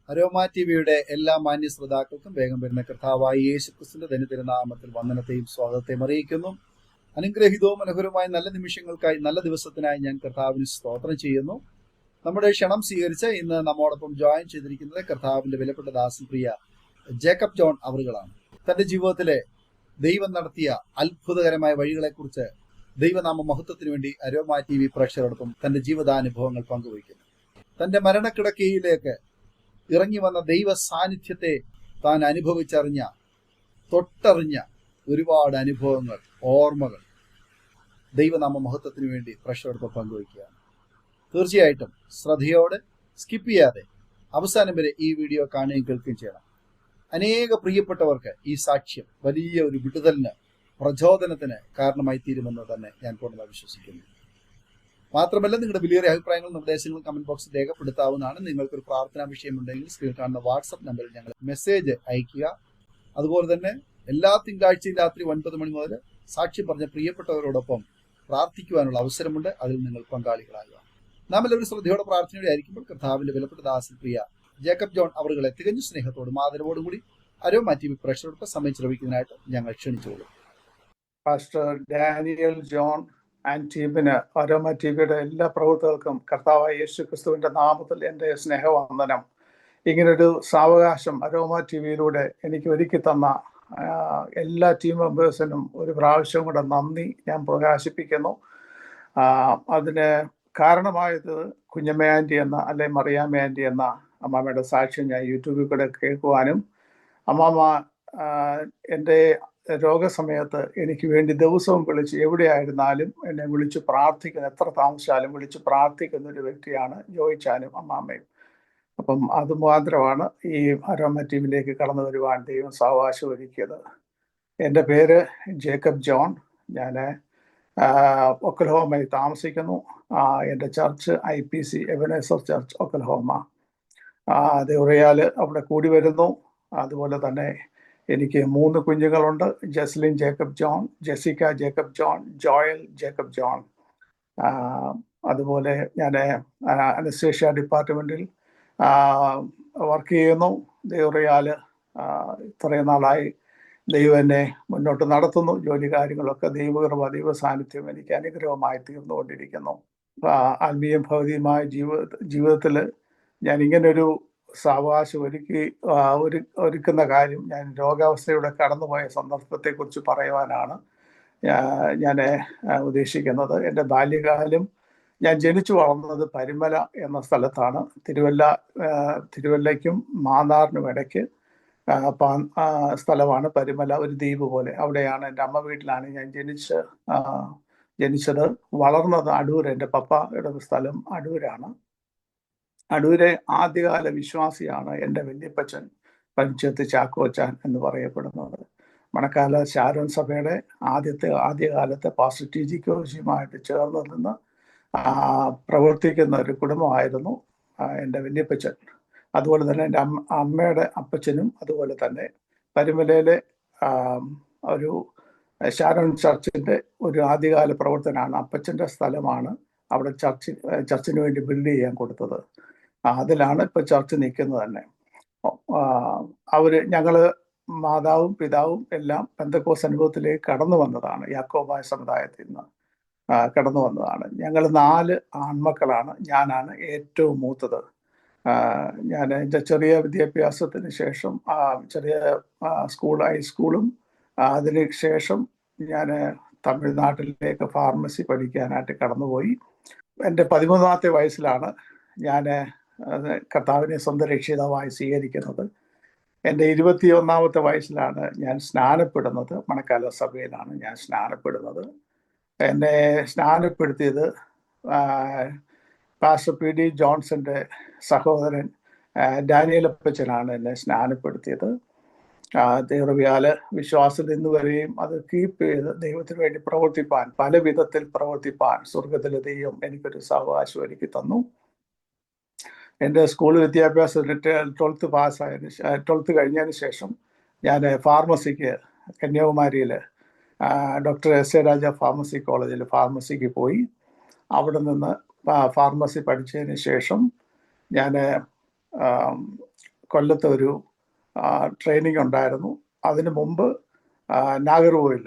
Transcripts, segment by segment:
Aroma ടിവിയുടെ എല്ലാ മാന്യ ശ്രോതാക്കൾക്കും വേഗം വരുന്ന കർത്താവായ യേശുക്രിസ്തുവിന്റെ ധന്യതിരുനാമത്തിൽ വന്ദനത്തെയും സ്വാഗതത്തെയും അറിയിക്കുന്നു. അനുഗ്രഹീതവും മനോഹരമായ നല്ല നിമിഷങ്ങൾക്കായി, നല്ല ദിവസത്തിനായി ഞാൻ കർത്താവിന് സ്തോത്രം ചെയ്യുന്നു. നമ്മുടെ ക്ഷണം സ്വീകരിച്ച് ഇന്ന് നമ്മോടൊപ്പം ജോയിൻ ചെയ്തിരിക്കുന്നത് കർത്താവിന്റെ വിലപ്പെട്ട ദാസൻ പ്രിയ ജേക്കബ് ജോൺ അവറുകളാണ്. തന്റെ ജീവിതത്തിലെ ദൈവം നടത്തിയ അത്ഭുതകരമായ വഴികളെക്കുറിച്ച് ദൈവനാമ മഹത്വത്തിന് വേണ്ടി അരോമ ടി വി പ്രേക്ഷകരോടൊപ്പം തന്റെ ജീവിതാനുഭവങ്ങൾ പങ്കുവയ്ക്കുന്നു. തന്റെ മരണക്കിടക്കയിലേക്ക് ഇറങ്ങി വന്ന ദൈവ സാന്നിധ്യത്തെ താൻ അനുഭവിച്ചറിഞ്ഞ, തൊട്ടറിഞ്ഞ ഒരുപാട് അനുഭവങ്ങൾ, ഓർമ്മകൾ ദൈവനാമ മഹത്വത്തിന് വേണ്ടി പ്രേക്ഷകരോടൊപ്പം പങ്കുവയ്ക്കുകയാണ്. തീർച്ചയായിട്ടും ശ്രദ്ധയോടെ സ്കിപ്പ് ചെയ്യാതെ അവസാനം വരെ ഈ വീഡിയോ കാണുകയും കേൾക്കുകയും ചെയ്യണം. അനേക പ്രിയപ്പെട്ടവർക്ക് ഈ സാക്ഷ്യം വലിയ ഒരു വിടുതലിന്, പ്രചോദനത്തിന് കാരണമായി തീരുമെന്ന് തന്നെ ഞാൻ പൂർണ്ണമായി വിശ്വസിക്കുന്നു. മാത്രമല്ല, നിങ്ങളുടെ വിലയേറിയ അഭിപ്രായങ്ങളും നിർദ്ദേശങ്ങളും കമന്റ് ബോക്സിൽ രേഖപ്പെടുത്താവുന്നതാണ്. നിങ്ങൾക്കൊരു പ്രാർത്ഥനാ വിഷയമുണ്ടെങ്കിൽ സ്ക്രീനിൽ കാണുന്ന വാട്സപ്പ് നമ്പറിൽ ഞങ്ങൾ മെസ്സേജ് അയയ്ക്കുക. അതുപോലെ തന്നെ എല്ലാ തിങ്കളാഴ്ചയും രാത്രി 9 മണി മുതൽ സാക്ഷ്യം പറഞ്ഞ പ്രിയപ്പെട്ടവരോടൊപ്പം പ്രാർത്ഥിക്കുവാനുള്ള അവസരമുണ്ട്. അതിൽ നിങ്ങൾ പങ്കാളികളാകുക. നാം എല്ലാവരും ശ്രദ്ധയോടെ പ്രാർത്ഥനയോടെ ആയിരിക്കുമ്പോൾ കർത്താവിന്റെ വിലപ്പെട്ട ദാസൻ പ്രിയ ജേക്കബ് ജോൺ അവറുകളെ തികഞ്ഞ സ്നേഹത്തോടും ആദരവോടും കൂടി അരോമ ടി വി പ്രേക്ഷകരോടൊപ്പം സമയം ചെലവഴിക്കുന്നതിനായിട്ട് ഞങ്ങൾ ക്ഷണിച്ചോളൂ. പാസ്റ്റർ ഡാനിയൽ ജോൺ ആൻഡ് ടീമിന്, അരോമ ടി വിയുടെ എല്ലാ പ്രവർത്തകർക്കും കർത്താവായ യേശു ക്രിസ്തുവിന്റെ നാമത്തിൽ എൻ്റെ സ്നേഹവന്ദനം. ഇങ്ങനൊരു സാവകാശം അരോമ ടി വിയിലൂടെ എനിക്ക് ഒരുക്കി തന്ന എല്ലാ ടീം മെമ്പേഴ്സിനും ഒരു പ്രാവശ്യം കൂടെ നന്ദി ഞാൻ പ്രകാശിപ്പിക്കുന്നു. അതിന് കാരണമായത് കുഞ്ഞമ്മ ആൻറ്റി എന്ന, അല്ലെ മറിയാമ്മ ആൻറ്റി എന്ന അമ്മാമ്മയുടെ സാക്ഷ്യം ഞാൻ യൂട്യൂബിൽ കൂടെ കേൾക്കുവാനും, അമ്മാമ്മ എൻ്റെ രോഗസമയത്ത് എനിക്ക് വേണ്ടി ദിവസവും വിളിച്ച്, എവിടെയായിരുന്നാലും എന്നെ വിളിച്ച് പ്രാർത്ഥിക്കുന്ന, എത്ര താമസിച്ചാലും വിളിച്ച് പ്രാർത്ഥിക്കുന്ന ഒരു വ്യക്തിയാണ് ജോയിച്ചാനും അമ്മാമ്മയും. അപ്പം അത് മാത്രമാണ് ഈ അരോമ ടി വിയിലേക്ക് കടന്നു വരുവാൻ ദൈവം സാവകാശം ഒരുക്കിയത്. എൻ്റെ പേര് ജേക്കബ് ജോൺ. ഞാൻ ഒക്കൽഹോമയിൽ താമസിക്കുന്നു. എൻ്റെ church IPC Ebenezer church Oklahoma. ദേവറിയാൽ അവിടെ കൂടി വരുന്നു. അതുപോലെ തന്നെ എനിക്ക് 3 കുഞ്ഞുങ്ങളുണ്ട്. Jaslin Jacob John, Jessica Jacob John, Joel Jacob John. അതുപോലെ ഞാൻ അനസ്തേഷ്യ ഡിപ്പാർട്ട്മെൻറ്റിൽ വർക്ക് ചെയ്യുന്നു. ദേവറിയാൽ ഇത്രയും നാളായി ദൈവം എന്നെ മുന്നോട്ട് നടത്തുന്നു. ജോലി കാര്യങ്ങളൊക്കെ ദൈവകൃപ, ദൈവ സാന്നിധ്യം എനിക്ക് അനുഗ്രഹമായി തീർന്നുകൊണ്ടിരിക്കുന്നു. ആത്മീയ ഭൗതികമായ ജീവിതത്തിൽ ഞാൻ ഇങ്ങനൊരു സാവകാശം ഒരുക്കുന്ന കാര്യം, ഞാൻ രോഗാവസ്ഥയുടെ കടന്നുപോയ സന്ദർഭത്തെക്കുറിച്ച് പറയുവാനാണ് ഞാൻ ഉദ്ദേശിക്കുന്നത്. എൻ്റെ ബാല്യകാലം, ഞാൻ ജനിച്ചു വളർന്നത് പരിമല എന്ന സ്ഥലത്താണ്. തിരുവല്ലയ്ക്കും മാന്നാറിനും ഇടയ്ക്ക് സ്ഥലമാണ് പരിമല, ഒരു ദ്വീപ് പോലെ. അവിടെയാണ്, എൻ്റെ അമ്മ വീട്ടിലാണ് ഞാൻ ജനിച്ചത്. വളർന്നത് അടൂർ. എൻ്റെ പപ്പയുടെ സ്ഥലം അടൂരാണ്. അടൂരെ ആദ്യകാല വിശ്വാസിയാണ് എൻ്റെ വല്യപ്പച്ചൻ പഞ്ചത്ത് ചാക്കോച്ചാൻ എന്ന് പറയപ്പെടുന്നത്. മണക്കാല ശാരോൻ സഭയുടെ ആദ്യകാലത്തെ പാസ്റ്റർ TG കോശിയുമായിട്ട് ചേർന്ന് നിന്ന് പ്രവർത്തിക്കുന്ന ഒരു കുടുംബമായിരുന്നു എൻ്റെ വല്യപ്പച്ചൻ. അതുപോലെ തന്നെ എൻ്റെ അമ്മയുടെ അപ്പച്ചനും അതുപോലെ തന്നെ പരിമലയിലെ ഒരു ശാരോൺ ചർച്ചിൻ്റെ ഒരു ആദ്യകാല പ്രവർത്തനമാണ്. അപ്പച്ചൻ്റെ സ്ഥലമാണ് അവിടെ ചർച്ചിന് വേണ്ടി ബിൽഡ് ചെയ്യാൻ കൊടുത്തത്. അതിലാണ് ഇപ്പോൾ ചർച്ച് നിൽക്കുന്നത് തന്നെ. ഞങ്ങൾ മാതാവും പിതാവും എല്ലാം പെന്തക്കോസ് അനുഭവത്തിലേക്ക് കടന്നു വന്നതാണ്. യാക്കോബായ സമുദായത്തിൽ നിന്ന് കടന്നു വന്നതാണ്. ഞങ്ങൾ 4 ആൺമക്കളാണ്. ഞാനാണ് ഏറ്റവും മൂത്തത്. ഞാൻ എൻ്റെ ചെറിയ വിദ്യാഭ്യാസത്തിന് ശേഷം ചെറിയ ഹൈസ്കൂളും അതിന് ശേഷം ഞാൻ തമിഴ്നാട്ടിലേക്ക് ഫാർമസി പഠിക്കാനായിട്ട് കടന്നുപോയി. എൻ്റെ 13ാമത്തെ വയസ്സിലാണ് ഞാൻ കർത്താവിനെ സ്വന്തം രക്ഷിതാവായി സ്വീകരിക്കുന്നത്. എൻ്റെ 21ാമത്തെ വയസ്സിലാണ് ഞാൻ സ്നാനപ്പെടുന്നത്. മണക്കാല സഭയിലാണ് ഞാൻ സ്നാനപ്പെടുന്നത്. എന്നെ സ്നാനപ്പെടുത്തിയത് പാസ്റ്റർ PD ജോൺസന്റെ സഹോദരൻ ഡാനിയൽ അപ്പച്ചനാണ് എന്നെ സ്നാനപ്പെടുത്തിയത്. ദൈവവിയാല് വിശ്വാസത്തിൽ നിന്ന് വരെയും അത് കീപ്പ് ചെയ്ത് ദൈവത്തിന് വേണ്ടി പ്രവർത്തിപ്പാൻ, പല വിധത്തിൽ പ്രവർത്തിപ്പാൻ സ്വർഗത്തിലെ ദൈവം എനിക്കൊരു സാവകാശം ഒരുക്കി തന്നു. എൻ്റെ സ്കൂൾ വിദ്യാഭ്യാസത്തിൽ 12th കഴിഞ്ഞതിന് ശേഷം ഞാൻ ഫാർമസിക്ക് കന്യാകുമാരിയിൽ ഡോക്ടർ S.A. രാജ ഫാർമസി കോളേജിൽ ഫാർമസിക്ക് പോയി. അവിടെ നിന്ന് ഫാർമസി പഠിച്ചതിന് ശേഷം ഞാൻ കൊല്ലത്ത് ഒരു ട്രെയിനിങ് ഉണ്ടായിരുന്നു. അതിനു മുമ്പ് Nagercoil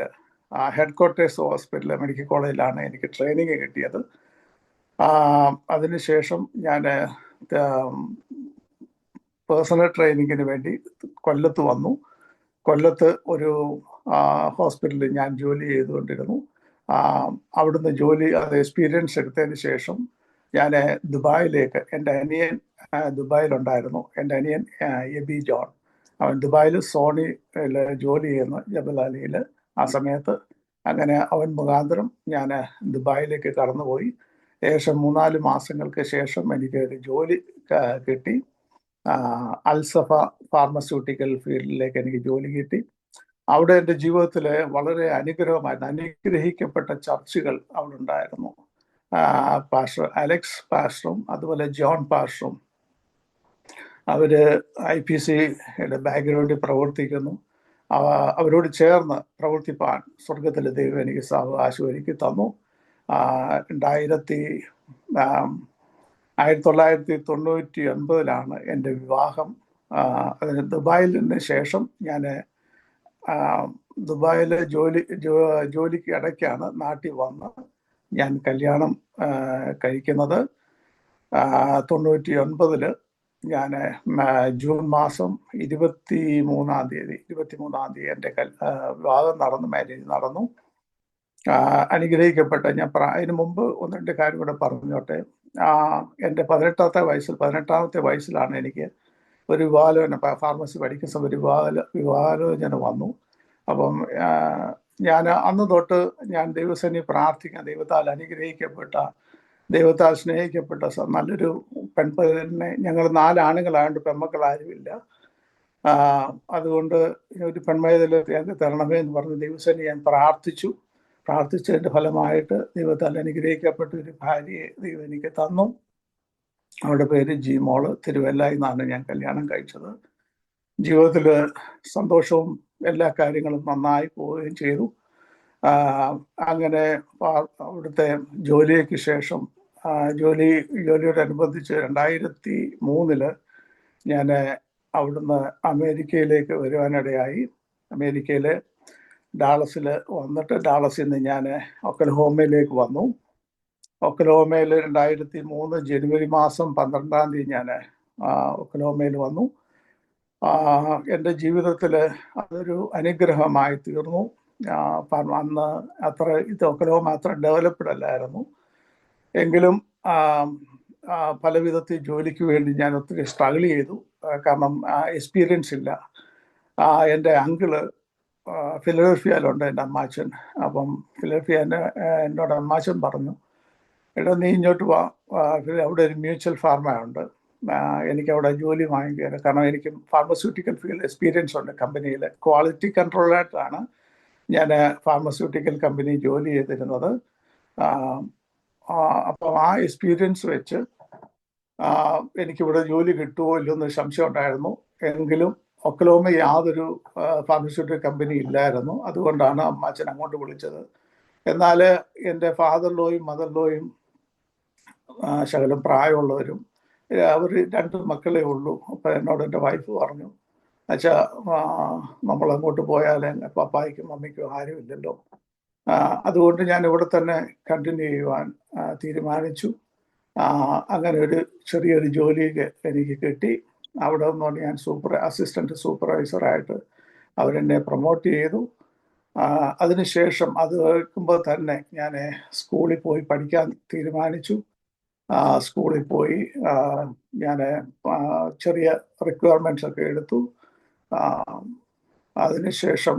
head quarters hospital medical കോളേജിലാണ് എനിക്ക് ട്രെയിനിങ് കിട്ടിയത്. അതിനുശേഷം ഞാൻ പേഴ്സണൽ ട്രെയിനിങ്ങിന് വേണ്ടി കൊല്ലത്ത് വന്നു. കൊല്ലത്ത് ഒരു ഹോസ്പിറ്റലിൽ ഞാൻ ജോലി ചെയ്തുകൊണ്ടിരുന്നു. അവിടുന്ന് അത് എക്സ്പീരിയൻസ് എടുത്തതിന് ശേഷം ഞാൻ ദുബായിലേക്ക്, എൻ്റെ അനിയൻ ദുബായിലുണ്ടായിരുന്നു. എൻ്റെ അനിയൻ എബി ജോൺ, അവൻ ദുബായിൽ സോണിയിൽ ജോലി ചെയ്യുന്നു, ജബലാലിയിൽ. ആ സമയത്ത് അങ്ങനെ അവൻ മുഖാന്തരം ഞാൻ ദുബായിലേക്ക് കടന്നുപോയി. ഏകദേശം 3-4 മാസങ്ങൾക്ക് ശേഷം എനിക്ക് ഒരു ജോലി കിട്ടി. അൽസഫ ഫാർമസ്യൂട്ടിക്കൽ ഫീൽഡിലേക്ക് എനിക്ക് ജോലി കിട്ടി. അവിടെ എൻ്റെ ജീവിതത്തിൽ വളരെ അനുഗ്രഹിക്കപ്പെട്ട ചർച്ചുകൾ അവിടെ ഉണ്ടായിരുന്നു. പാസ്റ്റർ അലക്സ് പാസ്റ്ററും അതുപോലെ ജോൺ പാസ്റ്ററും അവർ IPCയുടെ ബാക്ക്ഗ്രൗണ്ടിൽ പ്രവർത്തിക്കുന്നു. അവരോട് ചേർന്ന് പ്രവർത്തിപ്പാൻ സ്വർഗത്തിലെ ദൈവം എനിക്ക് സാവകാശം ഒരുക്കി തന്നു. 1999 എൻ്റെ വിവാഹം. അതിന് ദുബായിലിന് ശേഷം ഞാൻ ദുബായിൽ ജോലിക്ക് ഇടയ്ക്കാണ് നാട്ടിൽ വന്ന് ഞാൻ കല്യാണം കഴിക്കുന്നത്. 99 ഞാൻ ജൂൺ മാസം 23-ാം തീയതി എൻ്റെ വിവാഹം നടന്നു, മാരേജ് നടന്നു. അനുഗ്രഹിക്കപ്പെട്ട ഞാൻ അതിന് മുമ്പ് 1-2 കാര്യം കൂടെ പറഞ്ഞോട്ടെ. എൻ്റെ 18-ാമത്തെ വയസ്സിലാണ് എനിക്ക് ഒരു വിവാഹാലോചന, ഫാർമസി പഠിക്കുന്ന സമയം ഒരു വിവാഹാലോചന വന്നു. അപ്പം ഞാൻ അന്ന് തൊട്ട് ഞാൻ ദൈവസേനയിൽ പ്രാർത്ഥിക്കാൻ, ദൈവത്താൽ സ്നേഹിക്കപ്പെട്ട നല്ലൊരു പെൺപൈതലിനെ, ഞങ്ങൾ 4 ആണുങ്ങളായതുകൊണ്ട് പെൺമക്കളാരുമില്ല, അതുകൊണ്ട് ഒരു പെൺപൈതൽ ഞങ്ങൾക്ക് തരണമേ എന്ന് പറഞ്ഞ് ദൈവസേനയിൽ ഞാൻ പ്രാർത്ഥിച്ചതിൻ്റെ ഫലമായിട്ട് ദൈവത്താൽ അനുഗ്രഹിക്കപ്പെട്ട ഒരു ഭാര്യയെ ദൈവം എനിക്ക് തന്നു. അവളുടെ പേര് ജീമോള്. തിരുവല്ലയിൽ നിന്നാണ് ഞാൻ കല്യാണം കഴിച്ചത്. ജീവിതത്തിൽ സന്തോഷവും എല്ലാ കാര്യങ്ങളും നന്നായി പോവുകയും ചെയ്തു. അങ്ങനെ അവിടുത്തെ ജോലിക്ക് ശേഷം ജോലിയോടനുബന്ധിച്ച് 2003 ഞാൻ അവിടുന്ന് അമേരിക്കയിലേക്ക് വരുവാനിടയായി. അമേരിക്കയിലെ ഡാളസിൽ വന്നിട്ട് ഡാളസിൽ നിന്ന് ഞാൻ ഒക്കലഹോമയിലേക്ക് വന്നു. ഒക്കലഹോമയിൽ 2003 ജനുവരി മാസം 12-ാം തീയതി ഞാൻ ഒക്കലഹോമയിൽ വന്നു. എൻ്റെ ജീവിതത്തിൽ അതൊരു അനുഗ്രഹമായി തീർന്നു. അന്ന് ഒക്കലഹോമ അത്ര ഡെവലപ്ഡ് അല്ലായിരുന്നു. എങ്കിലും പല വിധത്തിൽ ജോലിക്ക് വേണ്ടി ഞാൻ ഒത്തിരി സ്ട്രഗിൾ ചെയ്തു. കാരണം എക്സ്പീരിയൻസ് ഇല്ല. എൻ്റെ അങ്കിള് ഫിലഡൽഫിയയിലുണ്ട്, എൻ്റെ അമ്മാച്ചൻ. അപ്പം എന്നോട് അമ്മാച്ചൻ പറഞ്ഞു, എടാ നീ ഇങ്ങോട്ട് വാ, അവിടെ ഒരു മ്യൂച്വൽ ഫാർമയുണ്ട്, എനിക്കവിടെ ജോലി വാങ്ങിക്കുക. കാരണം എനിക്ക് ഫാർമസ്യൂട്ടിക്കൽ ഫീൽഡ് എക്സ്പീരിയൻസ് ഉണ്ട്. കമ്പനിയിൽ ക്വാളിറ്റി കൺട്രോളറായിട്ടാണ് ഞാൻ ഫാർമസ്യൂട്ടിക്കൽ കമ്പനി ജോലി ചെയ്തിരുന്നത്. അപ്പം ആ എക്സ്പീരിയൻസ് വെച്ച് എനിക്കിവിടെ ജോലി കിട്ടുമോ ഇല്ലെന്നൊരു സംശയം ഉണ്ടായിരുന്നു. എങ്കിലും ഒക്കലോമ യാതൊരു ഫാർമസ്യൂട്ടിക്കൽ കമ്പനി ഇല്ലായിരുന്നു. അതുകൊണ്ടാണ് അമ്മാച്ചൻ അങ്ങോട്ട് വിളിച്ചത്. എന്നാൽ എൻ്റെ ഫാദർ-ലോയും മദർ-ലോയും ശകലം പ്രായമുള്ളവരും, അവർ 2 മക്കളേ ഉള്ളൂ. അപ്പം എന്നോട് എൻ്റെ വൈഫ് പറഞ്ഞു, അച്ഛാ നമ്മളങ്ങോട്ട് പോയാൽ പപ്പായ്ക്കും മമ്മിക്കും ആരുമില്ലല്ലോ, അതുകൊണ്ട് ഞാൻ ഇവിടെ തന്നെ കണ്ടിന്യൂ ചെയ്യുവാൻ തീരുമാനിച്ചു. അങ്ങനെ ഒരു ചെറിയൊരു ജോലി എനിക്ക് കിട്ടി. അവിടെ നിന്നുകൊണ്ട് ഞാൻ അസിസ്റ്റന്റ് സൂപ്പർവൈസറായിട്ട് അവരെന്നെ പ്രൊമോട്ട് ചെയ്തു. അതിനുശേഷം അത് കേൾക്കുമ്പോൾ തന്നെ ഞാൻ സ്കൂളിൽ പോയി പഠിക്കാൻ തീരുമാനിച്ചു. സ്കൂളിൽ പോയി ഞാൻ ചെറിയ റിക്വയർമെൻറ്റ്സ് ഒക്കെ എടുത്തു. അതിനുശേഷം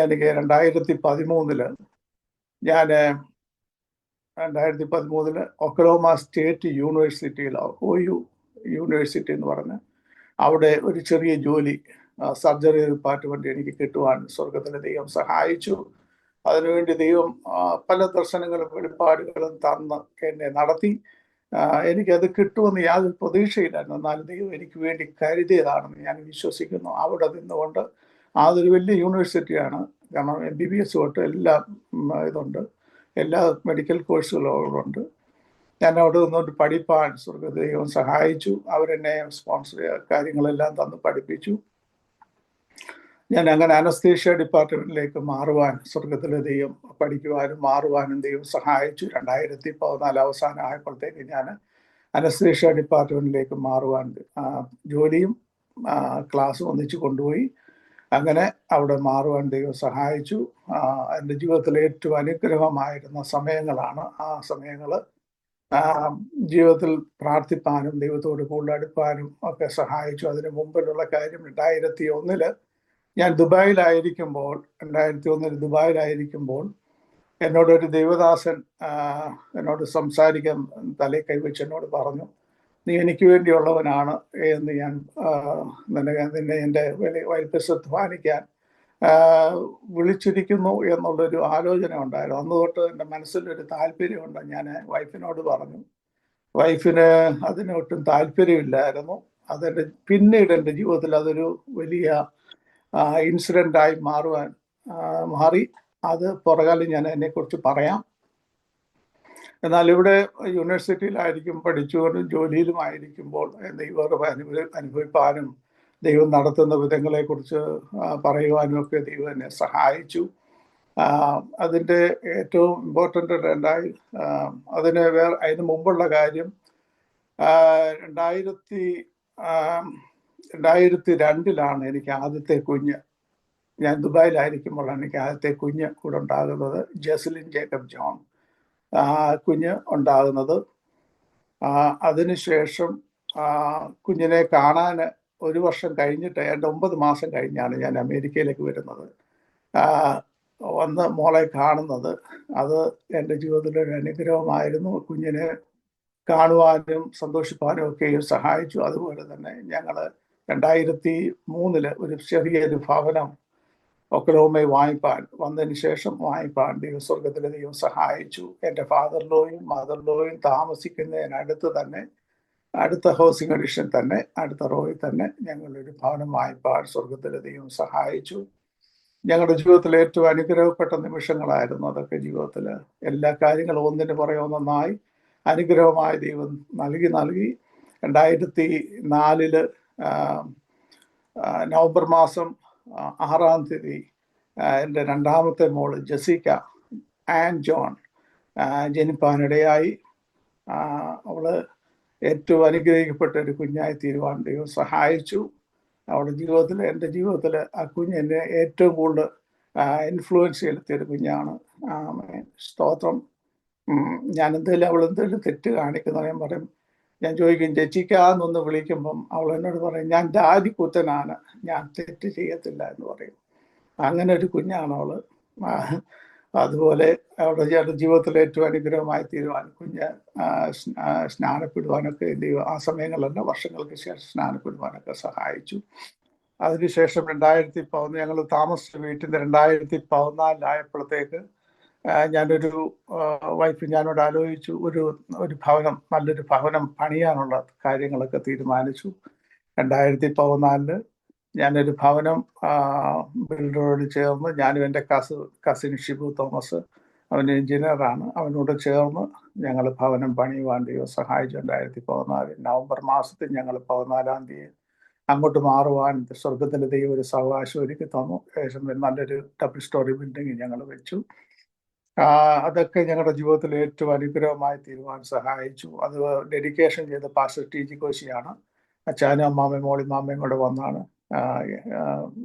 എനിക്ക് 2013 ഒക്ലഹോമ സ്റ്റേറ്റ് യൂണിവേഴ്സിറ്റിയിൽ OU യൂണിവേഴ്സിറ്റി എന്ന് പറഞ്ഞ് അവിടെ ഒരു ചെറിയ ജോലി സർജറി ഡിപ്പാർട്ട്മെന്റ് എനിക്ക് കിട്ടുവാൻ സ്വർഗത്തിലെ ദൈവം സഹായിച്ചു. അതിനുവേണ്ടി ദൈവം പല ദർശനങ്ങളും വെളിപ്പാടുകളും തന്ന് എന്നെ നടത്തി. എനിക്കത് കിട്ടുമെന്ന് യാതൊരു പ്രതീക്ഷയില്ലായിരുന്നു. എന്നാൽ ദൈവം എനിക്ക് വേണ്ടി കരുതിയതാണെന്ന് ഞാൻ വിശ്വസിക്കുന്നു. അവിടെ നിന്നുകൊണ്ട് അതൊരു വലിയ യൂണിവേഴ്സിറ്റിയാണ്. കാരണം MBBS തൊട്ട് എല്ലാ ഇതുണ്ട്, എല്ലാ മെഡിക്കൽ കോഴ്സുകളും ഉണ്ട്. ഞാൻ അവിടെ നിന്നുകൊണ്ട് പഠിപ്പാൻ സ്വർഗദൈവം സഹായിച്ചു. അവരെന്നെ സ്പോൺസർ കാര്യങ്ങളെല്ലാം തന്ന് പഠിപ്പിച്ചു. ഞാൻ അങ്ങനെ അനസ്തീഷ്യ ഡിപ്പാർട്ട്മെന്റിലേക്ക് മാറുവാൻ സ്വർഗത്തിലെ ദൈവം പഠിക്കുവാനും മാറുവാനും ദൈവം സഹായിച്ചു. 2014 അവസാനം ആയപ്പോഴത്തേക്ക് ഞാൻ അനസ്തീഷ്യ ഡിപ്പാർട്ട്മെന്റിലേക്ക് മാറുവാൻ ജോലിയും ക്ലാസ്സും ഒന്നിച്ച് കൊണ്ടുപോയി. അങ്ങനെ അവിടെ മാറുവാൻ ദൈവം സഹായിച്ചു. എൻ്റെ ജീവിതത്തിലെ ഏറ്റവും അനുഗ്രഹമായിരുന്ന സമയങ്ങളാണ് ആ സമയങ്ങൾ. ജീവിതത്തിൽ പ്രാർത്ഥിപ്പാനും ദൈവത്തോട് കൂടുതൽ അടുപ്പാനും ഒക്കെ സഹായിച്ചു. അതിന് മുമ്പിലുള്ള കാര്യം 2001 ഞാൻ ദുബായിലായിരിക്കുമ്പോൾ 2001 ദുബായിലായിരിക്കുമ്പോൾ എന്നോടൊരു ദൈവദാസൻ എന്നോട് സംസാരിക്കാൻ തലയിൽ കൈവച്ച് എന്നോട് പറഞ്ഞു, നീ എനിക്ക് വേണ്ടിയുള്ളവനാണ് എന്ന് ഞാൻ നിന്നെ എൻ്റെ വലിപ്പസ്വത്ത് ധ്വാനിക്കാൻ വിളിച്ചിരിക്കുന്നു എന്നുള്ളൊരു ആലോചന ഉണ്ടായിരുന്നു. അന്ന് തൊട്ട് എൻ്റെ മനസ്സിലൊരു താല്പര്യമുണ്ട്. ഞാൻ വൈഫിനോട് പറഞ്ഞു. വൈഫിന് അതിനൊട്ടും താല്പര്യമില്ലായിരുന്നു. അതെൻ്റെ പിന്നീട് എൻ്റെ ജീവിതത്തിൽ അതൊരു വലിയ ഇൻസിഡൻ്റായി മാറി. അത് പുറകാലം ഞാൻ അതിനെക്കുറിച്ച് പറയാം. എന്നാൽ ഇവിടെ യൂണിവേഴ്സിറ്റിയിലായിരിക്കും പഠിച്ചുകൊണ്ടും ജോലിയിലുമായിരിക്കുമ്പോൾ ദൈവം അനുഭവിപ്പാനും ദൈവം നടത്തുന്ന വിധങ്ങളെക്കുറിച്ച് പറയുവാനും ഒക്കെ ദൈവം എന്നെ സഹായിച്ചു. അതിൻ്റെ ഏറ്റവും ഇമ്പോർട്ടൻ്റ് അതിന് മുമ്പുള്ള കാര്യം 2002 എനിക്ക് ആദ്യത്തെ കുഞ്ഞ്, ഞാൻ ദുബായിലായിരിക്കുമ്പോഴാണ് എനിക്ക് ആദ്യത്തെ കുഞ്ഞ് കൂടെ ഉണ്ടാകുന്നത്. ജെസ്ലിൻ ജേക്കബ് ജോൺ കുഞ്ഞ് ഉണ്ടാകുന്നത്. അതിനുശേഷം കുഞ്ഞിനെ കാണാൻ 1 വർഷം കഴിഞ്ഞിട്ട് 9 മാസം കഴിഞ്ഞാണ് ഞാൻ അമേരിക്കയിലേക്ക് വരുന്നത്. വന്ന് മോളെ കാണുന്നത് അത് എൻ്റെ ജീവിതത്തിലൊരു അനുഗ്രഹമായിരുന്നു. കുഞ്ഞിനെ കാണുവാനും സന്തോഷിപ്പാനും ഒക്കെയും സഹായിച്ചു. അതുപോലെ തന്നെ ഞങ്ങൾ 2003 ഒരു ചെറിയൊരു ഭവനം ഒക്ലഹോമയിൽ വന്നതിന് ശേഷം വാങ്ങിപ്പാൻ ദൈവസ്വർഗത്തിലെ ദൈവം സഹായിച്ചു. എൻ്റെ ഫാദർ-ലോയും മദർ-ലോയും താമസിക്കുന്നതിനടുത്ത് തന്നെ, അടുത്ത ഹൗസിംഗ് അഡിഷൻ തന്നെ, അടുത്ത റോയിൽ തന്നെ ഞങ്ങളൊരു ഭവനം വാങ്ങിപ്പാൻ സ്വർഗത്തിലെ ദൈവം സഹായിച്ചു. ഞങ്ങളുടെ ജീവിതത്തിൽ ഏറ്റവും അനുഗ്രഹപ്പെട്ട നിമിഷങ്ങളായിരുന്നു അതൊക്കെ. ജീവിതത്തിൽ എല്ലാ കാര്യങ്ങളും ഒന്നിന് പുറകെ ഒന്നൊന്നായി അനുഗ്രഹമായ ദൈവം നൽകി. 2004 നവംബർ മാസം 6-ാം തീയതി എൻ്റെ രണ്ടാമത്തെ മോള് ജെസിക്ക ആൻ ജോൺ ജനിപ്പാനിടയായി. അവള് ഏറ്റവും അനുഗ്രഹിക്കപ്പെട്ട ഒരു കുഞ്ഞായി തീരുവാൻ ദൈവം സഹായിച്ചു. അവളുടെ ജീവിതത്തിൽ, എൻ്റെ ജീവിതത്തിൽ ആ കുഞ്ഞ് എന്നെ ഏറ്റവും കൂടുതൽ ഇൻഫ്ലുവൻസ് ചെലുത്തിയൊരു കുഞ്ഞാണ്. സ്തോത്രം. ഞാൻ അവളെന്തെങ്കിലും തെറ്റ് കാണിക്കുന്ന ഞാൻ പറയും, ഞാൻ ചോദിക്കും ചേച്ചിക്കാന്നൊന്ന് വിളിക്കുമ്പം അവൾ എന്നോട് പറയും, ഞാൻ ഡാഡി കുത്തനാണ്, ഞാൻ തെറ്റ് ചെയ്യത്തില്ല എന്ന് പറയും. അങ്ങനെ ഒരു കുഞ്ഞാണ് അവള്. അതുപോലെ അവളുടെ ജീവിതത്തിൽ ഏറ്റവും അനുഗ്രഹമായി തീരുവാൻ കുഞ്ഞ് സ്നാനപ്പെടുവാനൊക്കെ ആ സമയങ്ങളെല്ലാം വർഷങ്ങൾക്ക് ശേഷം സ്നാനപ്പെടുവാനൊക്കെ സഹായിച്ചു. അതിനുശേഷം 2014 ഞങ്ങൾ താമസിച്ച വീട്ടിൽ നിന്ന് 2014 ഞാനൊരു വൈഫ് ഞാനോട് ആലോചിച്ചു, ഒരു ഭവനം, നല്ലൊരു ഭവനം പണിയാനുള്ള കാര്യങ്ങളൊക്കെ തീരുമാനിച്ചു. 2014 ഞാനൊരു ഭവനം ബിൽഡറോട് ചേർന്ന്, ഞാനും എൻ്റെ കസിൻ ഷിബു തോമസ്, അവൻ എഞ്ചിനീയറാണ്, അവനോട് ചേർന്ന് ഞങ്ങൾ ഭവനം പണിയുവാൻ ദൈവം സഹായിച്ചു. 2014 നവംബർ മാസത്തിൽ ഞങ്ങൾ 14-ാം തീയതി അങ്ങോട്ട് മാറുവാൻ സ്വർഗത്തിലെ ദൈവം ഒരു സാവകാശം ഒരുക്കി തന്നു. ഏകദേശം നല്ലൊരു ഡബിൾ സ്റ്റോറി ബിൽഡിംഗ് ഞങ്ങൾ വെച്ചു. അതൊക്കെ ഞങ്ങളുടെ ജീവിതത്തിൽ ഏറ്റവും അനുഗ്രഹമായി തീരുവാൻ സഹായിച്ചു. അത് ഡെഡിക്കേഷൻ ചെയ്ത പാസ്റ്റർ ടി.ജി. കോശിയാണ്. അച്ഛനും അമ്മാമ്മയും മോളിമാമ്മയും കൂടെ വന്നാണ്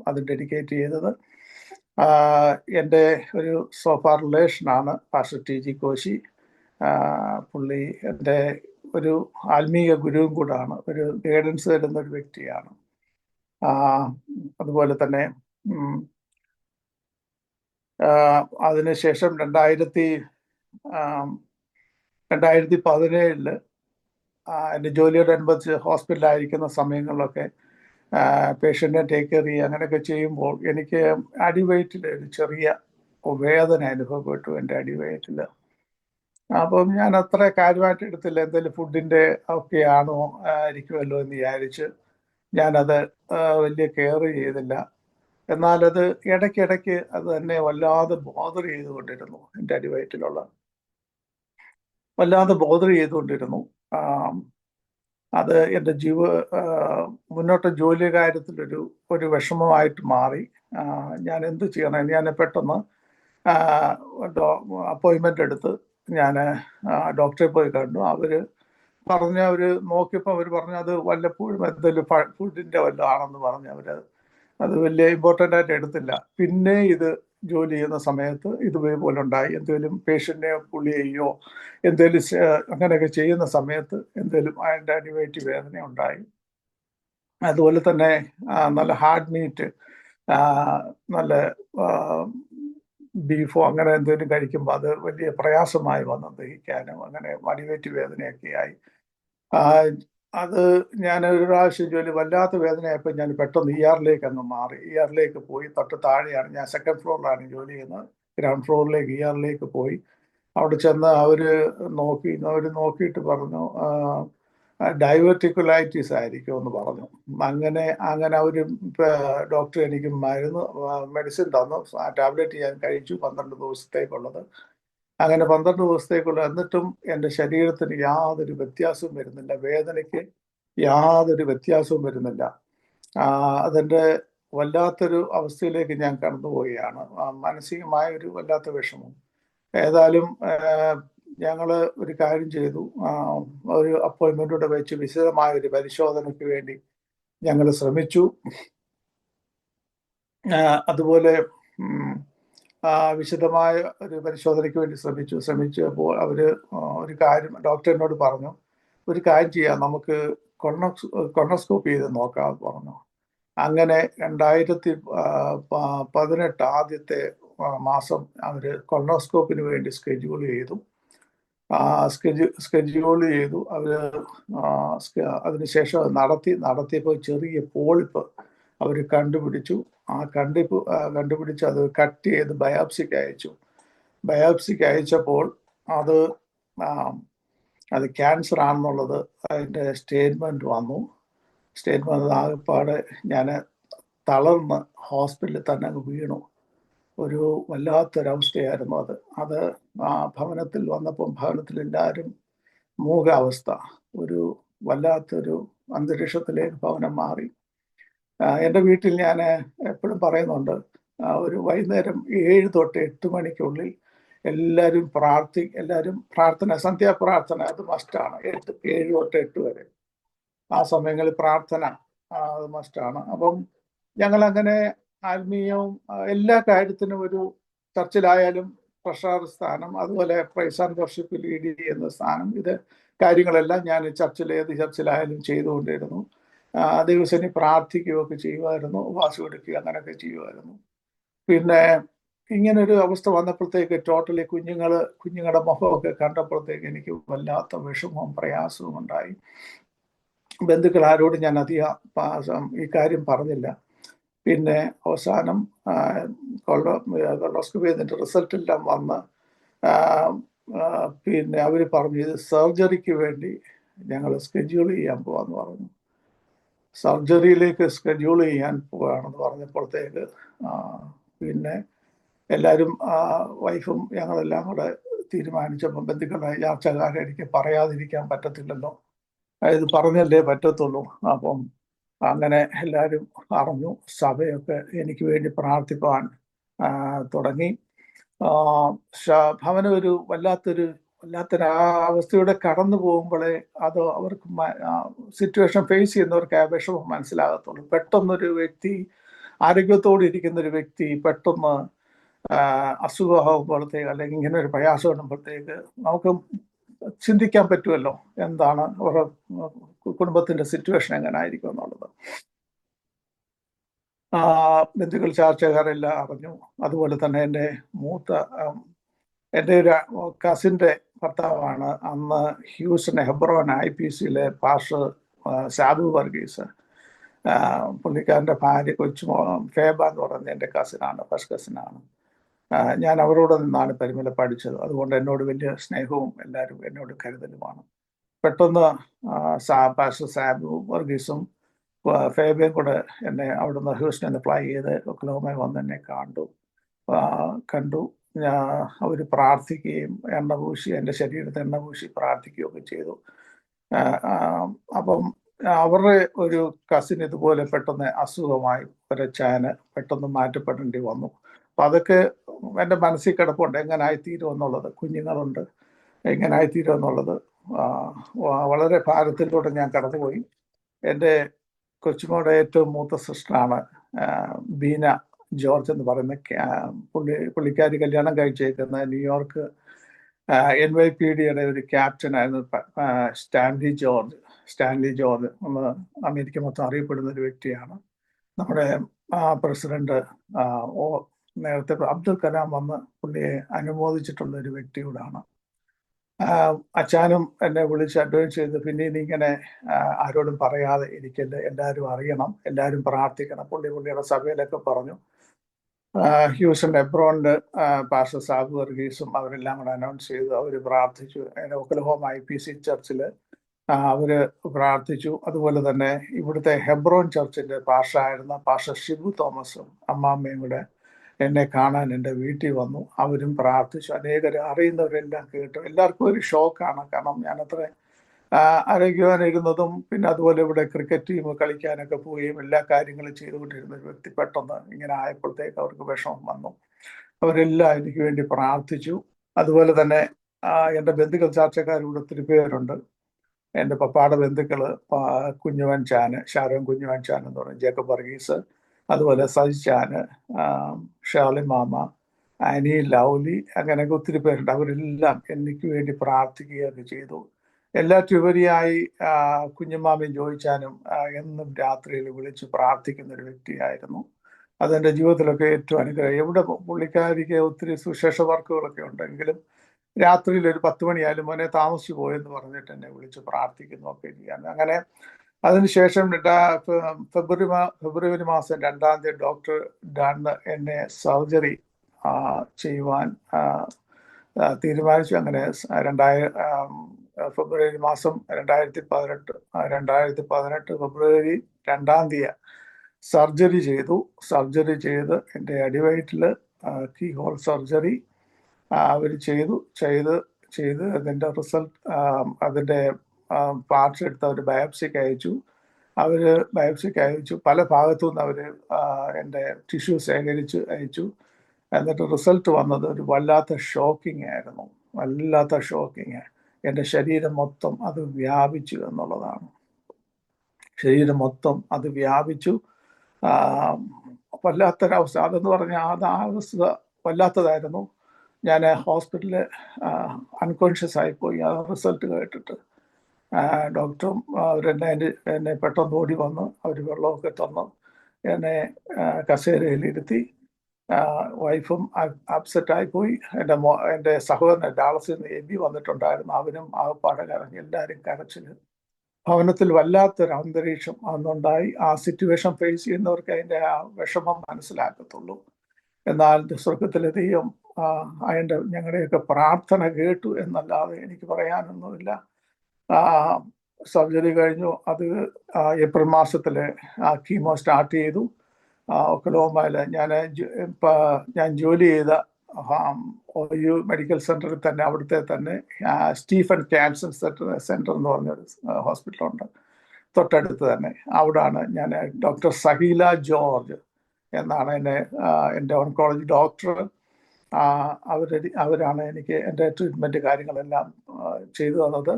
അത് ഡെഡിക്കേറ്റ് ചെയ്തത്. എൻ്റെ ഒരു സോഫാർ റിലേഷനാണ് പാസ്റ്റർ ടി.ജി. കോശി. പുള്ളി എൻ്റെ ഒരു ആത്മീയ ഗുരുവും കൂടാണ്, ഒരു ഗൈഡൻസ് തരുന്ന ഒരു വ്യക്തിയാണ്. അതുപോലെ തന്നെ അതിനുശേഷം 2017 എൻ്റെ ജോലിയോടനുബന്ധിച്ച് ഹോസ്പിറ്റലായിരിക്കുന്ന സമയങ്ങളിലൊക്കെ പേഷ്യൻറ്റിനെ ടേക്ക് കെയർ ചെയ്യുക അങ്ങനെയൊക്കെ ചെയ്യുമ്പോൾ എനിക്ക് അടിവയറ്റിൽ ഒരു ചെറിയ വേദന അനുഭവപ്പെട്ടു. എൻ്റെ അടിവയറ്റിൽ. അപ്പം ഞാൻ അത്ര കാര്യമായിട്ട് എടുത്തില്ല. എന്തെങ്കിലും ഫുഡിൻ്റെ ഒക്കെയാണോ ഇരിക്കുമല്ലോ എന്ന് വിചാരിച്ച് ഞാനത് വലിയ കെയർ ചെയ്തില്ല. എന്നാലത് ഇടയ്ക്കിടയ്ക്ക് അത് തന്നെ വല്ലാതെ ബോദർ ചെയ്തുകൊണ്ടിരുന്നു എൻ്റെ അടിവയറ്റിലുള്ള. വല്ലാതെ ബോധർ ചെയ്തുകൊണ്ടിരുന്നു. അത് എൻ്റെ മുന്നോട്ട് ജോലി കാര്യത്തിലൊരു വിഷമമായിട്ട് മാറി. ഞാൻ എന്ത് ചെയ്യണം? ഞാൻ പെട്ടെന്ന് അപ്പോയിൻമെൻ്റ് എടുത്ത് ഞാൻ ഡോക്ടറെ പോയി കണ്ടു. അവർ നോക്കിയപ്പോൾ അവർ പറഞ്ഞു അത് വല്ലപ്പോഴും എന്തെങ്കിലും ഫുഡിൻ്റെ വല്ലതും ആണെന്ന് പറഞ്ഞ് അത് വലിയ ഇമ്പോർട്ടൻ്റ് ആയിട്ട് എടുത്തില്ല. പിന്നെ ഇത് ജോലി ചെയ്യുന്ന സമയത്ത് ഇതുപോലെ ഉണ്ടായി. എന്തെങ്കിലും പേഷ്യൻറ്റിനെ പുള്ളി ചെയ്യോ എന്തെങ്കിലും അങ്ങനെയൊക്കെ ചെയ്യുന്ന സമയത്ത് എന്തെങ്കിലും അതിൻ്റെ അനിവേറ്റീവ് വേദന ഉണ്ടായി. അതുപോലെ തന്നെ നല്ല ഹാർഡ് മീറ്റ്, നല്ല ബീഫോ അങ്ങനെ എന്തെങ്കിലും കഴിക്കുമ്പോൾ അത് വലിയ പ്രയാസമായി വന്ന് ദഹിക്കാനും അങ്ങനെ അനിവേറ്റീവ് വേദനയൊക്കെ ആയി. അത് ഞാൻ ഒരു പ്രാവശ്യം ജോലി വല്ലാത്ത വേദനയായപ്പോൾ ഞാൻ പെട്ടെന്ന് ER അങ്ങ് മാറി. ER പോയി. തൊട്ട് താഴെയാണ്, ഞാൻ സെക്കൻഡ് ഫ്ലോറിലാണ് ജോലി ചെയ്യുന്നത്. ഗ്രൗണ്ട് ഫ്ലോറിലേക്ക് ER പോയി. അവിടെ ചെന്ന് അവർ നോക്കിയിട്ട് പറഞ്ഞു ഡൈവേർട്ടിക്കുലൈറ്റിസ് ആയിരിക്കും എന്ന് പറഞ്ഞു. അങ്ങനെ അവർ ഡോക്ടർ എനിക്ക് മെഡിസിൻ തന്നു. ടാബ്ലറ്റ് ഞാൻ കഴിച്ചു 12 ദിവസത്തേക്കുള്ളത്. അങ്ങനെ 12 ദിവസത്തേക്കുള്ള, എന്നിട്ടും എൻ്റെ ശരീരത്തിന് യാതൊരു വ്യത്യാസവും വരുന്നില്ല. വേദനയ്ക്ക് യാതൊരു വ്യത്യാസവും വരുന്നില്ല. അതെൻ്റെ വല്ലാത്തൊരു അവസ്ഥയിലേക്ക് ഞാൻ കടന്നുപോവുകയാണ്. മാനസികമായ ഒരു വല്ലാത്ത വിഷമം. ഏതായാലും ഞങ്ങൾ ഒരു കാര്യം ചെയ്തു. ഒരു അപ്പോയിൻമെൻ്റ് വെച്ച് വിശദമായ ഒരു പരിശോധനയ്ക്ക് വേണ്ടി ഞങ്ങൾ ശ്രമിച്ചു. അതുപോലെ വിശദമായ ഒരു പരിശോധനയ്ക്ക് വേണ്ടി ശ്രമിച്ചപ്പോൾ അവർ ഒരു കാര്യം ഡോക്ടറിനോട് പറഞ്ഞു, ഒരു കാര്യം ചെയ്യാം, നമുക്ക് കൊളോണോസ്കോപ്പി ചെയ്ത് നോക്കാമെന്ന് പറഞ്ഞു. അങ്ങനെ 2018 ആദ്യത്തെ മാസം അവർ കൊളോണോസ്കോപ്പിന് വേണ്ടി സ്കെഡ്യൂൾ ചെയ്തു. അവർ അതിനുശേഷം നടത്തിയപ്പോൾ ചെറിയ പോളിപ്പ് അവർ കണ്ടുപിടിച്ചു. കണ്ടുപിടിച്ച് അത് കട്ട് ചെയ്ത് ബയോപ്സിക്ക് അയച്ചപ്പോൾ അത് ക്യാൻസർ ആണെന്നുള്ളത് അതിൻ്റെ സ്റ്റേറ്റ്മെൻറ്റ് വന്നു. ആകെപ്പാടെ ഞാൻ തളർന്ന് ഹോസ്പിറ്റലിൽ തന്നെ അങ്ങ് വീണു. ഒരു വല്ലാത്തൊരവസ്ഥയായിരുന്നു അത്. ഭവനത്തിൽ വന്നപ്പോൾ ഭവനത്തിൽ എല്ലാവരും മൂകാവസ്ഥ, ഒരു വല്ലാത്തൊരു അന്തരീക്ഷത്തിലേക്ക് ഭവനം മാറി. എൻ്റെ വീട്ടിൽ ഞാൻ എപ്പോഴും പറയുന്നുണ്ട്, ഒരു വൈകുന്നേരം 7 തൊട്ട് 8 മണിക്കുള്ളിൽ എല്ലാവരും പ്രാർത്ഥന, സന്ധ്യാപ്രാർത്ഥന അത് മസ്റ്റാണ്. 7 തൊട്ട് 8 വരെ ആ സമയങ്ങളിൽ പ്രാർത്ഥന അത് മസ്റ്റാണ്. അപ്പം ഞങ്ങളങ്ങനെ ആത്മീയവും എല്ലാ കാര്യത്തിനും ഒരു ചർച്ചിലായാലും പ്രഷർ സ്ഥാനം, അതുപോലെ പ്രൈസ് ആൻഡ് വർഷിപ്പ് ലീഡ് ചെയ്യുന്ന സ്ഥാനം, ഇത് കാര്യങ്ങളെല്ലാം ഞാൻ ഏത് ചർച്ചിലായാലും ചെയ്തുകൊണ്ടിരുന്നു. ദിവസം പ്രാർത്ഥിക്കുകയൊക്കെ ചെയ്യുമായിരുന്നു, ഉപവാസം എടുക്കുക, അങ്ങനെയൊക്കെ ചെയ്യുമായിരുന്നു. പിന്നെ ഇങ്ങനൊരു അവസ്ഥ വന്നപ്പോഴത്തേക്ക് ടോട്ടലി കുഞ്ഞുങ്ങളുടെ മുഖമൊക്കെ കണ്ടപ്പോഴത്തേക്ക് എനിക്ക് വല്ലാത്ത വിഷമവും പ്രയാസവും ഉണ്ടായി. ബന്ധുക്കൾ ആരോടും ഞാൻ അധികം ഈ കാര്യം പറഞ്ഞില്ല. പിന്നെ അവസാനം കൊളോണോസ്കോപ്പി ചെയ്തിട്ട് റിസൾട്ടെല്ലാം വന്ന് പിന്നെ അവർ പറഞ്ഞു ഇത് സർജറിക്ക് വേണ്ടി ഞങ്ങൾ സ്കെഡ്യൂൾ ചെയ്യാൻ പോവാന്ന് പറഞ്ഞു. സർജറിയിലേക്ക് സ്കെഡ്യൂൾ ചെയ്യാൻ പോവുകയാണെന്ന് പറഞ്ഞപ്പോഴത്തേക്ക് പിന്നെ എല്ലാവരും വൈഫും ഞങ്ങളെല്ലാം കൂടെ തീരുമാനിച്ചപ്പോൾ ബന്ധുക്കളായ ചാർച്ചക്കാരെ എനിക്ക് പറയാതിരിക്കാൻ പറ്റത്തില്ലല്ലോ, ഇത് പറഞ്ഞല്ലേ പറ്റത്തുള്ളൂ. അപ്പം അങ്ങനെ എല്ലാവരും അറിഞ്ഞു. സഭയൊക്കെ എനിക്ക് വേണ്ടി പ്രാർത്ഥിപ്പാൻ തുടങ്ങി. ഭവനം ഒരു വല്ലാത്തൊരു അവസ്ഥയുടെ കടന്നു പോകുമ്പോഴേ അത് അവർക്ക് സിറ്റുവേഷൻ ഫേസ് ചെയ്യുന്നവർക്ക് ആ വിഷമം മനസ്സിലാകത്തുള്ളൂ. പെട്ടെന്നൊരു വ്യക്തി, ആരോഗ്യത്തോടെ ഇരിക്കുന്ന ഒരു വ്യക്തി പെട്ടെന്ന് അസുഖമാകുമ്പോഴത്തേക്ക് അല്ലെങ്കിൽ ഇങ്ങനെ ഒരു പ്രയാസം ഇടുമ്പോഴത്തേക്ക് നമുക്ക് ചിന്തിക്കാൻ പറ്റുമല്ലോ എന്താണ് അവരുടെ കുടുംബത്തിന്റെ സിറ്റുവേഷൻ എങ്ങനെ ആയിരിക്കും എന്നുള്ളത്. ബന്ധുക്കൾ ചാർച്ചക്കാരെല്ലാം അറിഞ്ഞു. അതുപോലെ തന്നെ എൻ്റെ ഒരു കസിൻ്റെ ഭർത്താവാണ് അന്ന് ഹ്യൂസ്റ്റൺ ഹെബ്രോൻ IPCയിലെ പാസ്റ്റർ സാബു വർഗീസ്. പുള്ളിക്കാരൻ്റെ ഭാര്യ ഫേബ എന്ന് പറയുന്നത് എൻ്റെ കസിനാണ്, ഫസ്റ്റ് കസിനാണ്. ഞാൻ അവരോട് നിന്നാണ് പരിമല പഠിച്ചത്. അതുകൊണ്ട് എന്നോട് വലിയ സ്നേഹവും എല്ലാവരും എന്നോട് കരുതലുമാണ്. പെട്ടെന്ന് പാസ്റ്റർ സാബു വർഗീസും ഫേബയും കൂടെ എന്നെ അവിടുന്ന് ഹ്യൂസ്റ്റണിൽ ഫ്ലൈ ചെയ്ത് ഒക്ലഹോമയിൽ വന്ന് എന്നെ കണ്ടു. അവർ പ്രാർത്ഥിക്കുകയും എണ്ണ പൂശി, എൻ്റെ ശരീരത്തെ എണ്ണ പൂശി പ്രാർത്ഥിക്കുകയൊക്കെ ചെയ്തു. അപ്പം അവരുടെ ഒരു കസിൻ ഇതുപോലെ പെട്ടെന്ന് അസുഖമായി ഒരച്ചാന് പെട്ടെന്ന് മാറ്റപ്പെടേണ്ടി വന്നു. അപ്പം അതൊക്കെ എൻ്റെ മനസ്സിൽ കിടപ്പുണ്ട്, എങ്ങനെ ആയിത്തീരും എന്നുള്ളത്. കുഞ്ഞുങ്ങളുണ്ട്, എങ്ങനെ ആയിത്തീരും എന്നുള്ളത്. വളരെ ഭാരത്തിലൂടെ ഞാൻ കടന്നുപോയി. എൻ്റെ കൊച്ചുമോടെ ഏറ്റവും മൂത്ത സിസ്റ്ററാണ് ബീന ജോർജ് എന്ന് പറയുന്ന പുള്ളിക്കാരി കല്യാണം കഴിച്ചേക്കുന്ന ന്യൂയോർക്ക് NYPDയുടെ ഒരു ക്യാപ്റ്റനായിരുന്നു സ്റ്റാൻലി ജോർജ് നമ്മൾ അമേരിക്ക മൊത്തം അറിയപ്പെടുന്ന ഒരു വ്യക്തിയാണ്. നമ്മുടെ പ്രസിഡന്റ് നേരത്തെ അബ്ദുൽ കലാം വന്ന് പുള്ളിയെ അനുമോദിച്ചിട്ടുള്ള ഒരു വ്യക്തിയോടാണ്. അച്ഛനും എന്നെ വിളിച്ച് അഡ്വൈസ് ചെയ്ത്, പിന്നെ ഇങ്ങനെ ആരോടും പറയാതെ ഇരിക്കല്, എല്ലാവരും അറിയണം, എല്ലാവരും പ്രാർത്ഥിക്കണം. പുള്ളിയുടെ സഭയിലൊക്കെ പറഞ്ഞു. ഹ്യൂസൺ എബ്രോണിന്റെ പാസ്റ്റർ സാബു വർഗീസും അവരെല്ലാം കൂടെ അനൗൺസ് ചെയ്തു. അവർ പ്രാർത്ഥിച്ചു. ഒക്ലഹോമ IPC ചർച്ചിൽ അവര് പ്രാർത്ഥിച്ചു. അതുപോലെ തന്നെ ഇവിടുത്തെ ഹെബ്രോൺ ചർച്ചിന്റെ പാസ്റ്ററായിരുന്ന പാസ്റ്റർ ഷിബു തോമസും അമ്മാമ്മയും കൂടെ എന്നെ കാണാൻ എൻ്റെ വീട്ടിൽ വന്നു. അവരും പ്രാർത്ഥിച്ചു. അനേകർ അറിയുന്നവരെല്ലാം കേട്ടു. എല്ലാവർക്കും ഒരു ഷോക്കാണ്. കാരണം ഞാൻ അത്ര ആരോഗ്യവാനിരുന്നതും പിന്നെ അതുപോലെ ഇവിടെ ക്രിക്കറ്റ് ടീം കളിക്കാനൊക്കെ പോവുകയും എല്ലാ കാര്യങ്ങളും ചെയ്തുകൊണ്ടിരുന്ന ഒരു വ്യക്തി പെട്ടെന്ന് ഇങ്ങനെ ആയപ്പോഴത്തേക്ക് അവർക്ക് വിഷമം വന്നു. അവരെല്ലാം എനിക്ക് വേണ്ടി പ്രാർത്ഥിച്ചു. അതുപോലെ തന്നെ എൻ്റെ ബന്ധുക്കൾ ചാർച്ചക്കാരിവിടെ ഒത്തിരി പേരുണ്ട്. എൻ്റെ പപ്പാടെ ബന്ധുക്കള് കുഞ്ഞുവൻ ചാന്, ഷാരോൻ കുഞ്ഞുവൻ ചാൻ എന്ന് പറയും, ജേക്കബ് വർഗീസ്, അതുപോലെ സജിച്ചാന്, ഷാലി മാമ, ആനി, ലൗലി, അങ്ങനെയൊക്കെ ഒത്തിരി പേരുണ്ട്. അവരെല്ലാം എനിക്ക് വേണ്ടി പ്രാർത്ഥിക്കുകയൊക്കെ ചെയ്തു. എല്ലാറ്റുപരിയായി കുഞ്ഞുമാമയും ചോദിച്ചാനും എന്നും രാത്രിയിൽ വിളിച്ച് പ്രാർത്ഥിക്കുന്ന ഒരു വ്യക്തിയായിരുന്നു. അതെൻ്റെ ജീവിതത്തിലൊക്കെ ഏറ്റവും അനുഗ്രഹം. എവിടെ പുള്ളിക്കാരിക്ക് ഒത്തിരി സുശേഷ വർക്കുകളൊക്കെ ഉണ്ടെങ്കിലും രാത്രിയിൽ ഒരു 10 മണിയായാലും മോനെ താമസിച്ചു പോയെന്ന് പറഞ്ഞിട്ട് എന്നെ വിളിച്ച് പ്രാർത്ഥിക്കുന്നു ഒക്കെ ചെയ്യാൻ. അങ്ങനെ അതിനുശേഷം ഫെബ്രുവരി മാസം 2-ാം തീയതി ഡോക്ടർ ഡണ്ണ് എന്നെ സർജറി ചെയ്യുവാൻ തീരുമാനിച്ചു. അങ്ങനെ ഫെബ്രുവരി മാസം 2018 ഫെബ്രുവരി 2-ാം തീയതി സർജറി ചെയ്തു. സർജറി ചെയ്ത് എൻ്റെ അടിവയറ്റിൽ കീ ഹോൾ സർജറി അവർ ചെയ്ത് അതിൻ്റെ റിസൾട്ട്, അതിൻ്റെ പാർട്സ് എടുത്ത് അവർ ബയോപ്സിക്ക് അയച്ചു. പല ഭാഗത്തു നിന്ന് അവർ എൻ്റെ ടിഷ്യൂ ശേഖരിച്ച് അയച്ചു. എന്നിട്ട് റിസൾട്ട് വന്നത് ഒരു വല്ലാത്ത ഷോക്കിംഗ് ആയിരുന്നു. വല്ലാത്ത ഷോക്കിങ്. എൻ്റെ ശരീരം മൊത്തം അത് വ്യാപിച്ചു എന്നുള്ളതാണ്. ശരീരം മൊത്തം അത് വ്യാപിച്ചു. വല്ലാത്തൊരവസ്ഥ. അതെന്ന് പറഞ്ഞാൽ ആ അവസ്ഥ വല്ലാത്തതായിരുന്നു. ഞാൻ ഹോസ്പിറ്റലിൽ അൺകോൺഷ്യസ് ആയിപ്പോയി ആ റിസൾട്ട് കേട്ടിട്ട്. ഡോക്ടറും എന്നെ പെട്ടെന്ന് ഓടി വന്ന് അവർ വെള്ളമൊക്കെ തന്നു എന്നെ കസേരയിലിരുത്തി. വൈഫും അപ്സെറ്റായിപ്പോയി. എൻ്റെ സഹോദരൻ ഡാളസിൽ നിന്ന് എബി വന്നിട്ടുണ്ടായിരുന്നു. അവനും ആകപ്പാടെ കരഞ്ഞു. എല്ലാവരും കരച്ചിൽ. ഭവനത്തിൽ വല്ലാത്തൊരു അന്തരീക്ഷം അന്നുണ്ടായി. ആ സിറ്റുവേഷൻ ഫേസ് ചെയ്യുന്നവർക്ക് അതിൻ്റെ ആ വിഷമം മനസ്സിലാക്കത്തുള്ളൂ. എന്നാൽ സ്വർഗത്തിലെ ദൈവം ഞങ്ങളുടെയൊക്കെ പ്രാർത്ഥന കേട്ടു എന്നല്ലാതെ എനിക്ക് പറയാനൊന്നുമില്ല. സർജറി കഴിഞ്ഞു. അത് ഏപ്രിൽ മാസത്തിൽ കീമോ സ്റ്റാർട്ട് ചെയ്തു. ഒക്ലഹോമയിൽ ഞാൻ ജോലി ചെയ്ത OU മെഡിക്കൽ സെന്ററിൽ തന്നെ, അവിടുത്തെ തന്നെ സ്റ്റീഫൻ ക്യാൻസർ സെന്റർ എന്ന് പറഞ്ഞൊരു ഹോസ്പിറ്റലുണ്ട് തൊട്ടടുത്ത് തന്നെ. അവിടാണ് ഞാൻ ഡോക്ടർ സഹീല ജോർജ് എന്നാണ് എൻ്റെ ഓൺകോളജി ഡോക്ടർ. അവരാണ് എനിക്ക് എൻ്റെ ട്രീറ്റ്മെൻറ്റ് കാര്യങ്ങളെല്ലാം ചെയ്തു തന്നത്.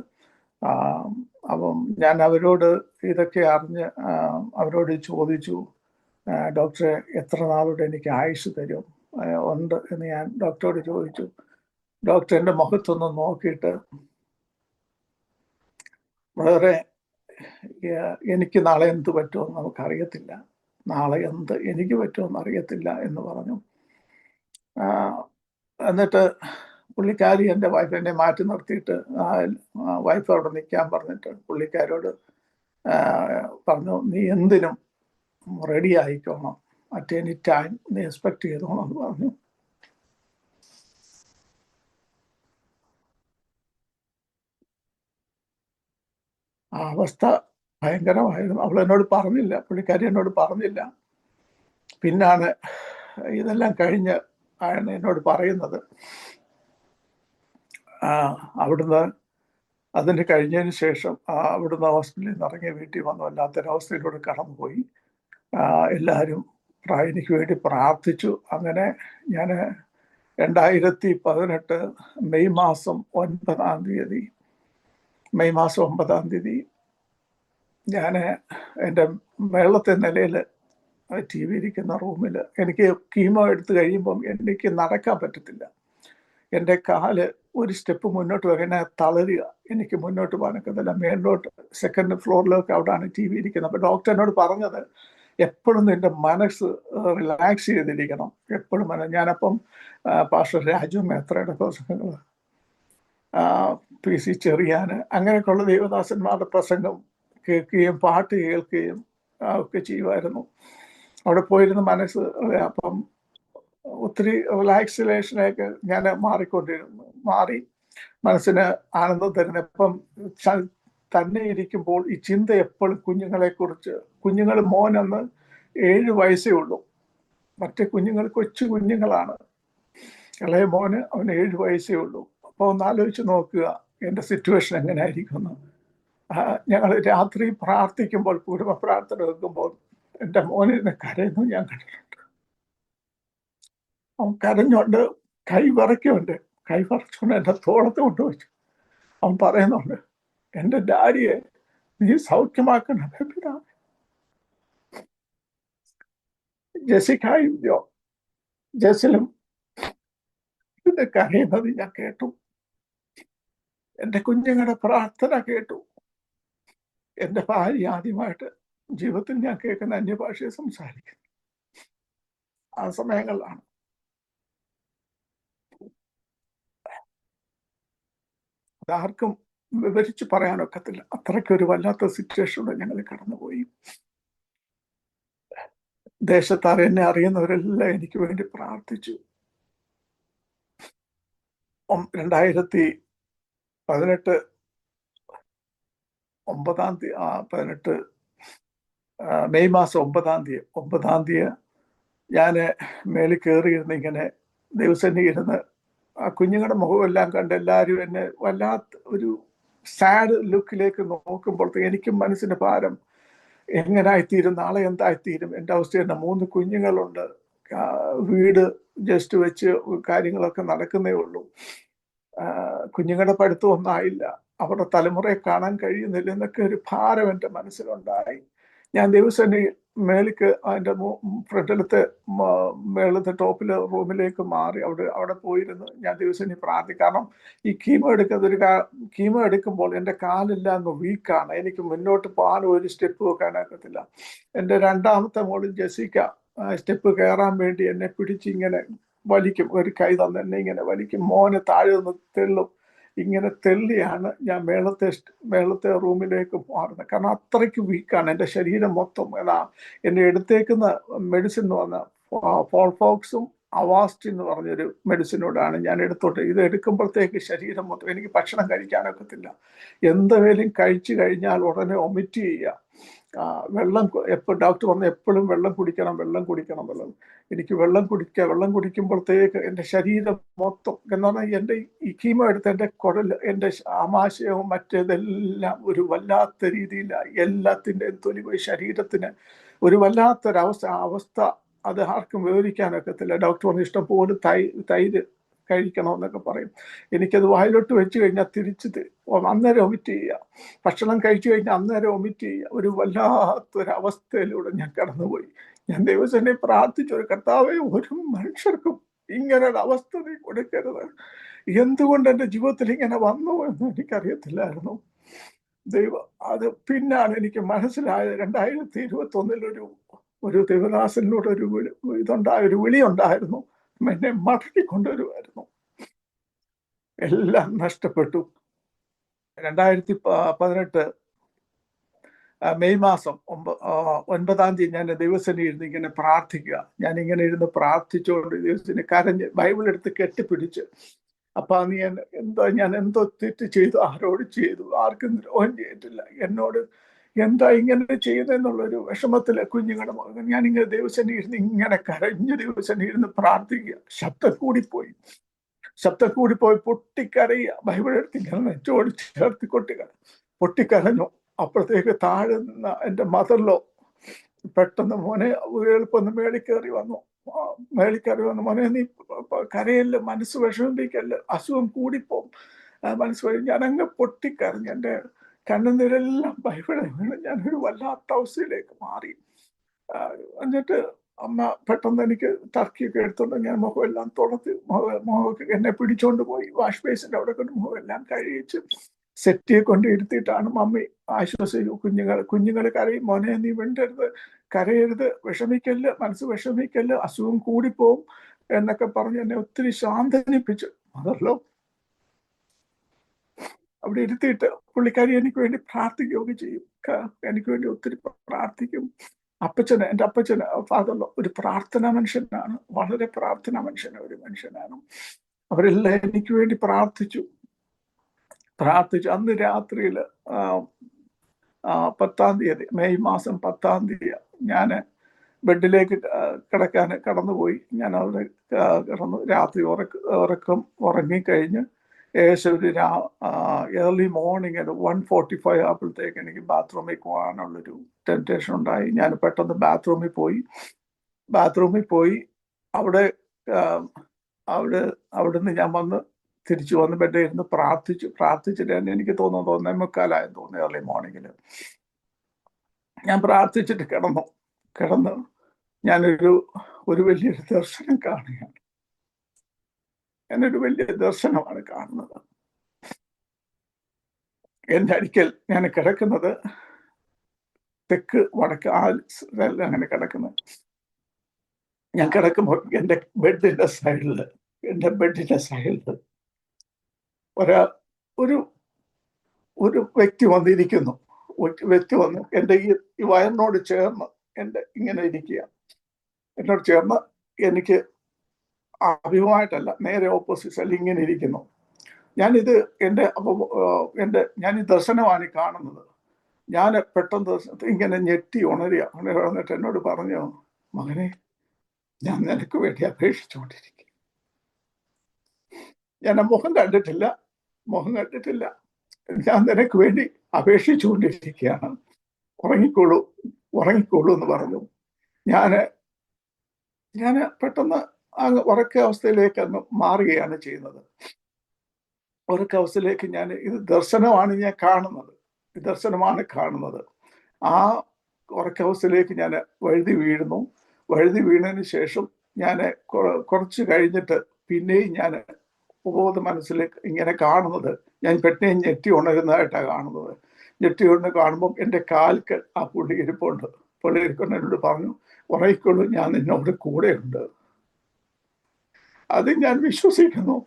അപ്പം ഞാൻ അവരോട് ഇതൊക്കെ അറിഞ്ഞ് അവരോട് ചോദിച്ചു, ഡോക്ടറെ എത്ര നാളോട് എനിക്ക് ആയുസ് തരും ഉണ്ട് എന്ന് ഞാൻ ഡോക്ടറോട് ചോദിച്ചു. ഡോക്ടർ എൻ്റെ മുഖത്തൊന്ന് നോക്കിയിട്ട്, വളരെ എനിക്ക് നാളെ എന്ത് പറ്റുമെന്ന് നമുക്കറിയത്തില്ല, നാളെ എന്ത് എനിക്ക് പറ്റുമെന്ന് അറിയത്തില്ല എന്ന് പറഞ്ഞു. എന്നിട്ട് പുള്ളിക്കാരി എൻ്റെ വൈഫിനെ മാറ്റി നിർത്തിയിട്ട് വൈഫ് അവിടെ നിൽക്കാൻ പറഞ്ഞിട്ട് പുള്ളിക്കാരോട് പറഞ്ഞു, നീ എന്തിനും റെഡി ആയിക്കോണം, അറ്റ് എനി ടൈം നീ എക്സ്പെക്ട് ചെയ്തോണം എന്ന് പറഞ്ഞു. ആ അവസ്ഥ ഭയങ്കരമായിരുന്നു. അവൾ എന്നോട് പറഞ്ഞില്ല, പുള്ളിക്കാരി എന്നോട് പറഞ്ഞില്ല. പിന്നാണ് ഇതെല്ലാം കഴിഞ്ഞ് ആണ് എന്നോട് പറയുന്നത്. അവിടുന്ന് അതിന് കഴിഞ്ഞതിന് ശേഷം അവിടുന്ന് ഹോസ്പിറ്റലിൽ നിന്ന് ഇറങ്ങി വീട്ടിൽ വന്നു വല്ലാത്തൊരവസ്ഥയിലൂടെ കടന്നുപോയി. എല്ലാവരും എനിക്ക് വേണ്ടി പ്രാർത്ഥിച്ചു. അങ്ങനെ ഞാൻ 2018 മെയ് മാസം 9 ഞാൻ എൻ്റെ മേളത്തെ നിലയിൽ ടി വി ഇരിക്കുന്ന റൂമിൽ എനിക്ക് കീമോ എടുത്തു കഴിയുമ്പം എനിക്ക് നടക്കാൻ പറ്റത്തില്ല. എൻ്റെ കാല് ഒരു സ്റ്റെപ്പ് മുന്നോട്ട് വെങ്ങനെ തളരുക, എനിക്ക് മുന്നോട്ട് പോകാനൊക്കത്തില്ല. മേളിലോട്ട് സെക്കൻഡ് ഫ്ലോറിലൊക്കെ അവിടെയാണ് ടി വി ഇരിക്കുന്നത്. അപ്പോൾ ഡോക്ടർ എന്നോട് പറഞ്ഞത് എപ്പോഴും നിൻ്റെ മനസ്സ് റിലാക്സ് ചെയ്തിരിക്കണം, എപ്പോഴും ഞാനപ്പം പാസ്റ്റർ രാജു മേത്രയുടെ പ്രസംഗങ്ങൾ, PC ചെറിയാൻ, അങ്ങനെയൊക്കെയുള്ള ദേവദാസന്മാരുടെ പ്രസംഗം കേൾക്കുകയും പാട്ട് കേൾക്കുകയും ഒക്കെ ചെയ്യുമായിരുന്നു. അവിടെ പോയിരുന്ന മനസ്സ് അപ്പം ഒത്തിരി റിലാക്സിലേഷനൊക്കെ ഞാൻ മാറി മനസ്സിന് ആനന്ദം തരുന്ന. ഇപ്പം തന്നെ ഇരിക്കുമ്പോൾ ഈ ചിന്ത എപ്പോഴും കുഞ്ഞുങ്ങളെക്കുറിച്ച്, മോൻ അന്ന് 7 വയസ്സേ ഉള്ളൂ, മറ്റേ കുഞ്ഞുങ്ങൾ കൊച്ചു കുഞ്ഞുങ്ങളാണ്. ഇളയ മോന് അവന് 7 വയസ്സേ ഉള്ളൂ. അപ്പോൾ ഒന്ന് ആലോചിച്ച് നോക്കുക എൻ്റെ സിറ്റുവേഷൻ എങ്ങനെയായിരിക്കുന്നു. ഞങ്ങൾ രാത്രി പ്രാർത്ഥിക്കുമ്പോൾ, കുടുംബ പ്രാർത്ഥന വെക്കുമ്പോൾ എൻ്റെ മോനിനെ കരയുന്നു ഞാൻ കണ്ടിട്ടുണ്ട്. അവൻ കരഞ്ഞുകൊണ്ട് കൈ വിറയ്ക്കുന്നുണ്ട്, കൈ വിറച്ചുകൊണ്ട് എൻ്റെ തോളത്ത് കൊണ്ടുവച്ചു. അവൻ പറയുന്നുണ്ട്, എൻ്റെ ഡാഡിയെ നീ സൗഖ്യമാക്കണം പിതാവേ. ജെസിക്കായും ജെസിലും ഇത് കരയുന്നത് ഞാൻ കേട്ടു. എൻ്റെ കുഞ്ഞുങ്ങളുടെ പ്രാർത്ഥന കേട്ടു. എൻ്റെ ഭാര്യ ആദ്യമായിട്ട് ജീവിതത്തിൽ ഞാൻ കേൾക്കുന്ന അന്യഭാഷയെ സംസാരിക്കുന്നു ആ സമയങ്ങളിലാണ്. അതാർക്കും വിവരിച്ച് പറയാനൊക്കത്തില്ല. അത്രയ്ക്കൊരു വല്ലാത്ത സിറ്റുവേഷനിലൂടെ ഞങ്ങൾ കടന്നുപോയി. ദേശത്താർ എന്നെ അറിയുന്നവരെല്ലാം എനിക്ക് വേണ്ടി പ്രാർത്ഥിച്ചു. 2018 മെയ് മാസം 9 ഞാൻ മേളിൽ കയറിയിരുന്ന് ഇങ്ങനെ ദിവസം ഇരുന്ന് ആ കുഞ്ഞുങ്ങളുടെ മുഖമെല്ലാം കണ്ട് എല്ലാവരും എന്നെ വല്ലാത്ത ഒരു സാഡ് ലുക്കിലേക്ക് നോക്കുമ്പോഴത്തേക്ക് എനിക്കും മനസ്സിന്റെ ഭാരം, എങ്ങനായിത്തീരും, നാളെ എന്തായിത്തീരും, എൻ്റെ അവസ്ഥ തന്നെ. 3 കുഞ്ഞുങ്ങളുണ്ട്, വീട് ജസ്റ്റ് വെച്ച് കാര്യങ്ങളൊക്കെ നടക്കുന്നേ ഉള്ളൂ. കുഞ്ഞുങ്ങളുടെ പഠിത്തമൊന്നും ആയില്ല, അവരുടെ തലമുറയെ കാണാൻ കഴിയുന്നില്ല എന്നൊക്കെ ഒരു ഭാരം എൻ്റെ മനസ്സിലുണ്ടായി. ഞാൻ ദിവസം മേളിക്ക് അതിൻ്റെ ഫ്രണ്ടിലത്തെ മേളത്തെ ടോപ്പിലെ റൂമിലേക്ക് മാറി അവിടെ പോയിരുന്നു ഞാൻ ദിവസം പ്രാർത്ഥിക്കും. കാരണം ഈ കീമോ എടുക്കുമ്പോൾ എൻ്റെ കാലെല്ലാം അങ്ങ് വീക്കാണ്, എനിക്ക് മുന്നോട്ട് പോകാൻ ഒരു സ്റ്റെപ്പ് വെക്കാനാക്കത്തില്ല. എൻ്റെ രണ്ടാമത്തെ മോളിൽ ജെസിക്ക സ്റ്റെപ്പ് കയറാൻ വേണ്ടി എന്നെ പിടിച്ചിങ്ങനെ വലിക്കും, ഒരു കൈ തന്നെ എന്നെ ഇങ്ങനെ വലിക്കും, മോനെ താഴെ നിന്ന് തെള്ളും. ഇങ്ങനെ തെള്ളിയാണ് ഞാൻ മേളത്തെ റൂമിലേക്ക് മാറുന്നത്. കാരണം അത്രയ്ക്ക് വീക്കാണ് എൻ്റെ ശരീരം മൊത്തം. എന്നെ എടുത്തേക്കുന്ന മെഡിസിൻ എന്ന് പറഞ്ഞാൽ ഫോൾഫോക്സും അവാസ്റ്റ് എന്ന് പറഞ്ഞൊരു മെഡിസിനോടാണ് ഞാൻ ഇത് എടുക്കുമ്പോഴത്തേക്ക് ശരീരം മൊത്തം, എനിക്ക് ഭക്ഷണം കഴിക്കാനൊക്കത്തില്ല. എന്തെങ്കിലും കഴിച്ചു കഴിഞ്ഞാൽ ഉടനെ ഒമിറ്റ് ചെയ്യുക. വെള്ളം ഡോക്ടർ പറഞ്ഞു എപ്പോഴും വെള്ളം കുടിക്കണം. എനിക്ക് വെള്ളം കുടിക്കുമ്പോഴത്തേക്ക് എൻ്റെ ശരീരം മൊത്തം എന്ന് പറഞ്ഞാൽ എൻ്റെ ഈ കീമോ എടുത്ത് എൻ്റെ കുടൽ, എൻ്റെ ആമാശയവും മറ്റേതെല്ലാം ഒരു വല്ലാത്ത രീതിയിലായി. എല്ലാത്തിൻ്റെയും തൊലി പോയി, ശരീരത്തിന് ഒരു വല്ലാത്തൊരവസ്ഥ അത് ആർക്കും വിവരിക്കാനൊക്കത്തില്ല. ഡോക്ടർ പറഞ്ഞു ഇഷ്ടംപോലെ തൈര് കഴിക്കണമെന്നൊക്കെ പറയും. എനിക്കത് വായിലോട്ട് വെച്ച് കഴിഞ്ഞാൽ അന്നേരം ഒമിറ്റ് ചെയ്യുക, ഭക്ഷണം കഴിച്ചു കഴിഞ്ഞാൽ അന്നേരം ഒമിറ്റ് ചെയ്യുക. ഒരു വല്ലാത്തൊരവസ്ഥയിലൂടെ ഞാൻ കടന്നുപോയി. ഞാൻ ദൈവത്തിനെ പ്രാർത്ഥിച്ചു, ഒരു കർത്താവേ, ഒരു മനുഷ്യർക്കും ഇങ്ങനൊരു അവസ്ഥ നീ കൊടുക്കരുത്. എന്തുകൊണ്ട് എൻ്റെ ജീവിതത്തിൽ ഇങ്ങനെ വന്നു എന്ന് എനിക്കറിയത്തില്ലായിരുന്നു. അത് പിന്നാണ് എനിക്ക് മനസ്സിലായത്. 2021 ഒരു ദേവദാസനിലൂടെ ഒരു വിളി ഉണ്ടായിരുന്നു, എന്നെ മടക്കി കൊണ്ടുവരുമായിരുന്നു. എല്ലാം നഷ്ടപ്പെട്ടു. 2018 മെയ് മാസം 9 ഞാൻ ദൈവസേന ഇരുന്ന് ഇങ്ങനെ പ്രാർത്ഥിക്കുക. ഞാനിങ്ങനെ ഇരുന്ന് പ്രാർത്ഥിച്ചുകൊണ്ട് ദൈവസേന കരഞ്ഞ് ബൈബിൾ എടുത്ത് കെട്ടിപ്പിടിച്ച്, അപ്പൊ ഞാൻ എന്തോ തെറ്റ് ചെയ്തു, ആരോട് ചെയ്തു, ആർക്കും ദ്രോഹം ചെയ്തിട്ടില്ല, എന്നോട് എന്താ ഇങ്ങനെ ചെയ്യുന്നതെന്നുള്ളൊരു വിഷമത്തില് കുഞ്ഞുങ്ങളുടെ മകൻ ഞാനിങ്ങനെ ദിവസം ഇരുന്ന് ഇങ്ങനെ കരഞ്ഞ് ദിവസം ഇരുന്ന് പ്രാർത്ഥിക്കുക. ശബ്ദം കൂടിപ്പോയി പൊട്ടിക്കരയുക. ബൈബിൾ എടുത്ത് ഇങ്ങനെ നെറ്റോട് ചേർത്ത് പൊട്ടിക്കരഞ്ഞു. അപ്പോഴത്തേക്ക് താഴെ നിന്ന എൻ്റെ മദറിലോ പെട്ടെന്ന് മോനെ എളുപ്പം മേളിൽ കയറി വന്നു. മോനെ നീ കരയല്ല, മനസ്സ് വിഷമിപ്പിക്കല്ല, അസുഖം കൂടിപ്പോവും, മനസ്സ് ഞാനങ്ങ് പൊട്ടിക്കരഞ്ഞു. എൻ്റെ കണ്ണുനീരെല്ലാം ബൈബിളിൽ വീണ് ഞാനൊരു വല്ലാത്ത അവസ്ഥയിലേക്ക് മാറി. എന്നിട്ട് അമ്മ പെട്ടെന്ന് എനിക്ക് ടർക്കിയൊക്കെ എടുത്തോണ്ട് ഞാൻ മുഖമെല്ലാം തുടച്ച് മുഖമൊക്കെ എന്നെ പിടിച്ചോണ്ട് പോയി വാഷ് ബേസിന്റെ അവിടെ കൊണ്ട് മുഖമെല്ലാം കഴിയിച്ച് സെറ്റിയെ കൊണ്ട് ഇരുത്തിയിട്ടാണ് മമ്മി ആശ്വസിക്കും. കുഞ്ഞുങ്ങൾ കരയും, മോനെ നീ മിണ്ടരുത്, കരയരുത്, വിഷമിക്കല്ല്, മനസ്സ് വിഷമിക്കല്ല്, അസുഖം കൂടിപ്പോവും എന്നൊക്കെ പറഞ്ഞ് എന്നെ ഒത്തിരി സാന്ത്വനിപ്പിച്ചു. അതല്ലോ അവിടെ ഇരുത്തിയിട്ട് പുള്ളിക്കാരി എനിക്ക് വേണ്ടി പ്രാർത്ഥിക്കുകയൊക്കെ ചെയ്യും. എനിക്ക് വേണ്ടി ഒത്തിരി പ്രാർത്ഥിക്കും. എൻ്റെ അപ്പച്ചന് ഫാദറിലോ ഒരു പ്രാർത്ഥനാ മനുഷ്യനാണ്, വളരെ പ്രാർത്ഥനാ ഒരു മനുഷ്യനാണ്. അവരെല്ലാം എനിക്ക് വേണ്ടി പ്രാർത്ഥിച്ചു. അന്ന് രാത്രിയിൽ 10-ാം തീയതി, മെയ് മാസം 10-ാം തീയതി ഞാൻ ബെഡിലേക്ക് കടന്നുപോയി. ഞാൻ അവിടെ കിടന്നു. രാത്രി ഉറങ്ങിക്കഴിഞ്ഞ് ഏകദേശം ഒരു ഏർലി മോർണിംഗ് 1:45 ആകുമ്പോഴത്തേക്ക് എനിക്ക് ബാത്റൂമിൽ പോകാനുള്ളൊരു ടെംപ്റ്റേഷൻ ഉണ്ടായി. ഞാൻ പെട്ടെന്ന് ബാത്റൂമിൽ പോയി അവിടുന്ന് ഞാൻ തിരിച്ചു വന്ന് ബെഡിൽ ഇരുന്ന് പ്രാർത്ഥിച്ചിട്ട് എനിക്ക് തോന്നുന്നു 1:45 തോന്നുന്നു ഏർലി മോർണിംഗിൽ. ഞാൻ പ്രാർത്ഥിച്ചിട്ട് കിടന്ന് ഞാനൊരു വലിയൊരു ദർശനം കാണുകയാണ്. എന്നൊരു വലിയ ദർശനമാണ് കാണുന്നത്. എൻ്റെ അരിക്കൽ ഞാൻ കിടക്കുന്നത് തെക്ക് വടക്ക് അങ്ങനെ കിടക്കുന്നത്. ഞാൻ കിടക്കുമ്പോൾ എൻ്റെ ബെഡിന്റെ സൈഡിൽ ഒരു വ്യക്തി വന്നിരിക്കുന്നു. വ്യക്തി വന്ന് എൻ്റെ ഈ വയറിനോട് ചേർന്ന് ഇങ്ങനെ ഇരിക്കുക. എന്നോട് ചേർന്ന് എനിക്ക് അഭിമുഖമായിട്ടല്ല, നേരെ ഓപ്പോസിറ്റ് അല്ല, ഇങ്ങനെ ഇരിക്കുന്നു. ഞാനിത് ഞാൻ ഈ ദർശനമാണ് കാണുന്നത്. ഞാൻ പെട്ടെന്ന് ഇങ്ങനെ ഞെട്ടി ഉണർന്നിട്ട് എന്നോട് പറഞ്ഞു, മകനെ, ഞാൻ നിനക്ക് വേണ്ടി അപേക്ഷിച്ചുകൊണ്ടിരിക്കും. ഞാൻ മുഖം കണ്ടിട്ടില്ല. ഞാൻ നിനക്ക് വേണ്ടി അപേക്ഷിച്ചുകൊണ്ടിരിക്കുകയാണ്. ഉറങ്ങിക്കോളൂ എന്ന് പറഞ്ഞു. ഞാൻ പെട്ടെന്ന് ഉറക്ക അവസ്ഥയിലേക്ക് അങ്ങ് മാറുകയാണ് ചെയ്യുന്നത്. ഉറക്ക അവസ്ഥയിലേക്ക് ഇത് ദർശനമാണ് കാണുന്നത്. ആ ഉറക്കാവസ്ഥയിലേക്ക് ഞാൻ വഴുതി വീണതിന് ശേഷം ഞാൻ കുറച്ച് കഴിഞ്ഞിട്ട് പിന്നെയും ഞാൻ ഉപബോധ മനസ്സിലേക്ക് ഇങ്ങനെ കാണുന്നത്, ഞാൻ പെട്ടെന്ന് ഞെട്ടി ഉണരുന്നതായിട്ടാണ് കാണുന്നത്. ഞെട്ടി ഉണർന്ന് കാണുമ്പോൾ എൻ്റെ കാൽക്ക് ആ പുള്ളി ഇരിപ്പുണ്ട്. എന്നോട് പറഞ്ഞു, ഉറങ്ങിക്കൊള്ളു, ഞാൻ നിന്നോട് കൂടെയുണ്ട്. അത് ഞാൻ വിശ്വസിക്കുന്നു.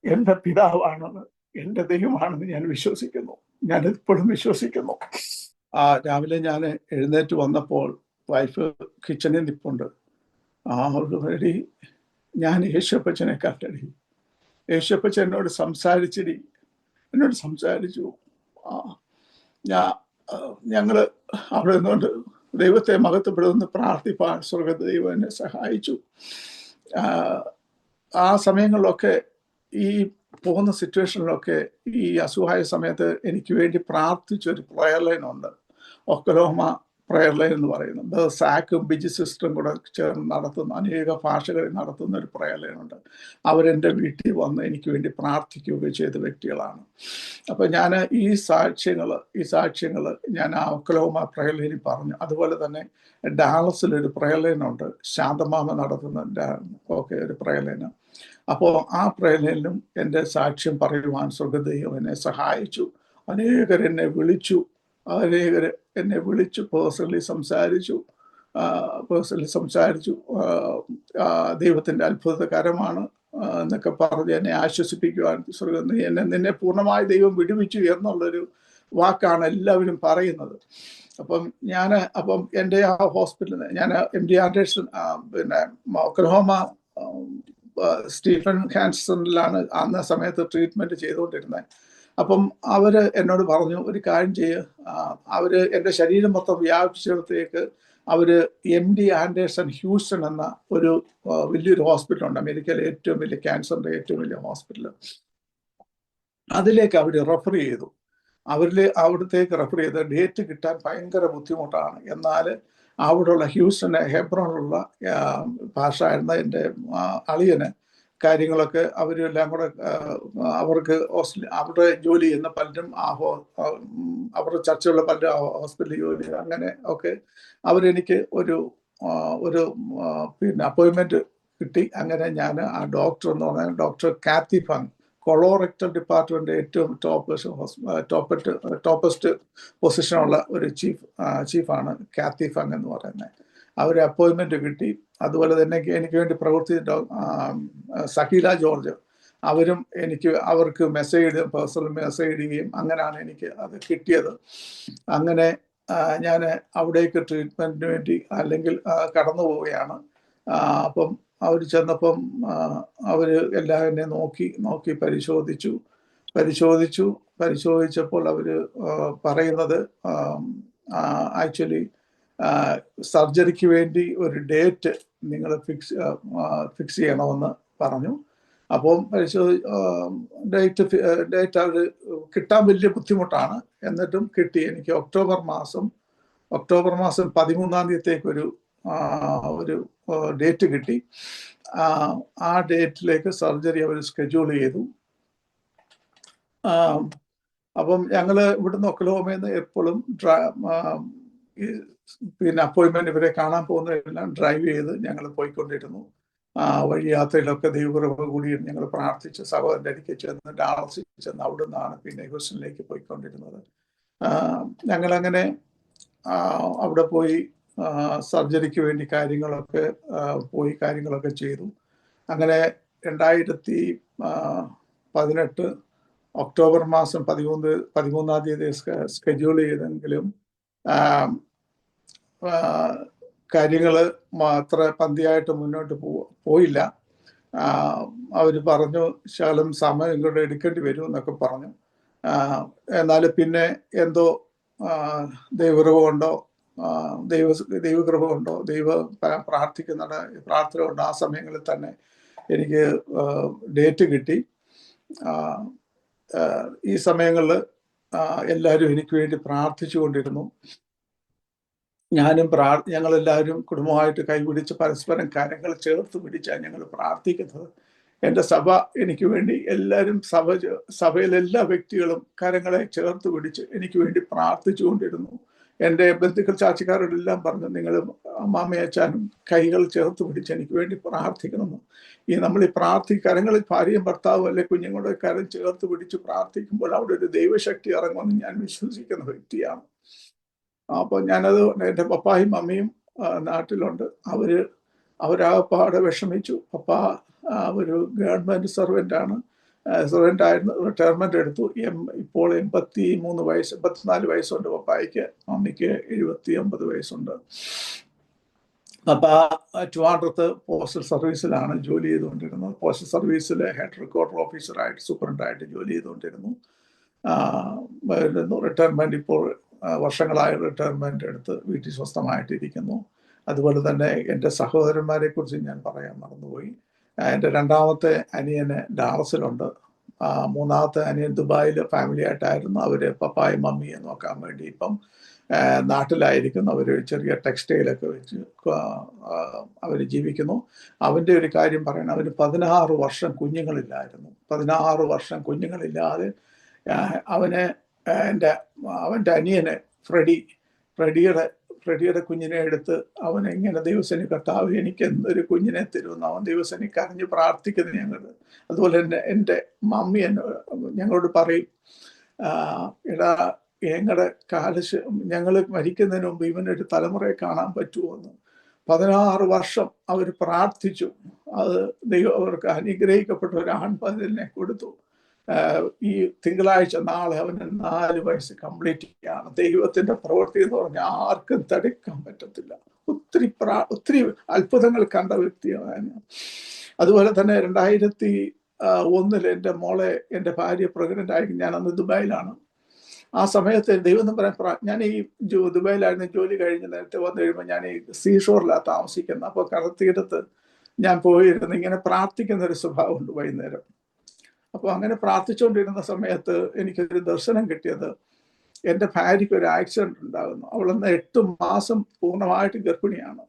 എൻ്റെ പിതാവാണെന്ന്, എൻ്റെ ദൈവമാണെന്ന് ഞാൻ വിശ്വസിക്കുന്നു. ഞാൻ ഇപ്പോഴും വിശ്വസിക്കുന്നു. രാവിലെ ഞാൻ എഴുന്നേറ്റ് വന്നപ്പോൾ വൈഫ് കിച്ചണിൽ നിൽപ്പുണ്ട്. അവരുടെ ഞാൻ യേശുപ്പച്ചനെ കണ്ടടി. യേശുപ്പച്ചൻ എന്നോട് സംസാരിച്ചു. ഞങ്ങള് അവിടെ നിന്നുകൊണ്ട് ദൈവത്തെ മഹത്വപ്പെടുമെന്ന് പ്രാർത്ഥിപ്പാൻ സ്വർഗ്ഗദൈവം എന്നെ സഹായിച്ചു. ആ സമയങ്ങളിലൊക്കെ, ഈ പോകുന്ന സിറ്റുവേഷനിലൊക്കെ, ഈ അസുഖമായ സമയത്ത് എനിക്ക് വേണ്ടി പ്രാർത്ഥിച്ചൊരു പ്രയർ ലൈൻ ഉണ്ട്. ഒക്കലോമ പ്രയർ ലൈൻ എന്ന് പറയുന്നത് സാക്കും ബിജി സിസ്റ്ററും കൂടെ ചേർന്ന് നടത്തുന്ന, അനേക ഭാഷകളിൽ നടത്തുന്ന ഒരു പ്രയർ ലൈൻ ഉണ്ട്. അവരെൻ്റെ വീട്ടിൽ വന്ന് എനിക്ക് വേണ്ടി പ്രാർത്ഥിക്കുകയൊക്കെ ചെയ്ത വ്യക്തികളാണ്. അപ്പം ഞാൻ ഈ സാക്ഷ്യങ്ങൾ ഞാൻ ആ ഒക്കലോമ പ്രയർ ലൈനിൽ പറഞ്ഞു. അതുപോലെ തന്നെ ഡാളസിലൊരു പ്രയർ ലൈനുണ്ട്, ശാന്തമാമ നടത്തുന്ന ഒരു പ്രയർ ലൈന്. അപ്പോൾ ആ പ്രയർ ലൈനിലും എൻ്റെ സാക്ഷ്യം പറയുവാൻ സ്വർഗ്ഗദൈവം എന്നെ സഹായിച്ചു. അനേകർ എന്നെ വിളിച്ചു, പേഴ്സണലി സംസാരിച്ചു. ദൈവത്തിൻ്റെ അത്ഭുതകരമാണ് എന്നൊക്കെ പറഞ്ഞ് എന്നെ ആശ്വസിപ്പിക്കുവാൻ നിന്നെ പൂർണ്ണമായി ദൈവം വിടുവിച്ചു എന്നുള്ളൊരു വാക്കാണ് എല്ലാവരും പറയുന്നത്. അപ്പം എൻ്റെ ആ ഹോസ്പിറ്റലിൽ ഞാൻ MD ആൻഡേഴ്സൺ ഒക്ലഹോമ സ്റ്റീഫൻ ഹാൻസണിലാണ് അന്ന സമയത്ത് ട്രീറ്റ്മെൻറ്റ് ചെയ്തുകൊണ്ടിരുന്നത്. അപ്പം അവര് എന്നോട് പറഞ്ഞു, ഒരു കാര്യം അവര് എൻ്റെ ശരീരം മൊത്തം വ്യാപിച്ചിടത്തേക്ക് അവര് MD ആൻഡേഴ്സൺ ഹ്യൂസ്റ്റൺ എന്ന ഒരു വലിയൊരു ഹോസ്പിറ്റലുണ്ട്, അമേരിക്കയിലെ ഏറ്റവും വലിയ ക്യാൻസറിന്റെ ഏറ്റവും വലിയ ഹോസ്പിറ്റൽ. അതിലേക്ക് അവർ റെഫർ ചെയ്തു. അവിടത്തേക്ക് റെഫർ ചെയ്ത് ഡേറ്റ് കിട്ടാൻ ഭയങ്കര ബുദ്ധിമുട്ടാണ്. എന്നാൽ അവിടെയുള്ള ഹ്യൂസ്റ്റൺ ഹെബ്രോണിലുള്ള ഭാഷയായിരുന്ന എൻ്റെ അളിയന് കാര്യങ്ങളൊക്കെ അവരെല്ലാം കൂടെ അവർക്ക് അവിടെ ജോലി ചെയ്യുന്ന പലരും അവരുടെ ചർച്ചയുള്ള പലരും ഹോസ്പിറ്റലിൽ ജോലി, അങ്ങനെ ഒക്കെ അവരെനിക്ക് ഒരു അപ്പോയിൻമെന്റ് കിട്ടി. അങ്ങനെ ഞാൻ ആ ഡോക്ടർ എന്ന് പറഞ്ഞാൽ ഡോക്ടർ കാത്തി ഫങ്, കൊളോറക്ടൽ ഡിപ്പാർട്ട്മെന്റ് ഏറ്റവും ടോപ്പസ്റ്റ് പൊസിഷനുള്ള ഒരു ചീഫാണ് കാത്തി ഫങ് എന്ന് പറയുന്നത്. അവർ അപ്പോയിൻമെന്റ് കിട്ടി. അതുപോലെ തന്നെ എനിക്ക് വേണ്ടി പ്രവർത്തിച്ച സക്കീല ജോർജ്, അവർക്ക് പേഴ്സണൽ മെസ്സേജ് ഇടുകയും അങ്ങനെയാണ് എനിക്ക് അത് കിട്ടിയത്. അങ്ങനെ ഞാൻ അവിടേക്ക് ട്രീറ്റ്മെന്റിന് വേണ്ടി അല്ലെങ്കിൽ കടന്നു പോവുകയാണ്. അപ്പം അവർ ചെന്നപ്പം അവർ എല്ലാവരെയും നോക്കി പരിശോധിച്ചപ്പോൾ അവർ പറയുന്നത് ആക്ച്വലി സർജറിക്ക് വേണ്ടി ഒരു ഡേറ്റ് നിങ്ങൾ ഫിക്സ് ചെയ്യണമെന്ന് പറഞ്ഞു. അപ്പം ഡേറ്റ് അത് കിട്ടാൻ വലിയ ബുദ്ധിമുട്ടാണ്. എന്നിട്ടും കിട്ടി. എനിക്ക് ഒക്ടോബർ മാസം 13-ാം തീയതിക്ക് ഒരു ഡേറ്റ് കിട്ടി. ആ ഡേറ്റിലേക്ക് സർജറി അവർ സ്കെഡ്യൂൾ ചെയ്തു. അപ്പം ഞങ്ങൾ ഇവിടുന്ന് ഒക്ലഹോമയിൽ നിന്ന് എപ്പോഴും അപ്പോയിൻമെന്റ് ഇവരെ കാണാൻ പോകുന്നതെല്ലാം ഡ്രൈവ് ചെയ്ത് ഞങ്ങൾ പോയിക്കൊണ്ടിരുന്നു. വഴി യാത്രയിലൊക്കെ ദൈവകൃപ കൂടി ഞങ്ങൾ പ്രാർത്ഥിച്ച് സഹോദരൻ്റെ അരികെ ചെന്ന് ഡാളസിൽ ചെന്ന് അവിടെ നിന്നാണ് പിന്നെ ഹ്യൂസ്റ്റണിലേക്ക് പോയിക്കൊണ്ടിരുന്നത്. ഞങ്ങളങ്ങനെ അവിടെ പോയി സർജറിക്ക് വേണ്ടി കാര്യങ്ങളൊക്കെ ചെയ്തു. അങ്ങനെ 2018 ഒക്ടോബർ മാസം 13-ാം തീയതി സ്കെഡ്യൂൾ ചെയ്തെങ്കിലും കാര്യങ്ങൾ അത്ര പന്തിയായിട്ട് മുന്നോട്ട് പോയില്ല. അവർ പറഞ്ഞു ശകലം സമയം കൂടെ എടുക്കേണ്ടി വരും എന്നൊക്കെ പറഞ്ഞു. എന്നാൽ പിന്നെ എന്തോ ദൈവകൃപ കൊണ്ടോ പ്രാർത്ഥന കൊണ്ടോ ആ സമയങ്ങളിൽ തന്നെ എനിക്ക് ഡേറ്റ് കിട്ടി. ഈ സമയങ്ങളിൽ എല്ലാവരും എനിക്ക് വേണ്ടി പ്രാർത്ഥിച്ചു കൊണ്ടിരുന്നു. ഞങ്ങളെല്ലാവരും കുടുംബമായിട്ട് കൈപിടിച്ച് പരസ്പരം കരങ്ങൾ ചേർത്ത് പിടിച്ചാണ് ഞങ്ങൾ പ്രാർത്ഥിക്കുന്നത്. എൻ്റെ സഭ എനിക്ക് വേണ്ടി എല്ലാവരും സഭയിലെ എല്ലാ വ്യക്തികളും കരങ്ങളെ ചേർത്ത് പിടിച്ച് എനിക്ക് വേണ്ടി പ്രാർത്ഥിച്ചു കൊണ്ടിരുന്നു. എൻ്റെ ബന്ധുക്കൾ ചാച്ചിക്കാരോടെല്ലാം പറഞ്ഞു, നിങ്ങൾ അമ്മാമ്മയച്ചാനും കൈകൾ ചേർത്ത് പിടിച്ച് എനിക്ക് വേണ്ടി പ്രാർത്ഥിക്കണമെന്ന്. നമ്മൾ ഈ കരങ്ങളിൽ ഭാര്യയും ഭർത്താവും അല്ലെ കുഞ്ഞുങ്ങളുടെ കരം ചേർത്ത് പിടിച്ച് പ്രാർത്ഥിക്കുമ്പോൾ അവിടെ ഒരു ദൈവശക്തി ഇറങ്ങുമെന്ന് ഞാൻ വിശ്വസിക്കുന്ന വ്യക്തിയാണ്. അപ്പോൾ ഞാനത് എൻ്റെ പപ്പായും മമ്മിയും നാട്ടിലുണ്ട്. അവരാകപ്പാടെ വിഷമിച്ചു. പപ്പ ഒരു ഗവൺമെന്റ് സർവൻ്റായിരുന്നു, റിട്ടയർമെന്റ് എടുത്തു. ഇപ്പോൾ 84 വയസ്സുണ്ട് പപ്പായ്ക്ക്. മമ്മിക്ക് 79 വയസ്സുണ്ട്. പപ്പ ട്രിവാൻഡ്രത്ത് പോസ്റ്റൽ സർവീസിലാണ് ജോലി ചെയ്തുകൊണ്ടിരുന്നത്. പോസ്റ്റൽ സർവീസിലെ ഹെഡ് റെക്കോർഡർ ഓഫീസറായിട്ട് സൂപ്രണ്ടായിട്ട് ജോലി ചെയ്തുകൊണ്ടിരുന്നു. റിട്ടയർമെന്റ് ഇപ്പോൾ വർഷങ്ങളായി റിട്ടയർമെന്റ് എടുത്ത് വീട്ടിൽ സ്വസ്ഥമായിട്ടിരിക്കുന്നു. അതുപോലെ തന്നെ എൻ്റെ സഹോദരന്മാരെ കുറിച്ച് ഞാൻ പറയാൻ മറന്നുപോയി. എൻ്റെ 2ാമത്തെ അനിയന് ഡാളസിലുണ്ട്. 3ാമത്തെ അനിയൻ ദുബായിൽ ഫാമിലി ആയിട്ടായിരുന്നു. അവര് പപ്പായും മമ്മിയെ നോക്കാൻ വേണ്ടി ഇപ്പം നാട്ടിലായിരിക്കുന്നു. അവർ ചെറിയ ടെക്സ്റ്റൈലൊക്കെ വെച്ച് അവർ ജീവിക്കുന്നു. അവൻ്റെ ഒരു കാര്യം പറയണം, അവന് 16 വർഷം കുഞ്ഞുങ്ങളില്ലായിരുന്നു. 16 വർഷം കുഞ്ഞുങ്ങളില്ലാതെ അവൻ്റെ അനിയനെ ഫ്രെഡിയുടെ കുഞ്ഞിനെ എടുത്ത് അവൻ എങ്ങനെ ദൈവസേന കർത്താവ് എനിക്ക് എന്തൊരു കുഞ്ഞിനെ തരുമെന്ന് അവൻ ദൈവസേന കരഞ്ഞ് പ്രാർത്ഥിക്കുന്നു ഞങ്ങൾ. അതുപോലെ തന്നെ എൻ്റെ മമ്മി ഞങ്ങളോട് പറയും, എടാ ഞങ്ങളുടെ ഞങ്ങൾ മരിക്കുന്നതിന് മുമ്പ് ഇവനൊരു തലമുറയെ കാണാൻ പറ്റുമോ എന്ന്. 16 വർഷം അവർ പ്രാർത്ഥിച്ചു. അത് ദൈവം അവർക്ക് അനുഗ്രഹിക്കപ്പെട്ട ഒരു ആൺപതിനെ കൊടുത്തു. ഈ തിങ്കളാഴ്ച നാളെ അവന് 4 വയസ്സ് കംപ്ലീറ്റ് ചെയ്യാണ്. ദൈവത്തിന്റെ പ്രവൃത്തി എന്ന് പറഞ്ഞാൽ ആർക്കും തടുക്കാൻ പറ്റത്തില്ല. ഒത്തിരി അത്ഭുതങ്ങൾ കണ്ട വ്യക്തിയാണ്. അതുപോലെ തന്നെ 2018 1 എൻ്റെ മോളെ, എൻ്റെ ഭാര്യ പ്രഗ്നൻ്റ് ആയിരിക്കും. ഞാൻ അന്ന് ദുബായിലാണ്. ആ സമയത്ത് ദൈവം പറയാൻ, ഞാൻ ഈ ദുബായിലായിരുന്നു ജോലി കഴിഞ്ഞ് നേരത്തെ വന്നു കഴിയുമ്പോൾ ഞാൻ ഈ സീഷോറിലാണ് താമസിക്കുന്നത്. അപ്പോൾ കടൽത്തീരത്ത് ഞാൻ പോയിരുന്നു ഇങ്ങനെ പ്രാർത്ഥിക്കുന്ന ഒരു സ്വഭാവമുണ്ട് വൈകുന്നേരം. അപ്പോൾ അങ്ങനെ പ്രാർത്ഥിച്ചുകൊണ്ടിരുന്ന സമയത്ത് എനിക്കൊരു ദർശനം കിട്ടിയത്, എൻ്റെ ഭാര്യയ്ക്ക് ഒരു ആക്സിഡൻറ്റ് ഉണ്ടാകുന്നു. അവളന്ന് 8 മാസം പൂർണ്ണമായിട്ട് ഗർഭിണിയാണ്.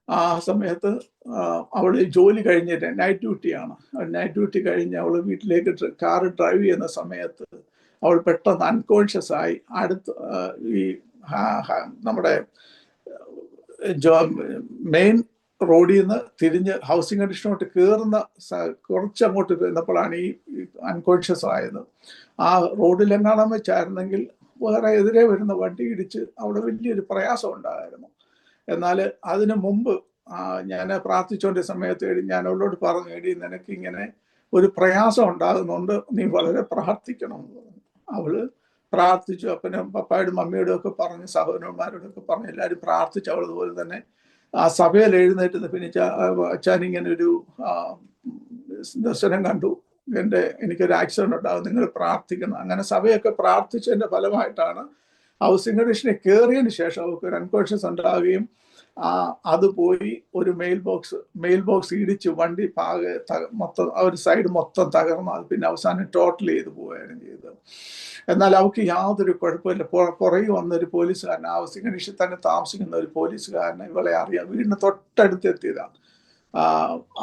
ആ സമയത്ത് അവൾ ജോലി കഴിഞ്ഞിട്ട് നൈറ്റ് ഡ്യൂട്ടിയാണ്. നൈറ്റ് ഡ്യൂട്ടി കഴിഞ്ഞ് അവൾ വീട്ടിലേക്ക് കാറ് ഡ്രൈവ് ചെയ്യുന്ന സമയത്ത് അവൾ പെട്ടെന്ന് അൺകോൺഷ്യസ് ആയി. ഈ നമ്മുടെ മെയിൻ റോഡിൽ നിന്ന് തിരിഞ്ഞ് ഹൗസിംഗ് അഡിഷനോട്ട് കയറുന്ന കുറച്ചങ്ങോട്ട് വരുന്നപ്പോഴാണ് ഈ അൺകോൺഷ്യസ് ആയത്. ആ റോഡിലെങ്ങാണം വെച്ചായിരുന്നെങ്കിൽ വേറെ എതിരെ വരുന്ന വണ്ടി ഇടിച്ച് അവിടെ വലിയൊരു പ്രയാസം ഉണ്ടായിരുന്നു. എന്നാൽ അതിനു മുമ്പ് ഞാൻ പ്രാർത്ഥിച്ചുകൊണ്ട സമയത്ത് ഞാൻ അവളോട് പറഞ്ഞു, എടി നിനക്ക് ഇങ്ങനെ ഒരു പ്രയാസം ഉണ്ടാകുന്നുണ്ട്, നീ വളരെ പ്രാർത്ഥിക്കണമെന്ന് പറഞ്ഞു. അവള് പ്രാർത്ഥിച്ചു. അപ്പനും പപ്പായോടും മമ്മിയോടും ഒക്കെ പറഞ്ഞ്, സഹോദരന്മാരോടും ഒക്കെ പറഞ്ഞ് എല്ലാവരും പ്രാർത്ഥിച്ചു. അവളതുപോലെ തന്നെ ആ സഭയിൽ എഴുന്നേറ്റ് പിന്നെ അച്ഛനിങ്ങനെ ഒരു ദർശനം കണ്ടു, എനിക്കൊരു ആക്സിഡന്റ് ഉണ്ടാകും, നിങ്ങൾ പ്രാർത്ഥിക്കണം. അങ്ങനെ സഭയൊക്കെ പ്രാർത്ഥിച്ചതിന്റെ ഫലമായിട്ടാണ് ഹൗസിംഗ് കണ്ടീഷനിൽ കയറിയതിന് ശേഷം അവർക്ക് ഒരു അൺകോൺഷ്യസ് ഉണ്ടാവുകയും അത് പോയി ഒരു മെയിൽ ബോക്സ് ഇടിച്ച് വണ്ടി മൊത്തം ഒരു സൈഡ് മൊത്തം തകർന്നു. അത് പിന്നെ അവസാനം ടോട്ടൽ ചെയ്ത് പോവുകയാണ് ചെയ്തത്. എന്നാൽ അവർക്ക് യാതൊരു കുഴപ്പമില്ല. പുറകെ വന്നൊരു പോലീസുകാരൻ, ഹൗസിംഗ് കണ്ടീഷനിൽ തന്നെ താമസിക്കുന്ന ഒരു പോലീസുകാരനെ ഇവളെ അറിയാം, വീടിന് തൊട്ടടുത്ത് എത്തിയതാണ്.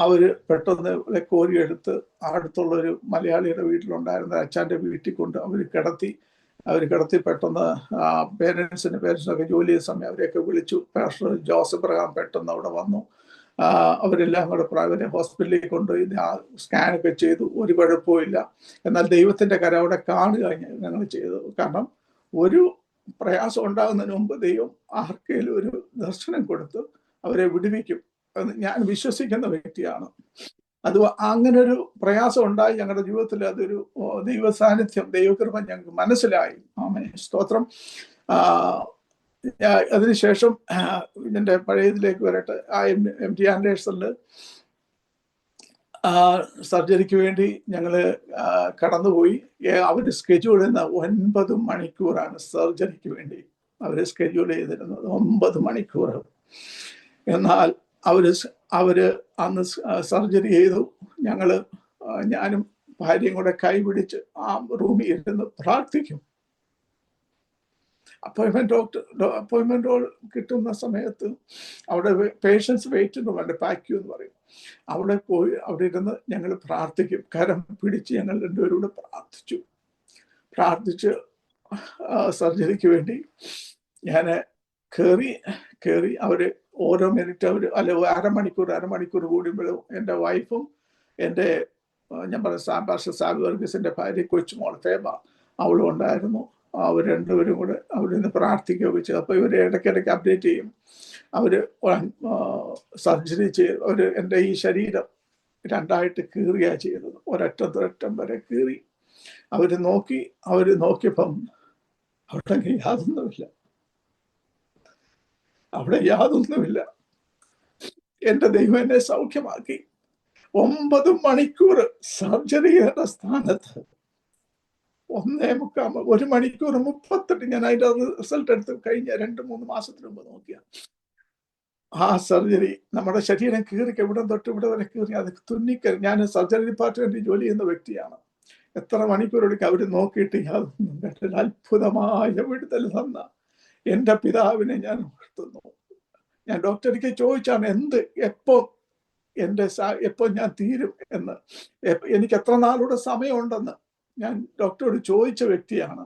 അവര് പെട്ടെന്ന് ഇവളെ കോരിയെടുത്ത് അടുത്തുള്ളൊരു മലയാളിയുടെ വീട്ടിലുണ്ടായിരുന്ന അച്ഛൻ്റെ വീട്ടിൽ കൊണ്ട് അവർ കിടത്തി പെട്ടെന്ന് പേരൻസിനൊക്കെ ജോലി ചെയ്ത സമയം അവരെയൊക്കെ വിളിച്ചു. പാസ്റ്റർ ജോസഫ് അബ്രഹാം പെട്ടെന്ന് അവിടെ വന്നു. അവരെല്ലാം കൂടെ അവരെ ഹോസ്പിറ്റലിൽ കൊണ്ടുപോയി സ്കാനൊക്കെ ചെയ്തു. ഒരു കുഴപ്പമില്ല. എന്നാൽ ദൈവത്തിൻ്റെ കരം അവിടെ കാണുക ഞങ്ങൾ ചെയ്തത്. കാരണം ഒരു പ്രയാസം ഉണ്ടാകുന്നതിന് മുമ്പ് ദൈവം ആർക്കെങ്കിലും ഒരു ദർശനം കൊടുത്ത് അവരെ വിടുവിക്കും. ഞാൻ വിശ്വസിക്കുന്ന വ്യക്തിയാണ്. അത് അങ്ങനെ ഒരു പ്രയാസം ഉണ്ടായി ഞങ്ങളുടെ ജീവിതത്തിൽ. അതൊരു ദൈവ സാന്നിധ്യം, ദൈവകൃപ ഞങ്ങൾക്ക് മനസ്സിലായി. ആമേൻ, സ്തോത്രം. അതിനുശേഷം എൻ്റെ പഴയതിലേക്ക് വരട്ടെ. MD ആൻഡേഴ്സണിൽ സർജറിക്ക് വേണ്ടി ഞങ്ങൾ കടന്നുപോയി. അവർ സ്കെഡ്യൂൾ ചെയ്യുന്ന 9 മണിക്കൂറാണ് സർജറിക്ക് വേണ്ടി അവർ സ്കെഡ്യൂൾ ചെയ്തിരുന്നത്, 9 മണിക്കൂർ. എന്നാൽ അവര് അന്ന് സർജറി ചെയ്തു. ഞാനും ഭാര്യയും കൂടെ കൈപിടിച്ച് ആ റൂമിൽ ഇരുന്ന് പ്രാർത്ഥിക്കും. അപ്പോയിൻമെന്റ് കിട്ടുന്ന സമയത്ത് അവിടെ പേഷ്യൻസ് വെയിറ്റ് റൂം പാക്യൂ എന്ന് പറയും. അവിടെ പോയി അവിടെ ഇരുന്ന് ഞങ്ങൾ പ്രാർത്ഥിക്കും. കരം പിടിച്ച് ഞങ്ങൾ രണ്ടുപേരും കൂടെ പ്രാർത്ഥിച്ച് സർജറിക്ക് വേണ്ടി ഞാൻ കയറി. അവര് ഓരോ മിനിറ്റ് അരമണിക്കൂർ കൂടുമ്പോഴും എൻ്റെ വൈഫും എൻ്റെ ഞാൻ പറഞ്ഞ സാബ് വർഗീസിൻ്റെ ഭാര്യ കൊച്ചുമോൾ ഫേബ അവളും ഉണ്ടായിരുന്നു. അവർ രണ്ടുപേരും കൂടെ അവിടെ നിന്ന് പ്രാർത്ഥിക്കുകയൊക്കെ ചെയ്തു. അപ്പോൾ ഇവർ ഇടയ്ക്കിടയ്ക്ക് അപ്ഡേറ്റ് ചെയ്യും. അവർ സർജറി ചെയ്ത് എൻ്റെ ഈ ശരീരം 2ആയിട്ട് കീറിയാണ് ചെയ്തത്. ഒരറ്റം വരെ കീറി. അവർ നോക്കിയപ്പം അവിടെ യാതൊന്നുമില്ല. എൻ്റെ ദൈവം എന്നെ സൗഖ്യമാക്കി. 9 മണിക്കൂർ സർജറി ചെയ്യേണ്ട സ്ഥാനത്ത് 1 മണിക്കൂർ 38. ഞാൻ അതിൻ്റെ റിസൾട്ട് എടുത്ത് കഴിഞ്ഞ 2-3 മാസത്തിന് മുമ്പ് നോക്കിയ ആ സർജറി നമ്മുടെ ശരീരം കീറിക്ക് ഇവിടെ തൊട്ട് ഇവിടെ വരെ കീറി. അത് ഞാൻ സർജറി ഡിപ്പാർട്ട്മെന്റിൽ ജോലി ചെയ്യുന്ന വ്യക്തിയാണ്. എത്ര മണിക്കൂറെടുക്കും അവർ നോക്കിയിട്ട് യാതൊന്നും കേട്ടില്ല. അത്ഭുതമായ വിടുതൽ തന്ന എൻ്റെ പിതാവിനെ ഞാൻ ഉയർത്തുന്നു. ഞാൻ ഡോക്ടർക്ക് ചോദിച്ചാണ് എപ്പോ ഞാൻ തീരും എന്ന്, എനിക്ക് എത്ര നാളുടെ സമയമുണ്ടെന്ന് ഞാൻ ഡോക്ടറോട് ചോദിച്ച വ്യക്തിയാണ്.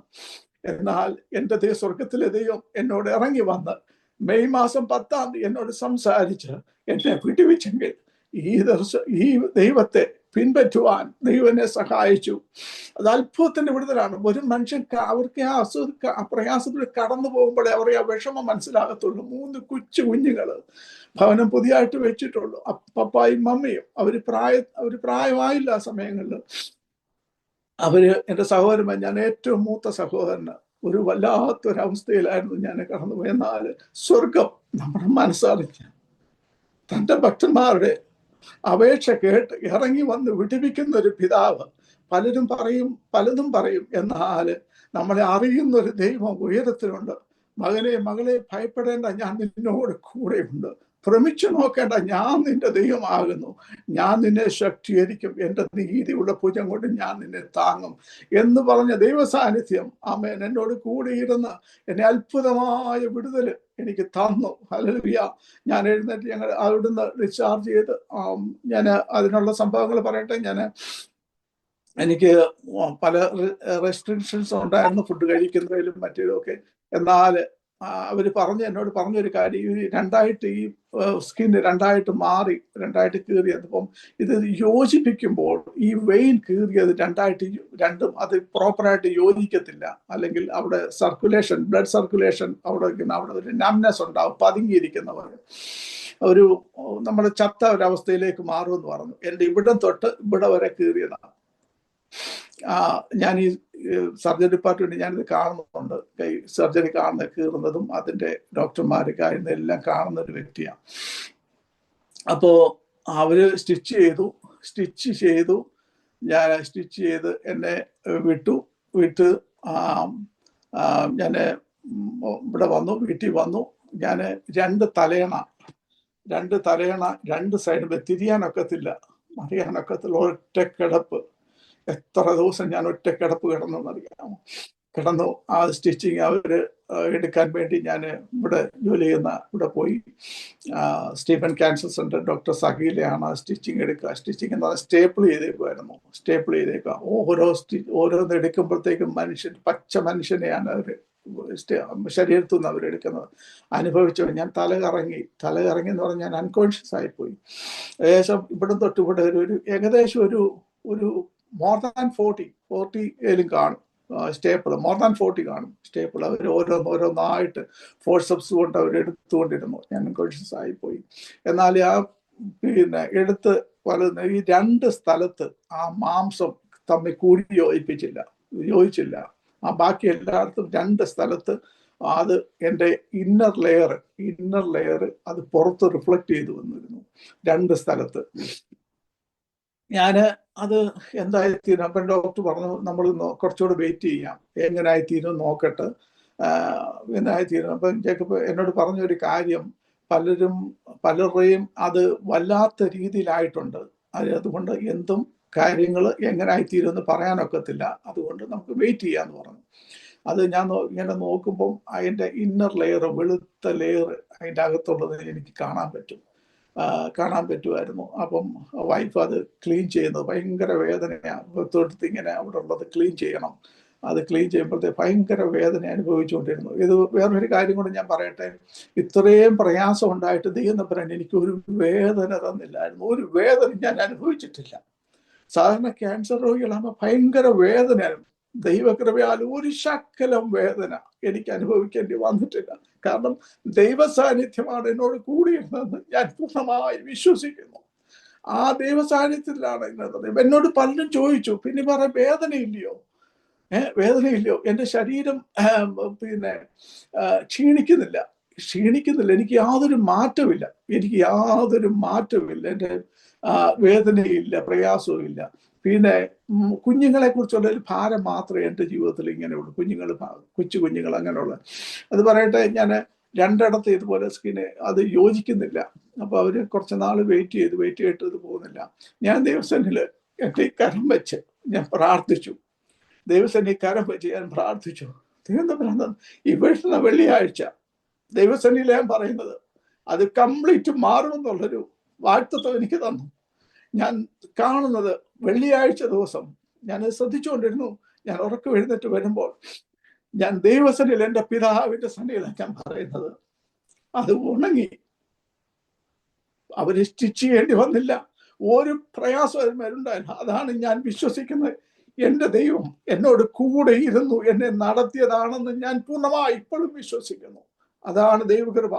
എന്നാൽ എൻ്റെ സ്വർഗത്തിലെ ദൈവം എന്നോട് ഇറങ്ങി വന്ന് മെയ് മാസം 10-ാം തീയതി എന്നോട് സംസാരിച്ച് എന്നെ വിടുവിച്ചെങ്കിൽ ഈ ദൈവത്തെ പിൻപറ്റുവാൻ ദൈവം എന്നെ സഹായിച്ചു. അത് അത്ഭുതത്തിന്റെ വിടുതലാണ്. ഒരു മനുഷ്യൻ അവർക്ക് ആ പ്രയാസത്തിൽ കടന്നു പോകുമ്പോഴേ അവരെ ആ വിഷമം മനസ്സിലാകത്തുള്ളൂ. 3 കുഞ്ഞുങ്ങള് ഭവനം പുതിയതായിട്ട് വെച്ചിട്ടുള്ളൂ. പപ്പായും മമ്മിയും അവര് പ്രായമായില്ല. ആ സമയങ്ങളിൽ എൻ്റെ സഹോദരന്മാർ, ഞാൻ ഏറ്റവും മൂത്ത സഹോദരന് ഒരു വല്ലാത്തൊരവസ്ഥയിലായിരുന്നു ഞാൻ കടന്നുപോയി. എന്നാൽ സ്വർഗം നമ്മുടെ മനസ്സറിഞ്ഞ് തൻ്റെ ഭക്തന്മാരുടെ അപേക്ഷ കേട്ട് ഇറങ്ങി വന്ന് വിടുവിക്കുന്ന ഒരു പിതാവ്. പലതും പറയും, എന്നാൽ നമ്മളെ അറിയുന്ന ഒരു ദൈവം ഉയരത്തിലുണ്ട്. മകനെ മകളെ ഭയപ്പെടേണ്ട, ഞാൻ നിന്നോട് കൂടെയുണ്ട്. ഭ്രമിച്ചു നോക്കേണ്ട, ഞാൻ നിന്റെ ദൈവമാകുന്നു. ഞാൻ നിന്നെ ശക്തീകരിക്കും, എൻ്റെ നീതിയുള്ള ഭുജം കൊണ്ട് ഞാൻ നിന്നെ താങ്ങും എന്ന് പറഞ്ഞ ദൈവ സാന്നിധ്യം ആമേൻ എന്നോട് കൂടെ ഇരുന്ന് എന്നെ അത്ഭുതമായ വിടുതൽ എനിക്ക് തന്നു. ഹല്ലേലൂയ. ഞാൻ എഴുന്നേറ്റ് ഞങ്ങൾ അവിടുന്ന് ഡിസ്ചാർജ് ചെയ്ത് ഞാൻ അതിനുള്ള സംഭവങ്ങൾ പറയട്ടെ. എനിക്ക് പല റെസ്ട്രിക്ഷൻസ് ഉണ്ടായിരുന്നു ഫുഡ് കഴിക്കുന്നതിലും മറ്റേതൊക്കെ. എന്നാൽ അവർ എന്നോട് പറഞ്ഞൊരു കാര്യം, ഈ സ്കിൻ രണ്ടായിട്ട് മാറി, രണ്ടായിട്ട് കീറിയപ്പം ഇത് യോജിപ്പിക്കുമ്പോൾ ഈ വെയിൻ കീറിയത് രണ്ടും അത് പ്രോപ്പറായിട്ട് യോജിക്കത്തില്ല. അല്ലെങ്കിൽ അവിടെ ബ്ലഡ് സർക്കുലേഷൻ അവിടെ ഒരു നംനെസ് ഉണ്ടാവും, പതുങ്ങിയിരിക്കുന്നവർ നമ്മുടെ ചത്ത ഒരവസ്ഥയിലേക്ക് മാറുമെന്ന് പറഞ്ഞു. എൻ്റെ ഇവിടം തൊട്ട് ഇവിടെ വരെ കീറിയതാണ്. ഞാൻ ഈ സർജറി ഡിപ്പാർട്ട്മെന്റ് ഞാനിത് കാണുന്നുണ്ട്. സർജറി കീറുന്നതും അതിൻ്റെ ഡോക്ടർമാർ കാര്യങ്ങളെല്ലാം കാണുന്ന ഒരു വ്യക്തിയാണ്. അപ്പോൾ അവര് സ്റ്റിച്ച് ചെയ്ത് എന്നെ വിട്ട് ഞാൻ ഇവിടെ വീട്ടിൽ വന്നു. ഞാൻ രണ്ട് തലയണ രണ്ട് സൈഡും തിരിയാനൊക്കത്തില്ല, അറിയാനൊക്കത്തില്ല, ഒറ്റ കിടപ്പ്. എത്ര ദിവസം ഞാൻ ഒറ്റ കിടപ്പ് കിടന്നറിയാമോ? ആ സ്റ്റിച്ചിങ് അവര് എടുക്കാൻ വേണ്ടി ഞാൻ ഇവിടെ ജോലി ചെയ്യുന്ന ഇവിടെ പോയി. സ്റ്റീഫൻ ക്യാൻസർ സെന്റർ ഡോക്ടർ സഹീലയാണ് സ്റ്റിച്ചിങ് എടുക്കുക. സ്റ്റിച്ചിങ് എന്ന് പറഞ്ഞാൽ സ്റ്റേപ്പിൾ ചെയ്തേക്കുക. ഓരോന്ന് എടുക്കുമ്പോഴത്തേക്കും പച്ച മനുഷ്യനെയാണ് അവര് ശരീരത്തു നിന്ന് അവരെടുക്കുന്നത്. അനുഭവിച്ചു. ഞാൻ തല കറങ്ങി എന്ന് പറഞ്ഞാൽ ഞാൻ അൺകോൺഷ്യസ് ആയിപ്പോയി. ഏകദേശം ഇവിടെ തൊട്ട് ഇവിടെ ഏകദേശം ഒരു മോർ ദാൻ 40 കാണും സ്റ്റേപ്പിൾ. മോർ ദാൻ 40 കാണും സ്റ്റേപ്പിൾ. അവർ ഓരോന്നായിട്ട് ഫോഴ്സപ്സ് കൊണ്ട് അവർ എടുത്തുകൊണ്ടിരുന്നു. ഞാൻ അൺകോൺഷ്യസ് ആയിപ്പോയി. എന്നാൽ എടുത്ത് ഈ രണ്ട് സ്ഥലത്ത് ആ മാംസം തമ്മിൽ കൂടി യോജിച്ചില്ല. ബാക്കി എല്ലായിടത്തും രണ്ട് സ്ഥലത്ത് അത് എൻ്റെ ഇന്നർ ലെയർ അത് പുറത്ത് റിഫ്ലക്ട് ചെയ്തു വന്നിരുന്നു രണ്ട് സ്ഥലത്ത്. അത് എന്തായിത്തീരും. അപ്പം ഡോക്ടർ പറഞ്ഞു, നമ്മൾ കുറച്ചുകൂടെ വെയിറ്റ് ചെയ്യാം, എങ്ങനായിത്തീരും നോക്കട്ടെ, എന്നായിത്തീരും. അപ്പം ജേക്കബ് എന്നോട് പറഞ്ഞൊരു കാര്യം, പലരുടെയും അത് വല്ലാത്ത രീതിയിലായിട്ടുണ്ട്. അതുകൊണ്ട് എന്തും കാര്യങ്ങൾ എങ്ങനായിത്തീരും എന്ന് പറയാനൊക്കത്തില്ല. അതുകൊണ്ട് നമുക്ക് വെയിറ്റ് ചെയ്യാന്ന് പറഞ്ഞു. അത് ഞാൻ ഇങ്ങനെ നോക്കുമ്പം അതിൻ്റെ ഇന്നർ ലെയർ, വെളുത്ത ലെയർ അതിൻ്റെ അകത്തുള്ളത് എനിക്ക് കാണാൻ പറ്റുമായിരുന്നു. അപ്പം വൈഫ് അത് ക്ലീൻ ചെയ്യുന്നത് ഭയങ്കര വേദനയാണ്. തൊടുത്ത് ഇങ്ങനെ അവിടെ ഉള്ളത് ക്ലീൻ ചെയ്യണം. അത് ക്ലീൻ ചെയ്യുമ്പോഴത്തേക്ക് ഭയങ്കര വേദന അനുഭവിച്ചുകൊണ്ടിരുന്നു. ഇത് വേറൊരു കാര്യം കൂടെ ഞാൻ പറയട്ടെ. ഇത്രയും പ്രയാസം ഉണ്ടായിട്ട് ദൈവം എനിക്കൊരു വേദന തന്നില്ലായിരുന്നു. ഒരു വേദന ഞാൻ അനുഭവിച്ചിട്ടില്ല. സാധാരണ ക്യാൻസർ രോഗികളാകുമ്പോൾ ഭയങ്കര വേദനയായിരുന്നു. ദൈവകൃപയാൽ ഒരു ശക്കലം വേദന എനിക്ക് അനുഭവിക്കേണ്ടി വന്നിട്ടില്ല. കാരണം ദൈവ സാന്നിധ്യമാണ് എന്നോട് കൂടിയിരുന്നതെന്ന് ഞാൻ പൂർണ്ണമായി വിശ്വസിക്കുന്നു. ആ ദൈവ സാന്നിധ്യത്തിലാണ് ഇന്നത്. എന്നോട് പലരും ചോദിച്ചു, പിന്നെ പറയാം വേദനയില്ലയോ? എൻ്റെ ശരീരം ക്ഷീണിക്കുന്നില്ല. എനിക്ക് യാതൊരു മാറ്റമില്ല. എൻ്റെ വേദനയില്ല, പ്രയാസവും ഇല്ല. പിന്നെ കുഞ്ഞുങ്ങളെ കുറിച്ചുള്ള ഒരു ഭാരം മാത്രമേ എൻ്റെ ജീവിതത്തിൽ ഇങ്ങനെയുള്ളൂ. കൊച്ചു കുഞ്ഞുങ്ങൾ അങ്ങനെയുള്ള. അത് പറയട്ടെ, ഞാൻ രണ്ടിടത്ത് ഇതുപോലെ സ്കിന് അത് യോജിക്കുന്നില്ല. അപ്പോൾ അവർ കുറച്ച് നാൾ വെയിറ്റ് ചെയ്തിട്ട് ഇത് പോകുന്നില്ല. ഞാൻ ദൈവസന്നിധിയിൽ എൻ്റെ കരം വെച്ച് ഞാൻ പ്രാർത്ഥിച്ചു. ഞാൻ പ്രാർത്ഥിച്ചു. ഈ വീഴ്ച വെള്ളിയാഴ്ച ദൈവസന്നിധിയിൽ ഞാൻ പറയുന്നത് അത് കംപ്ലീറ്റ് മാറുമെന്നുള്ളൊരു വാഗ്ദത്തം എനിക്ക് തന്നു. ഞാൻ കാണുന്നത് വെള്ളിയാഴ്ച ദിവസം ഞാൻ ശ്രദ്ധിച്ചുകൊണ്ടിരുന്നു. ഞാൻ ഉറക്കം എഴുന്നേറ്റ് വരുമ്പോൾ ഞാൻ ദൈവസന്നിധിയിൽ എൻ്റെ പിതാവിൻ്റെ സന്നിധിയിലാണ് ഞാൻ പറയുന്നത്. അത് ഉണങ്ങി. അവര് സ്റ്റിച്ച് ചെയ്യേണ്ടി വന്നില്ല. ഒരു പ്രയാസം അതിന്മേലുണ്ടായില്ല. അതാണ് ഞാൻ വിശ്വസിക്കുന്നത്. എൻ്റെ ദൈവം എന്നോട് കൂടെ ഇരുന്നു എന്നെ നടത്തിയതാണെന്ന് ഞാൻ പൂർണ്ണമായി ഇപ്പോഴും വിശ്വസിക്കുന്നു. അതാണ് ദൈവകൃപ.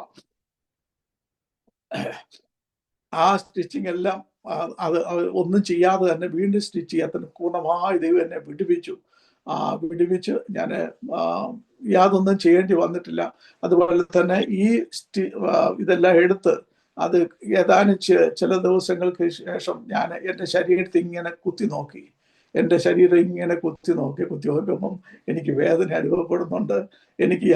ആ സ്റ്റിച്ചിങ് എല്ലാം അത് ഒന്നും ചെയ്യാതെ തന്നെ വീണ്ടും സ്റ്റിച്ച് ചെയ്യാത്തതിന് പൂർണ്ണമായി ദൈവം എന്നെ വിടുവിച്ച് ഞാൻ യാതൊന്നും ചെയ്യേണ്ടി വന്നിട്ടില്ല. അതുപോലെ തന്നെ ഈ ഇതെല്ലാം എടുത്ത് അത് ഏതാനും ചില ദിവസങ്ങൾക്ക് ശേഷം ഞാൻ എൻ്റെ ശരീരത്തിൽ ഇങ്ങനെ കുത്തി നോക്കി. എൻ്റെ ശരീരം ഇങ്ങനെ കുത്തി നോക്കുമ്പം എനിക്ക് വേദന അനുഭവപ്പെടുന്നുണ്ട്. എനിക്ക്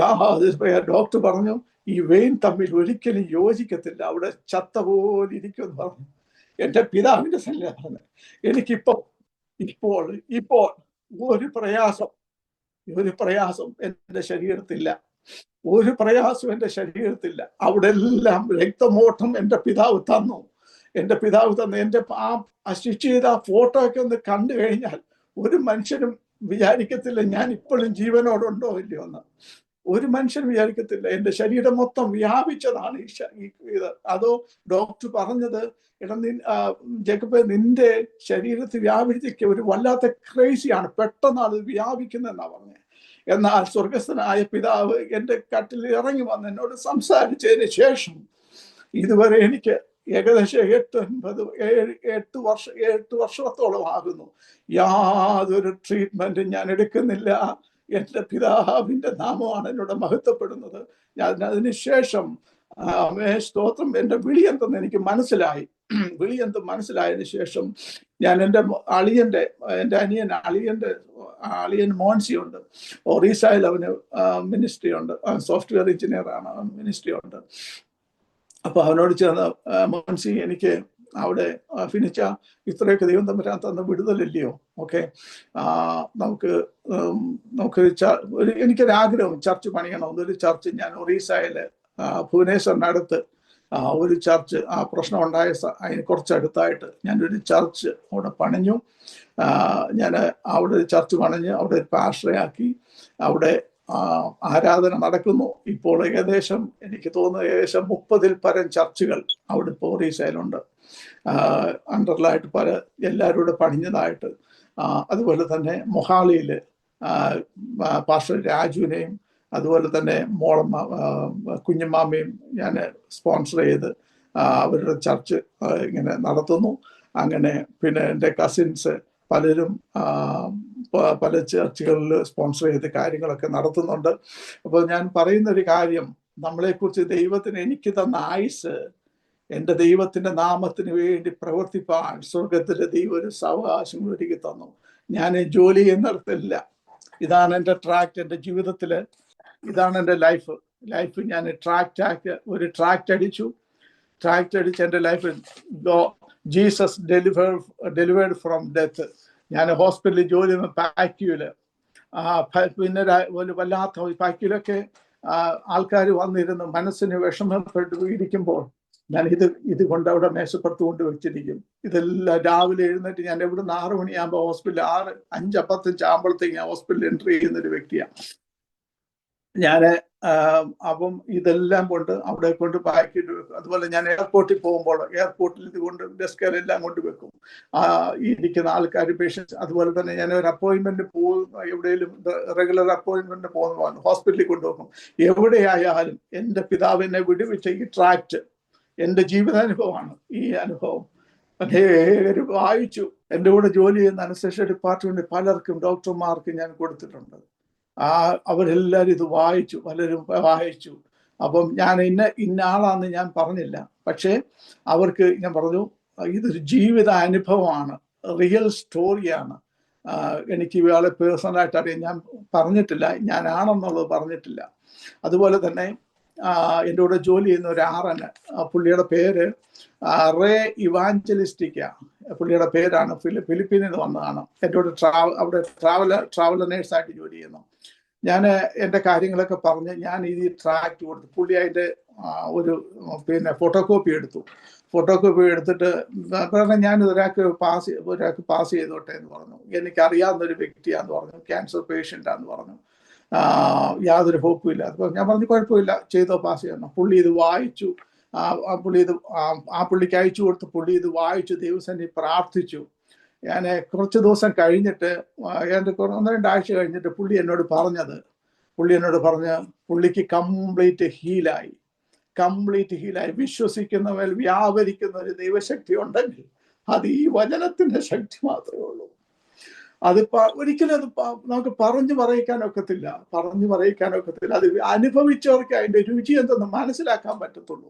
ഡോക്ടർ പറഞ്ഞു ഈ വെയിൻ തമ്മിൽ ഒരിക്കലും യോജിക്കത്തില്ല, അവിടെ ചത്ത പോലെ ഇരിക്കുമെന്ന് പറഞ്ഞു. എൻ്റെ പിതാവിൻ്റെ ശല്യം പറഞ്ഞു. എനിക്കിപ്പോൾ ഇപ്പോൾ ഇപ്പോൾ ഒരു പ്രയാസം എൻ്റെ ശരീരത്തില്ല. ഒരു പ്രയാസം എൻ്റെ ശരീരത്തില്ല. അവിടെ എല്ലാം രക്തമോട്ടം എൻ്റെ പിതാവ് തന്നു. എൻ്റെ ആ സ്റ്റിച്ച് ചെയ്ത ആ ഫോട്ടോ ഒക്കെ ഒന്ന് കണ്ടു കഴിഞ്ഞാൽ ഒരു മനുഷ്യനും വിചാരിക്കത്തില്ല ഞാൻ ഇപ്പോഴും ജീവനോടുണ്ടോ ഇല്ലയോ എന്ന്. ഒരു മനുഷ്യനും വിചാരിക്കത്തില്ല. എൻ്റെ ശരീരം മൊത്തം വ്യാപിച്ചതാണ് ഇത്. അതോ ഡോക്ടർ പറഞ്ഞത്, എടാ ജേക്കബ്, നിന്റെ ശരീരത്തിൽ വ്യാപിച്ചിരിക്കുക ഒരു വല്ലാത്ത ക്രേസിയാണ്, പെട്ടെന്ന് അത് വ്യാപിക്കുന്നതെന്നാ പറഞ്ഞത്. എന്നാൽ സ്വർഗസ്ഥനായ പിതാവ് എൻ്റെ കട്ടിൽ ഇറങ്ങി വന്ന് എന്നോട് സംസാരിച്ചതിന് ശേഷം ഇതുവരെ എനിക്ക് ഏകദേശം 8 വർഷത്തോളം ആകുന്നു യാതൊരു ട്രീറ്റ്മെന്റും ഞാൻ എടുക്കുന്നില്ല. എൻ്റെ പിതാവിൻ്റെ നാമമാണ് എന്നോട് മഹത്വപ്പെടുന്നത്. ഞാൻ അതിനുശേഷം സ്തോത്രം, എൻ്റെ വിളി എന്തെന്ന് എനിക്ക് മനസ്സിലായി. മനസ്സിലായതിനു ശേഷം ഞാൻ എൻ്റെ അളിയൻ മോൻസി ഉണ്ട്, ഒറീസയിൽ അവന് മിനിസ്ട്രി ഉണ്ട്, സോഫ്റ്റ്വെയർ എഞ്ചിനീയർ ആണ്, മിനിസ്ട്രി ഉണ്ട്. അപ്പൊ അവനോട് ചേർന്ന്, മോൻസി, എനിക്ക് അവിടെ ഫിനിച്ച ഇത്രയൊക്കെ ദൈവം തമ്പുരാൻ തന്ന വിടുതലില്ലയോ? ഓക്കെ, നമുക്ക് എനിക്കൊരാഗ്രഹം ചർച്ച് പണിയണം. ഒരു ചർച്ച് ഞാൻ ഒറീസയില് ഭുവനേശ്വറിനടുത്ത് ഒരു ചർച്ച്, ആ പ്രശ്നം ഉണ്ടായ അതിന് കുറച്ചടുത്തായിട്ട് ഞാനൊരു ചർച്ച് അവിടെ പണിഞ്ഞു. ഞാൻ അവിടെ ഒരു ചർച്ച് പണിഞ്ഞ് അവിടെ ഒരു പാസ്റ്ററെയാക്കി അവിടെ ആരാധന നടക്കുന്നു. ഇപ്പോൾ ഏകദേശം എനിക്ക് തോന്നുന്നു 30-ൽ പരം ചർച്ചുകൾ അവിടെ ഇപ്പോൾ ഒറീസയിലുണ്ട്. അണ്ടറിലായിട്ട് എല്ലാവരും കൂടെ പണിഞ്ഞതായിട്ട്. അതുപോലെ തന്നെ മൊഹാലിയിൽ പാസ്റ്റർ രാജുവിനെയും അതുപോലെ തന്നെ കുഞ്ഞമ്മാമയും ഞാൻ സ്പോൺസർ ചെയ്ത് അവരുടെ ചർച്ച് ഇങ്ങനെ നടത്തുന്നു. അങ്ങനെ പിന്നെ എൻ്റെ കസിൻസ് പലരും പല ചർച്ചുകളിൽ സ്പോൺസർ ചെയ്ത് കാര്യങ്ങളൊക്കെ നടത്തുന്നുണ്ട്. അപ്പോൾ ഞാൻ പറയുന്നൊരു കാര്യം, നമ്മളെക്കുറിച്ച് ദൈവത്തിന് എനിക്ക് തന്ന ആയുസ് എൻ്റെ ദൈവത്തിൻ്റെ നാമത്തിന് വേണ്ടി പ്രവർത്തിപ്പാൻ സ്വർഗത്തിലെ ദൈവം ഒരു സാവകാശം ഒരുക്കി തന്നു. ഞാൻ ജോലി ചെയ്യുന്നിടത്തില്ല. ഇതാണ് എൻ്റെ ട്രാക്ട്. എൻ്റെ ജീവിതത്തിൽ ഇതാണ് എൻ്റെ ലൈഫ്. ഞാൻ ഒരു ട്രാക്ട് അടിച്ചു എൻ്റെ ലൈഫിൽ ജീസസ് ഡെലിവേർഡ് ഫ്രം ഡെത്ത്. ഞാൻ ഹോസ്പിറ്റലിൽ ജോലി ചെയ്യുന്ന പാക്യൂല്, പിന്നെ ഒരു വല്ലാത്ത പാക്യൂലൊക്കെ ആൾക്കാർ വന്നിരുന്ന് മനസ്സിന് വിഷമപ്പെട്ട് ഇരിക്കുമ്പോൾ ഞാൻ ഇത് കൊണ്ട് അവിടെ മേശപ്പുറത്ത് കൊണ്ട് വെച്ചിരിക്കും. ഇതെല്ലാം രാവിലെ എഴുന്നേറ്റ് ഞാൻ എവിടുന്ന് 6 മണിയാകുമ്പോൾ ഹോസ്പിറ്റലിൽ 5:55 ആകുമ്പോഴത്തേക്ക് ഞാൻ ഹോസ്പിറ്റലിൽ എൻട്രി ചെയ്യുന്നൊരു വ്യക്തിയാണ് ഞാൻ. അപ്പം ഇതെല്ലാം കൊണ്ട് അവിടെ കൊണ്ട് പാക്കിട്ട് വെക്കും. അതുപോലെ ഞാൻ എയർപോർട്ടിൽ പോകുമ്പോൾ എയർപോർട്ടിൽ ഇത് കൊണ്ട് ഡെസ്കിലെല്ലാം കൊണ്ട് വെക്കും. ഇരിക്കുന്ന ആൾക്കാർ, പേഷ്യൻസ്. അതുപോലെ തന്നെ ഞാൻ ഒരു അപ്പോയിൻമെന്റ് എവിടെയെങ്കിലും റെഗുലർ അപ്പോയിൻമെന്റ് പോകുന്ന ഹോസ്പിറ്റലിൽ കൊണ്ടുപോകും. എവിടെയായാലും എൻ്റെ പിതാവിനെ വിടുവിച്ച ഈ ട്രാക്ട് എൻ്റെ ജീവിതാനുഭവമാണ്. ഈ അനുഭവം അനേകർ വായിച്ചു. എൻ്റെ കൂടെ ജോലി ചെയ്യുന്ന അനസ്തേഷ്യ ഡിപ്പാർട്ട്മെന്റ് പലർക്കും, ഡോക്ടർമാർക്കും ഞാൻ കൊടുത്തിട്ടുണ്ട്. അവരെല്ലാവരും ഇത് വായിച്ചു, പലരും വായിച്ചു. അപ്പം ഞാൻ ഇന്ന ആളാന്ന് ഞാൻ പറഞ്ഞില്ല, പക്ഷേ അവർക്ക് ഞാൻ പറഞ്ഞു ഇതൊരു ജീവിത അനുഭവമാണ്, റിയൽ സ്റ്റോറിയാണ്. എനിക്ക് ഇയാളെ പേഴ്സണലായിട്ട് അറിയാം, ഞാൻ പറഞ്ഞിട്ടില്ല, ഞാനാണെന്നുള്ളത് പറഞ്ഞിട്ടില്ല. അതുപോലെ തന്നെ എൻ്റെ കൂടെ ജോലി ചെയ്യുന്ന ഒരു ആറന്, പുള്ളിയുടെ പേര് റേ ഇവാഞ്ചലിസ്റ്റിക്ക, പുള്ളിയുടെ പേരാണ്. ഫിലിപ്പീനിൽ നിന്ന് വന്നതാണ്. എൻ്റെ കൂടെ അവിടെ ട്രാവലർ നേഴ്സായിട്ട് ജോലി ചെയ്യുന്നു. ഞാൻ എൻ്റെ കാര്യങ്ങളൊക്കെ പറഞ്ഞ് ഞാൻ ഈ ട്രാക്ട് കൊടുത്തു. പുള്ളി അതിൻ്റെ ഒരു ഫോട്ടോ കോപ്പി എടുത്തിട്ട് ഞാൻ ഒരാൾക്ക് പാസ് ചെയ്തോട്ടെ എന്ന് പറഞ്ഞു. എനിക്കറിയാവുന്നൊരു വ്യക്തിയാന്ന് പറഞ്ഞു, ക്യാൻസർ പേഷ്യൻ്റാന്ന് പറഞ്ഞു, യാതൊരു ഹോപ്പും ഇല്ല. അപ്പോൾ ഞാൻ പറഞ്ഞു കുഴപ്പമില്ല, ചെയ്തോ, പാസ് ചെയ്യണം. പുള്ളി ഇത് വായിച്ചു. പുള്ളിക്ക് അയച്ചു കൊടുത്ത് പുള്ളി ഇത് വായിച്ചു, ദൈവസന്നിധി പ്രാർത്ഥിച്ചു. ഞാൻ കുറച്ച് ദിവസം കഴിഞ്ഞിട്ട്, 1-2 ആഴ്ച കഴിഞ്ഞിട്ട് പുള്ളി എന്നോട് പറഞ്ഞ് പുള്ളിക്ക് കംപ്ലീറ്റ് ഹീലായി. വിശ്വസിക്കുന്നവർ വ്യാപരിക്കുന്ന ഒരു ദൈവശക്തി ഉണ്ടെങ്കിൽ അത് ഈ വചനത്തിന്റെ ശക്തി മാത്രമേ ഉള്ളൂ. ഒരിക്കലും അത് നമുക്ക് പറഞ്ഞു പറയിക്കാനൊക്കത്തില്ല. അത് അനുഭവിച്ചവർക്ക് അതിന്റെ രുചി എന്തെന്ന് മനസ്സിലാക്കാൻ പറ്റത്തുള്ളൂ.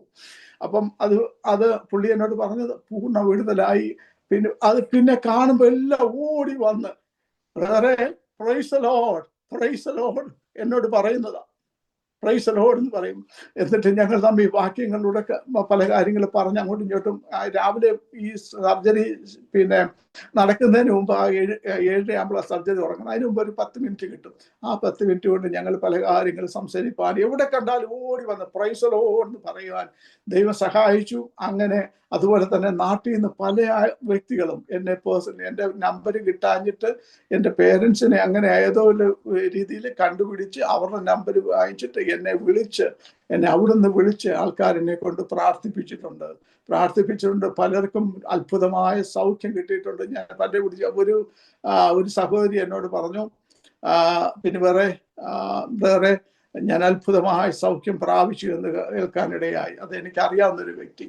അപ്പം അത് പുള്ളി എന്നോട് പറഞ്ഞത് പൂർണ്ണ വിടുതലായി. പിന്നെ കാണുമ്പോൾ എല്ലാം ഓടി വന്ന് വേറെ praise the Lord, praise the Lord എന്നോട് പറയുന്നതാ. പ്രൈസ് ദി ലോർഡ് എന്ന് പറയും. എന്നിട്ട് ഞങ്ങൾ തമ്മിൽ വാക്യങ്ങളിലൂടെ പല കാര്യങ്ങൾ പറഞ്ഞ് അങ്ങോട്ടും ഇങ്ങോട്ടും. രാവിലെ ഈ സർജറി നടക്കുന്നതിന് മുമ്പ് 7:30 ആകുമ്പോൾ സർജറി തുടങ്ങണം. അതിന് മുമ്പ് ഒരു 10 മിനിറ്റ് കിട്ടും. ആ 10 മിനിറ്റ് കൊണ്ട് ഞങ്ങൾ പല കാര്യങ്ങൾ സംസാരിപ്പാൻ, എവിടെ കണ്ടാലും ഓടി വന്ന് പ്രൈസ് ദി ലോർഡ് എന്ന് പറയുവാൻ ദൈവം സഹായിച്ചു. അങ്ങനെ അതുപോലെ തന്നെ നാട്ടിൽ നിന്ന് പല വ്യക്തികളും എന്നെ പേഴ്സണലി എൻ്റെ നമ്പർ കിട്ടാഞ്ഞിട്ട് എൻ്റെ പേരൻസിനെ അങ്ങനെ ഏതോ ഒരു രീതിയിൽ കണ്ടുപിടിച്ച് അവരുടെ നമ്പർ വാങ്ങിച്ചിട്ട് എന്നെ അവിടുന്ന് വിളിച്ച് ആൾക്കാരെന്നെ കൊണ്ട് പ്രാർത്ഥിപ്പിച്ചിട്ടുണ്ട്. പലർക്കും അത്ഭുതമായ സൗഖ്യം കിട്ടിയിട്ടുണ്ട്. ഞാൻ പല ഒരു സഹോദരി എന്നോട് പറഞ്ഞു, പിന്നെ വേറെ ഞാൻ അത്ഭുതമായ സൗഖ്യം പ്രാപിച്ചു എന്ന് കേൾക്കാനിടയായി. അതെനിക്കറിയാവുന്നൊരു വ്യക്തി.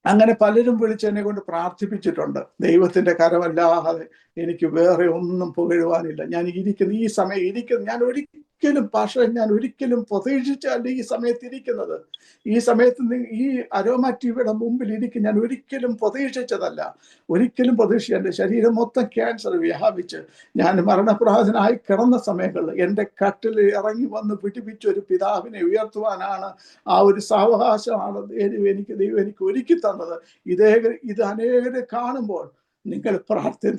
അങ്ങനെ പലരും വിളിച്ച് എന്നെ കൊണ്ട് പ്രാർത്ഥിപ്പിച്ചിട്ടുണ്ട്. ദൈവത്തിന്റെ കരമല്ലാതെ എനിക്ക് വേറെ ഒന്നും പുകഴുവാനില്ല. ഞാൻ ഈ സമയം ഞാൻ ഒരിക്കലും പ്രതീക്ഷിച്ചല്ല ഈ സമയത്ത് ഇരിക്കുന്നത്. ഈ സമയത്ത് ഈ അരോമ ടിവിയുടെ മുമ്പിൽ ഇരിക്കും ഞാൻ ഒരിക്കലും പ്രതീക്ഷിച്ചതല്ല. എൻ്റെ ശരീരം മൊത്തം ക്യാൻസർ വ്യാപിച്ച് ഞാൻ മരണപ്രായനായി കിടന്ന സമയങ്ങളിൽ എൻ്റെ കട്ടിൽ ഇറങ്ങി വന്ന് പിടിപ്പിച്ച ഒരു പിതാവിനെ ഉയർത്തുവാനാണ് ആ ഒരു സാവകാശമാണ് ദൈവം എനിക്ക് ഒരുക്കി തന്നത്. ഇത് അനേകരെ കാണുമ്പോൾ നിങ്ങൾ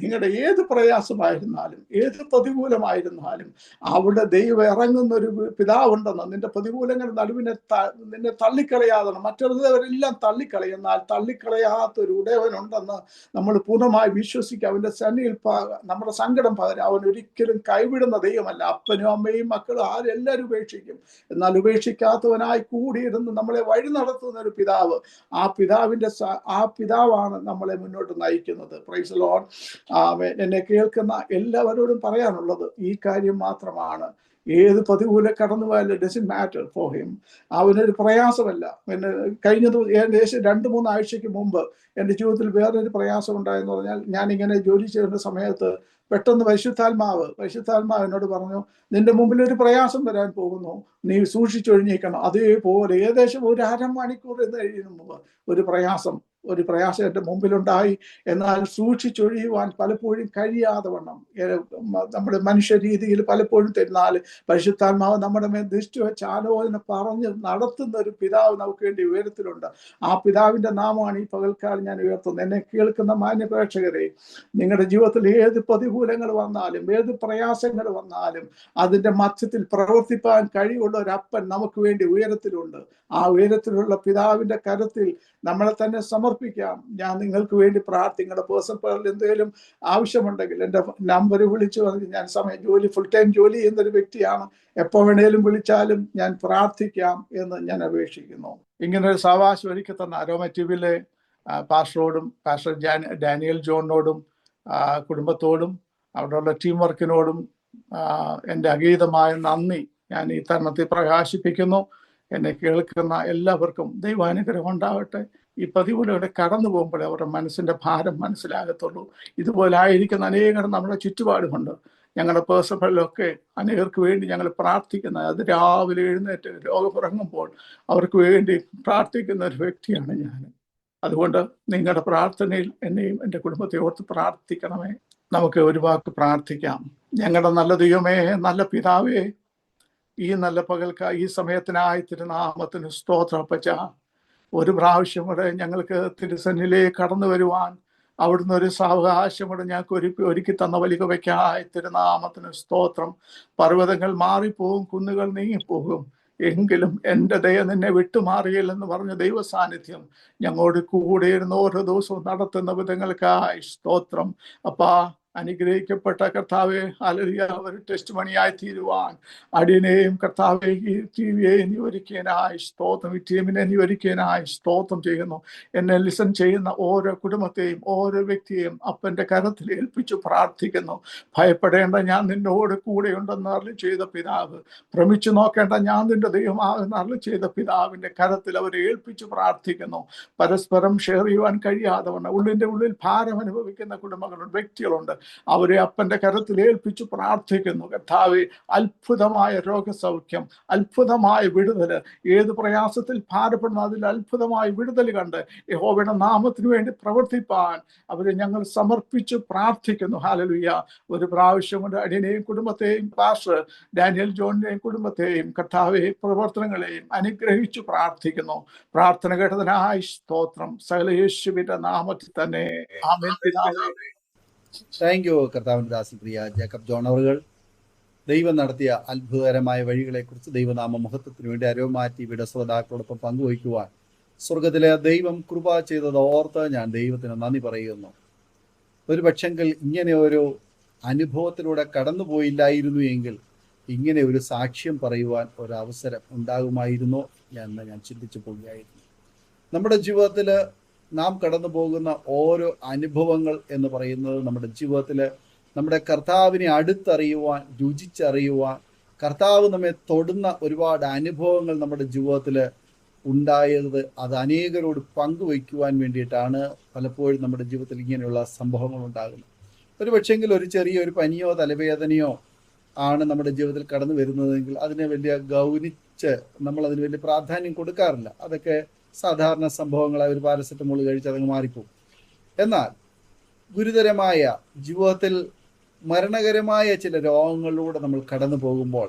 നിങ്ങളുടെ ഏത് പ്രയാസമായിരുന്നാലും ഏത് പ്രതികൂലമായിരുന്നാലും അവിടെ ദൈവം ഇറങ്ങുന്ന ഒരു പിതാവുണ്ടെന്ന്, നിന്റെ പ്രതികൂലങ്ങൾ നടുവിനെ നിന്നെ തള്ളിക്കളയാതെ മറ്റുള്ളവരെല്ലാം തള്ളിക്കളയുന്നാൽ തള്ളിക്കളയാത്തൊരു ഉടയവനുണ്ടെന്ന് നമ്മൾ പൂർണ്ണമായി വിശ്വസിക്കുക. അവൻ്റെ സന്നിധിയിൽ നമ്മുടെ സങ്കടം പകരം അവൻ ഒരിക്കലും കൈവിടുന്ന ദൈവമല്ല. അപ്പനും അമ്മയും മക്കളും എല്ലാവരും ഉപേക്ഷിക്കും, എന്നാൽ ഉപേക്ഷിക്കാത്തവനായി കൂടിയിരുന്ന് നമ്മളെ വഴി നടത്തുന്ന ഒരു പിതാവ്, ആ പിതാവാണ് നമ്മളെ മുന്നോട്ട് നയിക്കുന്നത്. Praise the Lord. എന്നെ കേൾക്കുന്ന എല്ലാവരോടും പറയാനുള്ളത് ഈ കാര്യം മാത്രമാണ്. ഏത് പ്രതികൂലം കടന്നു പോയാലും ഡസൻറ്റ് മാറ്റർ ഫോർ ഹിം. അവനൊരു പ്രയാസമല്ല. പിന്നെ കഴിഞ്ഞ ഏകദേശം 2-3 ആഴ്ചയ്ക്ക് മുമ്പ് എൻ്റെ ജീവിതത്തിൽ വേറൊരു പ്രയാസം ഉണ്ടായെന്ന് പറഞ്ഞാൽ, ഞാനിങ്ങനെ ജോലി ചെയ്യുന്ന സമയത്ത് പെട്ടെന്ന് പരിശുദ്ധാത്മാവ് എന്നോട് പറഞ്ഞു, നിന്റെ മുമ്പിൽ ഒരു പ്രയാസം വരാൻ പോകുന്നു, നീ സൂക്ഷിച്ചൊഴിഞ്ഞേക്കണം. അതേപോലെ ഏകദേശം ഒരു അരമണിക്കൂർ എന്ന് കഴിയുന്ന മുമ്പ് ഒരു പ്രയാസം എൻ്റെ മുമ്പിലുണ്ടായി. എന്നാൽ സൂക്ഷിച്ചൊഴിയുവാൻ പലപ്പോഴും കഴിയാതെ വണ്ണം നമ്മുടെ മനുഷ്യ രീതിയിൽ പലപ്പോഴും തരുന്നാൽ പരിശുദ്ധാത്മാവ് നമ്മുടെ മേൽ ദൃഷ്ടി വെച്ച് ആലോചന പറഞ്ഞ് നടത്തുന്ന ഒരു പിതാവ് നമുക്ക് വേണ്ടി ഉയരത്തിലുണ്ട്. ആ പിതാവിന്റെ നാമമാണ് ഈ പകൽക്കാലം ഞാൻ ഉയർത്തുന്നത്. എന്നെ കേൾക്കുന്ന മാന്യ പ്രേക്ഷകരെ, നിങ്ങളുടെ ജീവിതത്തിൽ ഏത് പ്രതികൂലങ്ങൾ വന്നാലും ഏത് പ്രയാസങ്ങൾ വന്നാലും അതിന്റെ മധ്യത്തിൽ പ്രവർത്തിപ്പാൻ കഴിവുള്ള ഒരു അപ്പൻ നമുക്ക് വേണ്ടി ഉയരത്തിലുണ്ട്. ആ ഉയരത്തിലുള്ള പിതാവിന്റെ കരത്തിൽ നമ്മളെ തന്നെ സമർപ്പിക്കാം. ഞാൻ നിങ്ങൾക്ക് വേണ്ടി നിങ്ങളുടെ പേഴ്സണൽ പേരിൽ എന്തെങ്കിലും ആവശ്യമുണ്ടെങ്കിൽ എൻ്റെ നമ്പർ വിളിച്ചു പറഞ്ഞ് ഞാൻ ഫുൾ ടൈം ജോലി ചെയ്യുന്നൊരു വ്യക്തിയാണ്. എപ്പോൾ വേണേലും വിളിച്ചാലും ഞാൻ പ്രാർത്ഥിക്കാം എന്ന് ഞാൻ അപേക്ഷിക്കുന്നു. ഇങ്ങനൊരു സാവകാശം ഒരുക്കി തന്ന അരോമ ടിവിയിലെ പാസ്റ്ററോടും പാസ്റ്റർ ഡാനിയൽ ജോണിനോടും കുടുംബത്തോടും അവിടെയുള്ള ടീം വർക്കിനോടും എൻ്റെ അഗീതമായ നന്ദി ഞാൻ ഈ തരുണത്തിൽ പ്രകാശിപ്പിക്കുന്നു. എന്നെ കേൾക്കുന്ന എല്ലാവർക്കും ദൈവാനുഗ്രഹം ഉണ്ടാവട്ടെ. ഈ പ്രതികൂലം കടന്നു പോകുമ്പോൾ അവരുടെ മനസ്സിന്റെ ഭാരം മനസ്സിലാകത്തുള്ളൂ. ഇതുപോലെ ആയിരിക്കുന്ന അനേകർ നമ്മുടെ ചുറ്റുപാടുമുണ്ട്. ഞങ്ങളുടെ പേഴ്സണലൊക്കെ അനേകർക്ക് വേണ്ടി ഞങ്ങൾ പ്രാർത്ഥിക്കുന്നത്, അത് രാവിലെ എഴുന്നേറ്റ് രോഗമുറങ്ങുമ്പോൾ അവർക്ക് വേണ്ടി പ്രാർത്ഥിക്കുന്ന ഒരു വ്യക്തിയാണ് ഞാൻ. അതുകൊണ്ട് നിങ്ങളുടെ പ്രാർത്ഥനയിൽ എന്നെയും എൻ്റെ കുടുംബത്തെ ഓർത്ത് പ്രാർത്ഥിക്കണമേ. നമുക്ക് ഒരു വാക്ക് പ്രാർത്ഥിക്കാം. ഞങ്ങളുടെ നല്ല ദൈവമേ, നല്ല പിതാവേ, ഈ നല്ല ഈ സമയത്തിനായി തിരുനാമത്തിന് സ്തോത്രം അപ്പച്ച. ഒരു പ്രാവശ്യം കൂടെ ഞങ്ങൾക്ക് തിരുസന്നിധിയിലേക്ക് കടന്നു വരുവാൻ അവിടുന്ന് ഒരു സാവകാശം കൂടെ ഞങ്ങൾക്ക് ഒരുക്കി തന്ന വലിയവയ്ക്കായി തിരുനാമത്തിന് സ്തോത്രം. പർവ്വതങ്ങൾ മാറിപ്പോകും, കുന്നുകൾ നീങ്ങിപ്പോകും, എങ്കിലും എൻ്റെ ദയ നിന്നെ വിട്ടുമാറിയില്ലെന്ന് പറഞ്ഞ ദൈവ സാന്നിധ്യം ഞങ്ങളോട് കൂടെ ഇരുന്ന് ഓരോ ദിവസവും നടത്തുന്ന വിധങ്ങൾക്കായി സ്തോത്രം അപ്പാ. അനുഗ്രഹിക്കപ്പെട്ട കർത്താവെ, ഹല്ലേലൂയ, ഒരു ടെസ്റ്റ് മണിയായി തീരുവാൻ അടിയനെയും കർത്താവെ ഈ ടിവിയെ നീ ഒരുക്കിയനായി സ്തോത്രം, ഈ ടീമിനെ നീ ഒരുക്കിയനായി സ്തോത്രം ചെയ്യുന്നു. എന്നെ ലിസൺ ചെയ്യുന്ന ഓരോ കുടുംബത്തെയും ഓരോ വ്യക്തിയെയും അപ്പൻ്റെ കരത്തിൽ ഏൽപ്പിച്ചു പ്രാർത്ഥിക്കുന്നു. ഭയപ്പെടേണ്ട, ഞാൻ നിന്നോട് കൂടെയുണ്ടെന്ന് അരുളി ചെയ്ത പിതാവ്, ഭ്രമിച്ചു നോക്കേണ്ട, ഞാൻ നിന്റെ ദൈവമാകുന്ന അരുളി ചെയ്ത പിതാവിൻ്റെ കരത്തിൽ അവരെ ഏൽപ്പിച്ചു പ്രാർത്ഥിക്കുന്നു. പരസ്പരം ഷെയർ ചെയ്യുവാൻ കഴിയാതെ വണ്ണം ഉള്ളിൻ്റെ ഉള്ളിൽ ഭാരം അനുഭവിക്കുന്ന കുടുംബങ്ങളുണ്ട്, വ്യക്തികളുണ്ട്. അവരെ അപ്പന്റെ കരത്തിൽ ഏൽപ്പിച്ചു പ്രാർത്ഥിക്കുന്നു. കർത്താവെ, അത്ഭുതമായ രോഗസൗഖ്യം, അത്ഭുതമായ വിടുതൽ, ഏത് പ്രയാസത്തിൽ ഭാരപ്പെടുന്ന അതിൽ അത്ഭുതമായ വിടുതൽ കണ്ട് യഹോവയുടെ നാമത്തിന് വേണ്ടി പ്രവർത്തിപ്പാൻ അവരെ ഞങ്ങൾ സമർപ്പിച്ച് പ്രാർത്ഥിക്കുന്നു. ഹല്ലേലൂയ. ഒരു പ്രാവശ്യം കൊണ്ട് അടിയനെയും കുടുംബത്തെയും പാസ്റ്റർ ഡാനിയൽ ജോണിനെയും കുടുംബത്തെയും കർത്താവെ പ്രവർത്തനങ്ങളെയും അനുഗ്രഹിച്ചു പ്രാർത്ഥിക്കുന്നു. പ്രാർത്ഥന കേട്ടതിനായി സ്തോത്രം. സകല യേശുവിന്റെ നാമത്തിൽ തന്നെ ആമേൻ. പിതാവേ. താങ്ക് യു കർത്താവിൻ്റെ ദാസൻ പ്രിയ ജേക്കബ് ജോൺ അവറുകൾ. ദൈവം നടത്തിയ അത്ഭുതകരമായ വഴികളെക്കുറിച്ച് ദൈവനാമ മഹത്വത്തിന് വേണ്ടി അരോമ ടിവിയുടെ ശ്രോതാക്കളോടൊപ്പം പങ്കുവയ്ക്കുവാൻ സ്വർഗത്തിലെ ദൈവം കൃപ ചെയ്തത് ഓർത്ത് ഞാൻ ദൈവത്തിന് നന്ദി പറയുന്നു. ഒരു പക്ഷെങ്കിൽ ഇങ്ങനെ ഒരു അനുഭവത്തിലൂടെ കടന്നുപോയില്ലായിരുന്നു എങ്കിൽ ഇങ്ങനെ ഒരു സാക്ഷ്യം പറയുവാൻ ഒരവസരം ഉണ്ടാകുമായിരുന്നോ എന്ന് ഞാൻ ചിന്തിച്ചു പോവുകയായിരുന്നു. നമ്മുടെ ജീവിതത്തിൽ നാം കടന്നു പോകുന്ന ഓരോ അനുഭവങ്ങൾ എന്ന് പറയുന്നത് നമ്മുടെ ജീവിതത്തിൽ നമ്മുടെ കർത്താവിനെ അടുത്തറിയുവാൻ, രുചിച്ചറിയുവാൻ, കർത്താവ് നമ്മെ തൊടുന്ന ഒരുപാട് അനുഭവങ്ങൾ നമ്മുടെ ജീവിതത്തിൽ ഉണ്ടായത് അത് അനേകരോട് പങ്കുവയ്ക്കുവാൻ വേണ്ടിയിട്ടാണ് പലപ്പോഴും നമ്മുടെ ജീവിതത്തിൽ ഇങ്ങനെയുള്ള സംഭവങ്ങൾ ഉണ്ടാകുന്നത്. ഒരു പക്ഷെങ്കിൽ ഒരു ചെറിയൊരു പനിയോ തലവേദനയോ ആണ് നമ്മുടെ ജീവിതത്തിൽ കടന്നു വരുന്നതെങ്കിൽ അതിനെ വലിയ ഗൗനിച്ച് നമ്മളതിന് വലിയ പ്രാധാന്യം കൊടുക്കാറില്ല. അതൊക്കെ സാധാരണ സംഭവങ്ങളായ ഒരു പാരസെറ്റമോൾ കഴിച്ച് അതങ്ങ് മാറിപ്പോകും. എന്നാൽ ഗുരുതരമായ ജീവിതത്തിൽ മരണകരമായ ചില രോഗങ്ങളിലൂടെ നമ്മൾ കടന്നു പോകുമ്പോൾ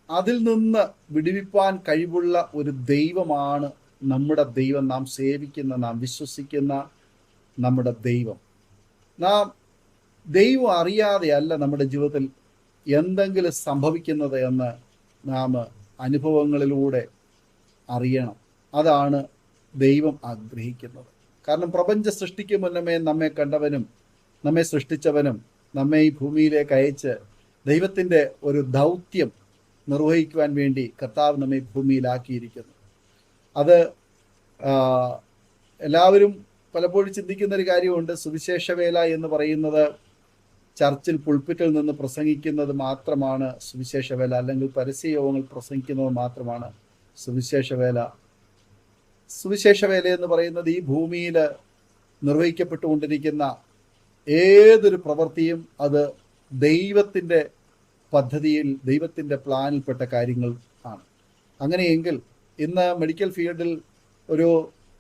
അതിൽ നിന്ന് വിടുവിപ്പാൻ കഴിവുള്ള ഒരു ദൈവമാണ് നമ്മുടെ ദൈവം, നാം സേവിക്കുന്ന, നാം വിശ്വസിക്കുന്ന നമ്മുടെ ദൈവം. നാം ദൈവം അറിയാതെയല്ല നമ്മുടെ ജീവിതത്തിൽ എന്തെങ്കിലും സംഭവിക്കുന്നത് എന്ന് നാം അനുഭവങ്ങളിലൂടെ അറിയണം. അതാണ് ദൈവം ആഗ്രഹിക്കുന്നത്. കാരണം പ്രപഞ്ച സൃഷ്ടിക്ക് മുന്നമേ നമ്മെ കണ്ടവനും നമ്മെ സൃഷ്ടിച്ചവനും നമ്മെ ഈ ഭൂമിയിലേക്ക് അയച്ച് ദൈവത്തിൻ്റെ ഒരു ദൗത്യം നിർവഹിക്കുവാൻ വേണ്ടി കർത്താവ് നമ്മെ ഭൂമിയിലാക്കിയിരിക്കുന്നു. അത് എല്ലാവരും പലപ്പോഴും ചിന്തിക്കുന്ന ഒരു കാര്യമുണ്ട്. സുവിശേഷ വേല എന്ന് പറയുന്നത് ചർച്ചിൽ പുൾപ്പിറ്റിൽ നിന്ന് പ്രസംഗിക്കുന്നത് മാത്രമാണ് സുവിശേഷ വേല, അല്ലെങ്കിൽ പരസ്യ യോഗങ്ങൾ പ്രസംഗിക്കുന്നത് മാത്രമാണ് സുവിശേഷ വേല. സുവിശേഷ വേല എന്ന് പറയുന്നത് ഈ ഭൂമിയിൽ നിർവഹിക്കപ്പെട്ടുകൊണ്ടിരിക്കുന്ന ഏതൊരു പ്രവൃത്തിയും അത് ദൈവത്തിൻ്റെ പദ്ധതിയിൽ, ദൈവത്തിൻ്റെ പ്ലാനിൽപ്പെട്ട കാര്യങ്ങൾ ആണ്. അങ്ങനെയെങ്കിൽ ഇന്ന് മെഡിക്കൽ ഫീൽഡിൽ ഒരു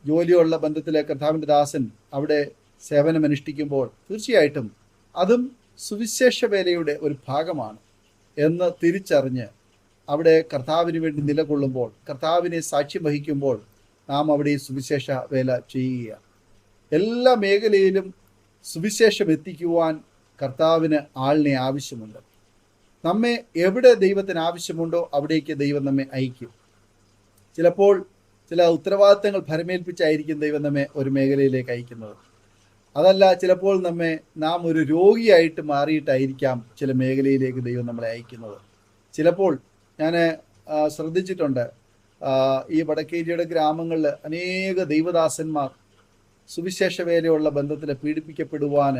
ജോലിയുള്ള ബന്ധത്തിലെ കർത്താവിൻ്റെ ദാസൻ അവിടെ സേവനമനുഷ്ഠിക്കുമ്പോൾ തീർച്ചയായിട്ടും അതും സുവിശേഷ വേലയുടെ ഒരു ഭാഗമാണ് എന്ന് തിരിച്ചറിഞ്ഞ് അവിടെ കർത്താവിന് വേണ്ടി നിലകൊള്ളുമ്പോൾ, കർത്താവിനെ സാക്ഷ്യം വഹിക്കുമ്പോൾ നാം അവിടെ ഈ സുവിശേഷ വേല ചെയ്യുക. എല്ലാ മേഖലയിലും സുവിശേഷം എത്തിക്കുവാൻ കർത്താവിന് ആളിനെ ആവശ്യമുണ്ട്. നമ്മെ എവിടെ ദൈവത്തിന് ആവശ്യമുണ്ടോ അവിടേക്ക് ദൈവം നമ്മെ അയക്കും. ചിലപ്പോൾ ചില ഉത്തരവാദിത്തങ്ങൾ ഭരമേൽപ്പിച്ചായിരിക്കും ദൈവം നമ്മെ ഒരു മേഖലയിലേക്ക് അയക്കുന്നത്. അതല്ല, ചിലപ്പോൾ നാം ഒരു രോഗിയായിട്ട് മാറിയിട്ടായിരിക്കാം ചില മേഖലയിലേക്ക് ദൈവം നമ്മളെ അയക്കുന്നത്. ചിലപ്പോൾ ഞാൻ ശ്രദ്ധിച്ചിട്ടുണ്ട്, ഈ വടക്കേരിയുടെ ഗ്രാമങ്ങളിൽ അനേക ദൈവദാസന്മാർ സുവിശേഷ വേലയുള്ള ബന്ധത്തിൽ പീഡിപ്പിക്കപ്പെടുവാൻ,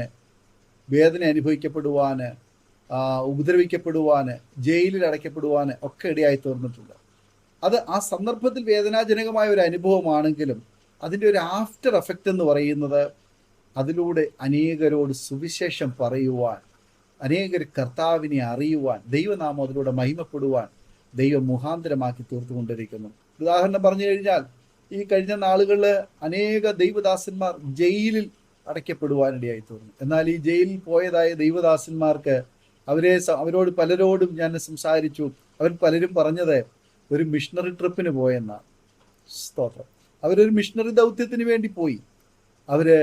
വേദന അനുഭവിക്കപ്പെടുവാൻ, ഉപദ്രവിക്കപ്പെടുവാൻ, ജയിലിൽ അടയ്ക്കപ്പെടുവാൻ ഒക്കെ ഇടയായി തീർന്നിട്ടുണ്ട്. അത് ആ സന്ദർഭത്തിൽ വേദനാജനകമായ ഒരു അനുഭവമാണെങ്കിലും അതിൻ്റെ ഒരു ആഫ്റ്റർ എഫക്റ്റ് എന്ന് പറയുന്നത് അതിലൂടെ അനേകരോട് സുവിശേഷം പറയുവാൻ, അനേകർ കർത്താവിനെ അറിയുവാൻ, ദൈവനാമം അതിലൂടെ മഹിമപ്പെടുവാൻ ദൈവം മുഖാന്തരമാക്കി തീർത്തുകൊണ്ടിരിക്കുന്നു. ഉദാഹരണം പറഞ്ഞു കഴിഞ്ഞാൽ, ഈ കഴിഞ്ഞ നാളുകളിൽ അനേക ദൈവദാസന്മാർ ജയിലിൽ അടയ്ക്കപ്പെടുവാനിടയായി തീർന്നു. എന്നാൽ ഈ ജയിലിൽ പോയതായ ദൈവദാസന്മാർക്ക് അവരോട് പലരോടും ഞാൻ സംസാരിച്ചു. അവർ പലരും പറഞ്ഞത് ഒരു മിഷണറി ട്രിപ്പിന് പോയെന്നാണ്. സ്തോത്രം. അവരൊരു മിഷണറി ദൗത്യത്തിന് വേണ്ടി പോയി. അവര്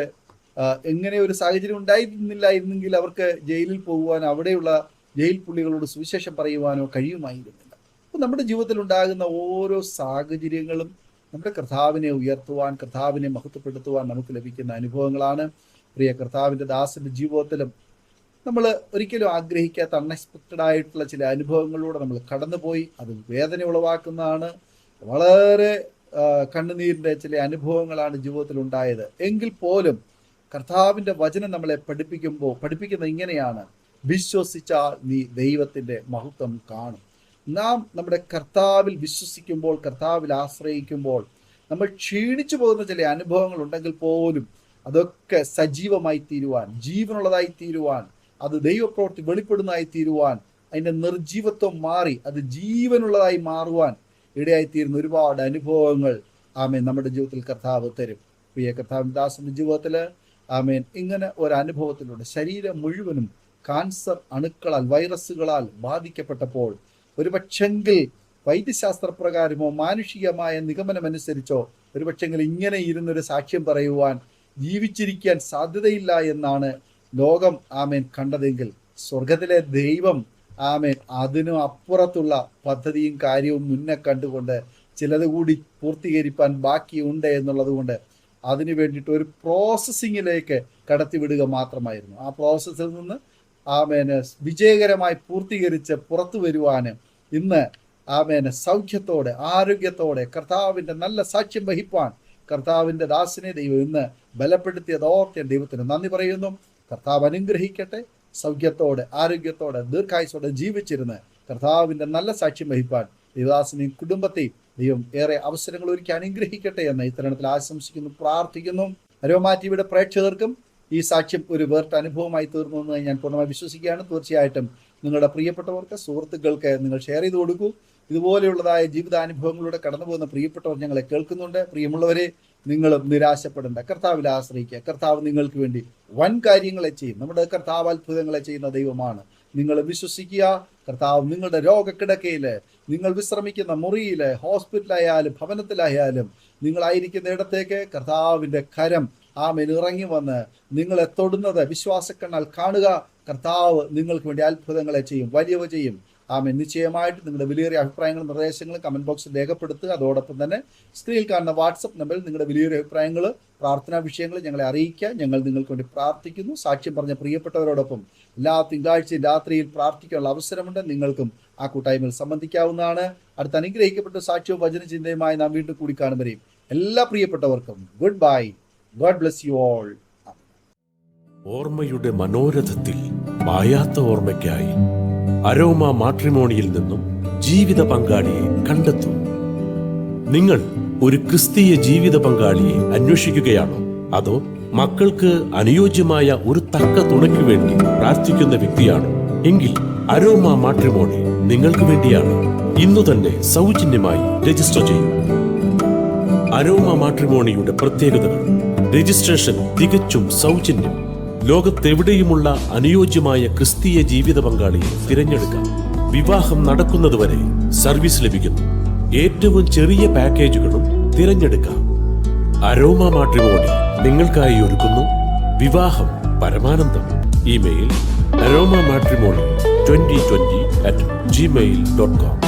എങ്ങനെ ഒരു സാഹചര്യം ഉണ്ടായിരുന്നില്ലായിരുന്നെങ്കിൽ അവർക്ക് ജയിലിൽ പോകുവാൻ, അവിടെയുള്ള ജയിൽ പുള്ളികളോട് സുവിശേഷം പറയുവാനോ കഴിയുമായിരുന്നില്ല. അപ്പോൾ നമ്മുടെ ജീവിതത്തിൽ ഉണ്ടാകുന്ന ഓരോ സാഹചര്യങ്ങളും നമ്മുടെ കർത്താവിനെ ഉയർത്തുവാൻ, കർത്താവിനെ മഹത്വപ്പെടുത്തുവാൻ നമുക്ക് ലഭിക്കുന്ന അനുഭവങ്ങളാണ്. പ്രിയ കർത്താവിൻ്റെ ദാസന്റെ ജീവിതത്തിലും നമ്മൾ ഒരിക്കലും ആഗ്രഹിക്കാത്ത അൺഎക്സ്പെക്റ്റഡ് ആയിട്ടുള്ള ചില അനുഭവങ്ങളിലൂടെ നമ്മൾ കടന്നുപോയി. അത് വേദന ഉളവാക്കുന്നതാണ്. വളരെ കണ്ണുനീരിൻ്റെ ചില അനുഭവങ്ങളാണ് ജീവിതത്തിൽ ഉണ്ടായത്. എങ്കിൽ പോലും കർത്താവിൻ്റെ വചനം നമ്മളെ പഠിപ്പിക്കുന്നത് ഇങ്ങനെയാണ്: വിശ്വസിച്ചാൽ നീ ദൈവത്തിൻ്റെ മഹത്വം കാണും. നാം നമ്മുടെ കർത്താവിൽ വിശ്വസിക്കുമ്പോൾ, കർത്താവിൽ ആശ്രയിക്കുമ്പോൾ, നമ്മൾ ക്ഷീണിച്ചു പോകുന്ന ചില അനുഭവങ്ങൾ ഉണ്ടെങ്കിൽ പോലും അതൊക്കെ സജീവമായി തീരുവാൻ, ജീവനുള്ളതായി തീരുവാൻ, അത് ദൈവപ്രവൃത്തി വെളിപ്പെടുന്നതായി തീരുവാൻ, അതിൻ്റെ നിർജീവത്വം മാറി അത് ജീവനുള്ളതായി മാറുവാൻ ഇടയായിത്തീരുന്ന ഒരുപാട് അനുഭവങ്ങൾ ആമേൻ നമ്മുടെ ജീവിതത്തിൽ കർത്താവ് തരും. പ്രിയ കർത്താവിൻ ദാസന്റെ ജീവിതത്തിൽ ആമേൻ ഇങ്ങനെ ഒരു അനുഭവത്തിലൂടെ ശരീരം മുഴുവനും കാൻസർ അണുക്കളാൽ, വൈറസുകളാൽ ബാധിക്കപ്പെട്ടപ്പോൾ ഒരുപക്ഷെങ്കിൽ വൈദ്യശാസ്ത്രപ്രകാരമോ മാനുഷികമായ നിഗമനമനുസരിച്ചോ ഒരുപക്ഷെങ്കിൽ ഇങ്ങനെ ഇരുന്നൊരു സാക്ഷ്യം പറയുവാൻ, ജീവിച്ചിരിക്കാൻ സാധ്യതയില്ല എന്നാണ് ലോകം ആമേൻ കണ്ടതെങ്കിൽ, സ്വർഗത്തിലെ ദൈവം ആമേൻ അതിനും അപ്പുറത്തുള്ള പദ്ധതിയും കാര്യവും മുന്നേ കണ്ടുകൊണ്ട് ചിലത് കൂടി പൂർത്തീകരിക്കാൻ ബാക്കിയുണ്ട് എന്നുള്ളത് കൊണ്ട് അതിനു വേണ്ടിയിട്ട് ഒരു പ്രോസസ്സിങ്ങിലേക്ക് കടത്തിവിടുക മാത്രമായിരുന്നു. ആ പ്രോസസ്സിൽ നിന്ന് ആമേന് വിജയകരമായി പൂർത്തീകരിച്ച് പുറത്തു വരുവാന് ഇന്ന് ആമേന് സൗഖ്യത്തോടെ ആരോഗ്യത്തോടെ കർത്താവിൻ്റെ നല്ല സാക്ഷ്യം വഹിപ്പാൻ കർത്താവിൻ്റെ ദാസനെ ദൈവം ഇന്ന് ബലപ്പെടുത്തിയത് ഓർത്ത് ദൈവത്തിന് നന്ദി പറയുന്നു. കർത്താവ് അനുഗ്രഹിക്കട്ടെ. സൗഖ്യത്തോടെ ആരോഗ്യത്തോടെ ദീർഘായുസോടെ ജീവിച്ചിരുന്ന് കർത്താവിൻ്റെ നല്ല സാക്ഷ്യം വഹിപ്പാൻ ദൈവദാസനെയും കുടുംബത്തെയും ദൈവം ഏറെ അവസരങ്ങൾ ഒരുക്കി അനുഗ്രഹിക്കട്ടെ എന്ന് ഇത്തരണത്തിൽ ആശംസിക്കുന്നു, പ്രാർത്ഥിക്കുന്നു. അരോമ ടിവിയുടെ പ്രേക്ഷകർക്കും ഈ സാക്ഷ്യം ഒരു വേറിട്ട അനുഭവമായി തീർന്നു എന്ന് ഞാൻ പൂർണ്ണമായി വിശ്വസിക്കുകയാണ്. തീർച്ചയായിട്ടും നിങ്ങളുടെ പ്രിയപ്പെട്ടവർക്ക്, സുഹൃത്തുക്കൾക്ക് നിങ്ങൾ ഷെയർ ചെയ്ത് കൊടുക്കൂ. ഇതുപോലെയുള്ളതായ ജീവിതാനുഭവങ്ങളിലൂടെ കടന്നു പോകുന്ന പ്രിയപ്പെട്ടവർ ഞങ്ങളെ കേൾക്കുന്നുണ്ട്. പ്രിയമുള്ളവരെ, നിങ്ങളും നിരാശപ്പെടേണ്ട, കർത്താവിൽ ആശ്രയിക്കുക. കർത്താവ് നിങ്ങൾക്ക് വേണ്ടി വൻ കാര്യങ്ങളെ ചെയ്യും. നമ്മുടെ കർത്താവ് അത്ഭുതങ്ങളെ ചെയ്യുന്ന ദൈവമാണ്. നിങ്ങൾ വിശ്വസിക്കുക. കർത്താവ് നിങ്ങളുടെ രോഗക്കിടക്കയിൽ, നിങ്ങൾ വിശ്രമിക്കുന്ന മുറിയിൽ, ഹോസ്പിറ്റലായാലും ഭവനത്തിലായാലും നിങ്ങളായിരിക്കുന്ന ഇടത്തേക്ക് കർത്താവിൻ്റെ കരം ആമേൻ ഇറങ്ങി വന്ന് നിങ്ങളെ തൊടുന്നത് വിശ്വാസക്കണ്ണാൽ കാണുക. കർത്താവ് നിങ്ങൾക്ക് വേണ്ടി അത്ഭുതങ്ങളെ ചെയ്യും, വലിയവ ചെയ്യും. ആമേൻ. നിശ്ചയമായിട്ട് നിങ്ങളുടെ വിലയേറിയ അഭിപ്രായങ്ങളും നിർദ്ദേശങ്ങളും കമൻറ്റ് ബോക്സിൽ രേഖപ്പെടുത്തുക. അതോടൊപ്പം തന്നെ സ്ക്രീനിൽ കാണുന്ന വാട്സപ്പ് നമ്പറിൽ നിങ്ങളുടെ വിലയേറിയ അഭിപ്രായങ്ങൾ, പ്രാർത്ഥനാ വിഷയങ്ങൾ ഞങ്ങളെ അറിയിക്കുക. ഞങ്ങൾ നിങ്ങൾക്ക് വേണ്ടി പ്രാർത്ഥിക്കുന്നു. സാക്ഷ്യം പറഞ്ഞ പ്രിയപ്പെട്ടവരോടൊപ്പം എല്ലാ തിങ്കളാഴ്ചയും രാത്രിയിൽ പ്രാർത്ഥിക്കാനുള്ള അവസരമുണ്ട്. നിങ്ങൾക്കും ആ കൂട്ടായ്മയിൽ സംബന്ധിക്കാവുന്നതാണ്. അടുത്ത അനുഗ്രഹിക്കപ്പെട്ട സാക്ഷ്യവും വചനചിന്തയുമായി നാം വീണ്ടും കൂടി കാണുവരെയും എല്ലാ പ്രിയപ്പെട്ടവർക്കും good bye. God bless you all. ഓർമ്മയുടെ മനോരഥത്തിൽ മായാത്ത ഓർമ്മയ്ക്കായി അരോമ മാട്രിമോണിയിൽ നിന്നും ജീവിത പങ്കാളിയെ കണ്ടെത്തൂ. നിങ്ങൾ ഒരു ക്രിസ്തീയ ജീവിത പങ്കാളിയെ അന്വേഷിക്കുകയാണോ? അതോ മക്കൾക്ക് അനുയോജ്യമായ ഒരു തക്ക തുണയ്ക്കു വേണ്ടി പ്രാർത്ഥിക്കുന്ന വ്യക്തിയാണോ? എങ്കിൽ അരോമ മാട്രിമോണി നിങ്ങൾക്ക് വേണ്ടിയാണ്. ഇന്നു തന്നെ സൗജന്യമായി രജിസ്റ്റർ ചെയ്യൂ. അരോമ മാട്രിമോണിയുടെ പ്രത്യേകതകൾ: രജിസ്ട്രേഷൻ തികച്ചും സൗജന്യം. ലോകത്തെവിടെയുമുള്ള അനുയോജ്യമായ ക്രിസ്തീയ ജീവിത പങ്കാളിയെ തിരഞ്ഞെടുക്കാം. വിവാഹം നടക്കുന്നതുവരെ സർവീസ് ലഭിക്കുന്നു. ഏറ്റവും ചെറിയ പാക്കേജുകളും തിരഞ്ഞെടുക്കാം. അരോമ മാട്രിമോണി നിങ്ങൾക്കായി ഒരുക്കുന്നു വിവാഹം പരമാനന്ദം. Email aroma matrimony2020@gmail.com